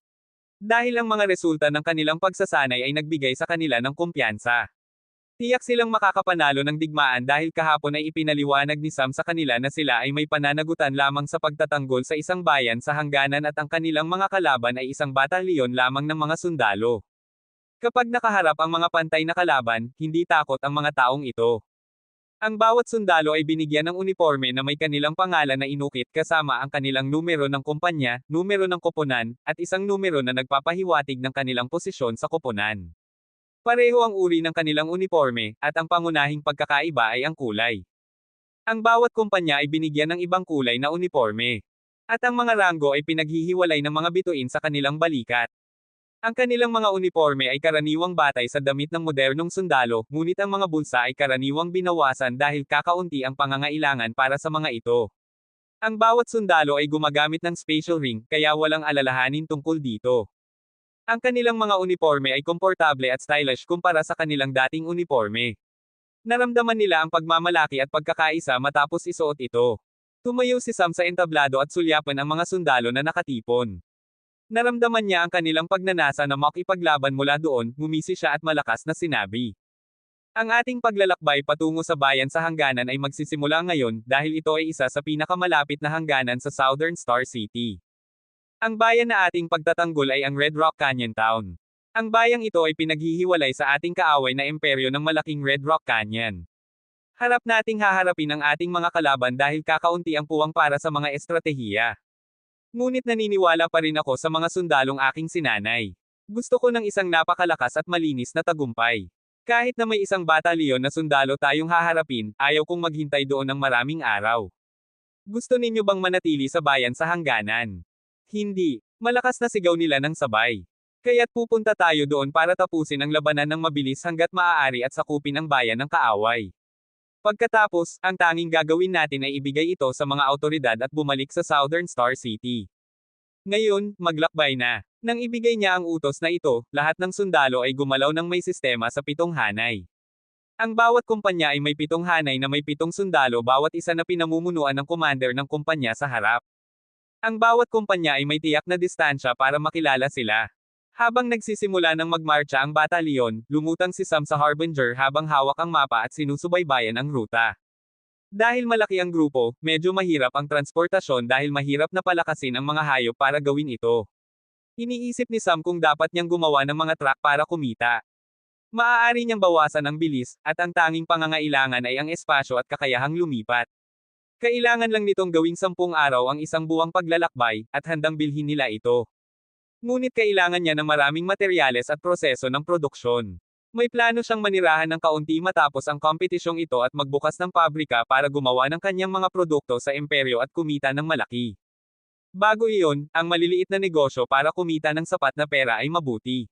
Dahil ang mga resulta ng kanilang pagsasanay ay nagbigay sa kanila ng kumpiyansa. Tiyak silang makakapanalo ng digmaan dahil kahapon ay ipinaliwanag ni Sam sa kanila na sila ay may pananagutan lamang sa pagtatanggol sa isang bayan sa hangganan at ang kanilang mga kalaban ay isang batalyon lamang ng mga sundalo. Kapag nakaharap ang mga pantay na kalaban, hindi takot ang mga taong ito. Ang bawat sundalo ay binigyan ng uniforme na may kanilang pangalan na inukit kasama ang kanilang numero ng kumpanya, numero ng koponan, at isang numero na nagpapahiwatig ng kanilang posisyon sa koponan. Pareho ang uri ng kanilang uniforme, at ang pangunahing pagkakaiba ay ang kulay. Ang bawat kumpanya ay binigyan ng ibang kulay na uniforme. At ang mga ranggo ay pinaghihiwalay ng mga bituin sa kanilang balikat. Ang kanilang mga uniforme ay karaniwang batay sa damit ng modernong sundalo, ngunit ang mga bulsa ay karaniwang binawasan dahil kakaunti ang pangangailangan para sa mga ito. Ang bawat sundalo ay gumagamit ng special ring, kaya walang alalahanin tungkol dito. Ang kanilang mga uniforme ay komportable at stylish kumpara sa kanilang dating uniforme. Naramdaman nila ang pagmamalaki at pagkakaisa matapos isuot ito. Tumayo si Sam sa entablado at sulyapan ang mga sundalo na nakatipon. Naramdaman niya ang kanilang pagnanasa na makipaglaban mula doon, ngumisi siya at malakas na sinabi. Ang ating paglalakbay patungo sa bayan sa hangganan ay magsisimula ngayon dahil ito ay isa sa pinakamalapit na hangganan sa Southern Star City. Ang bayan na ating pagtatanggol ay ang Red Rock Canyon Town. Ang bayang ito ay pinaghihiwalay sa ating kaaway na imperyo ng malaking Red Rock Canyon. Harap nating haharapin ang ating mga kalaban dahil kakaunti ang puwang para sa mga estratehiya. Ngunit naniniwala pa rin ako sa mga sundalong aking sinanay. Gusto ko ng isang napakalakas at malinis na tagumpay. Kahit na may isang batalyon na sundalo tayong haharapin, ayaw kong maghintay doon ng maraming araw. Gusto ninyo bang manatili sa bayan sa hangganan? Hindi. Malakas na sigaw nila ng sabay. Kaya't pupunta tayo doon para tapusin ang labanan ng mabilis hanggat maaari at sakupin ang bayan ng kaaway. Pagkatapos, ang tanging gagawin natin ay ibigay ito sa mga autoridad at bumalik sa Southern Star City. Ngayon, maglakbay na. Nang ibigay niya ang utos na ito, lahat ng sundalo ay gumalaw ng may sistema sa 7 hanay. Ang bawat kumpanya ay may 7 hanay na may 7 sundalo bawat isa na pinamumunuan ng commander ng kumpanya sa harap. Ang bawat kumpanya ay may tiyak na distansya para makilala sila. Habang nagsisimula ng magmarcha ang batalyon, lumutang si Sam sa Harbinger habang hawak ang mapa at sinusubaybayan ang ruta. Dahil malaki ang grupo, medyo mahirap ang transportasyon dahil mahirap na palakasin ang mga hayop para gawin ito. Iniisip ni Sam kung dapat niyang gumawa ng mga truck para kumita. Maaari niyang bawasan ang bilis, at ang tanging pangangailangan ay ang espasyo at kakayahang lumipat. Kailangan lang nitong gawing 10 araw ang isang buwang paglalakbay, at handang bilhin nila ito. Ngunit kailangan niya ng maraming materyales at proseso ng produksyon. May plano siyang manirahan ng kaunti matapos ang kompetisyong ito at magbukas ng pabrika para gumawa ng kanyang mga produkto sa imperyo at kumita ng malaki. Bago iyon, ang maliliit na negosyo para kumita ng sapat na pera ay mabuti.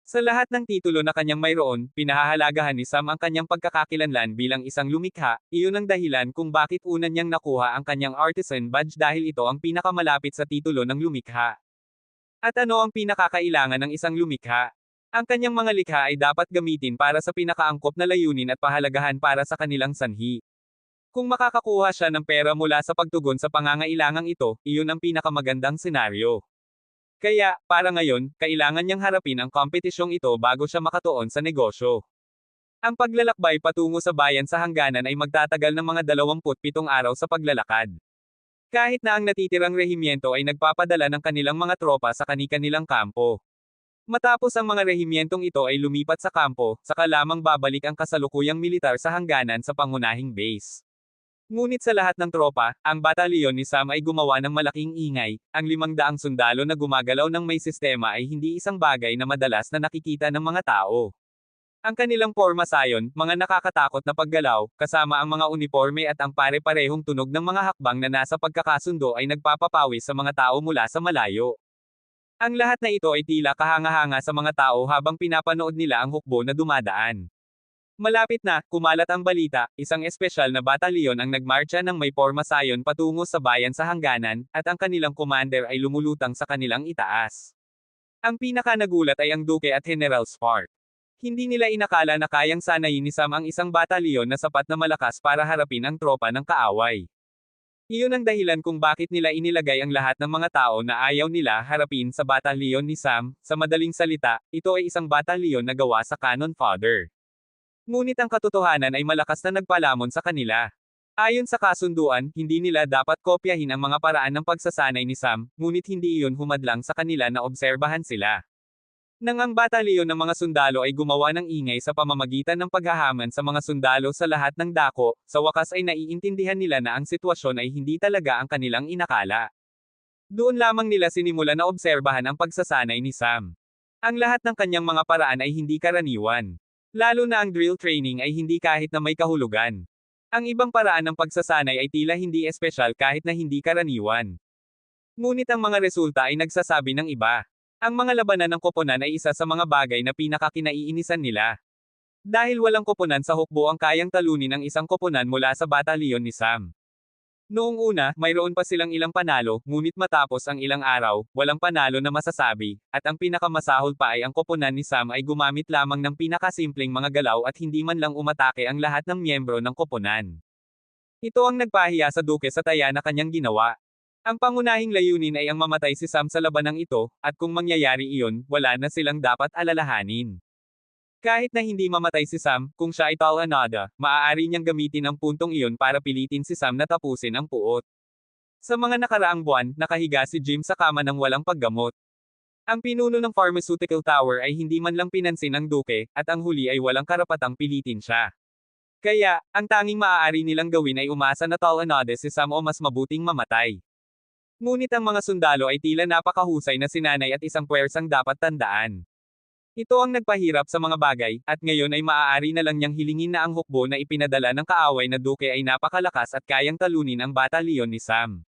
Sa lahat ng titulo na kanyang mayroon, pinahahalagahan ni Sam ang kanyang pagkakakilanlan bilang isang lumikha, iyon ang dahilan kung bakit una niyang nakuha ang kanyang artisan badge dahil ito ang pinakamalapit sa titulo ng lumikha. At ano ang pinakakailangan ng isang lumikha? Ang kanyang mga likha ay dapat gamitin para sa pinakaangkop na layunin at pahalagahan para sa kanilang sanhi. Kung makakakuha siya ng pera mula sa pagtugon sa pangangailangang ito, iyon ang pinakamagandang senaryo. Kaya, para ngayon, kailangan niyang harapin ang kompetisyong ito bago siya makatuon sa negosyo. Ang paglalakbay patungo sa bayan sa hangganan ay magtatagal ng mga 27 araw sa paglalakad. Kahit na ang natitirang rehimyento ay nagpapadala ng kanilang mga tropa sa kani-kanilang kampo. Matapos ang mga rehimyentong ito ay lumipat sa kampo, saka lamang babalik ang kasalukuyang militar sa hangganan sa pangunahing base. Ngunit sa lahat ng tropa, ang batalyon ni Sam ay gumawa ng malaking ingay, ang 500 sundalo na gumagalaw ng may sistema ay hindi isang bagay na madalas na nakikita ng mga tao. Ang kanilang porma sayon, mga nakakatakot na paggalaw, kasama ang mga uniforme at ang pare-parehong tunog ng mga hakbang na nasa pagkakasundo ay nagpapapawis sa mga tao mula sa malayo. Ang lahat na ito ay tila kahanga-hanga sa mga tao habang pinapanood nila ang hukbo na dumadaan. Malapit na, kumalat ang balita, isang espesyal na batalyon ang nagmarcha ng may porma sayon patungo sa bayan sa hangganan, at ang kanilang commander ay lumulutang sa kanilang itaas. Ang pinaka-nagulat ay ang Duke at General Spark. Hindi nila inakala na kayang sanayin ni Sam ang isang batalyon na sapat na malakas para harapin ang tropa ng kaaway. Iyon ang dahilan kung bakit nila inilagay ang lahat ng mga tao na ayaw nila harapin sa batalyon ni Sam. Sa madaling salita, ito ay isang batalyon na gawa sa cannon fodder. Ngunit ang katotohanan ay malakas na nagpalamon sa kanila. Ayon sa kasunduan, hindi nila dapat kopyahin ang mga paraan ng pagsasanay ni Sam, ngunit hindi iyon humadlang sa kanila na obserbahan sila. Nang ang batalyon ng mga sundalo ay gumawa ng ingay sa pamamagitan ng paghahaman sa mga sundalo sa lahat ng dako, sa wakas ay naiintindihan nila na ang sitwasyon ay hindi talaga ang kanilang inakala. Doon lamang nila sinimulan na obserbahan ang pagsasanay ni Sam. Ang lahat ng kanyang mga paraan ay hindi karaniwan. Lalo na ang drill training ay hindi kahit na may kahulugan. Ang ibang paraan ng pagsasanay ay tila hindi espesyal kahit na hindi karaniwan. Ngunit ang mga resulta ay nagsasabi ng iba. Ang mga labanan ng koponan ay isa sa mga bagay na pinakakinaiinisan nila. Dahil walang koponan sa hukbo ang kayang talunin ang isang koponan mula sa batalyon ni Sam. Noong una, mayroon pa silang ilang panalo, ngunit matapos ang ilang araw, walang panalo na masasabi, at ang pinakamasahol pa ay ang koponan ni Sam ay gumamit lamang ng pinakasimpleng mga galaw at hindi man lang umatake ang lahat ng miyembro ng koponan. Ito ang nagpahiya sa Duke sa taya na kanyang ginawa. Ang pangunahing layunin ay ang mamatay si Sam sa labanang ito, at kung mangyayari iyon, wala na silang dapat alalahanin. Kahit na hindi mamatay si Sam, kung siya ay Tal'Anada, maaari niyang gamitin ang puntong iyon para pilitin si Sam na tapusin ang puot. Sa mga nakaraang buwan, nakahiga si Jim sa kama ng walang paggamot. Ang pinuno ng pharmaceutical tower ay hindi man lang pinansin ang duke, at ang huli ay walang karapatang pilitin siya. Kaya, ang tanging maaari nilang gawin ay umasa na Tal'Anada si Sam o mas mabuting mamatay. Ngunit ang mga sundalo ay tila napakahusay na sinanay at isang puwersang dapat tandaan. Ito ang nagpahirap sa mga bagay, at ngayon ay maaari na lang niyang hilingin na ang hukbo na ipinadala ng kaaway na duke ay napakalakas at kayang talunin ang batalyon ni Sam.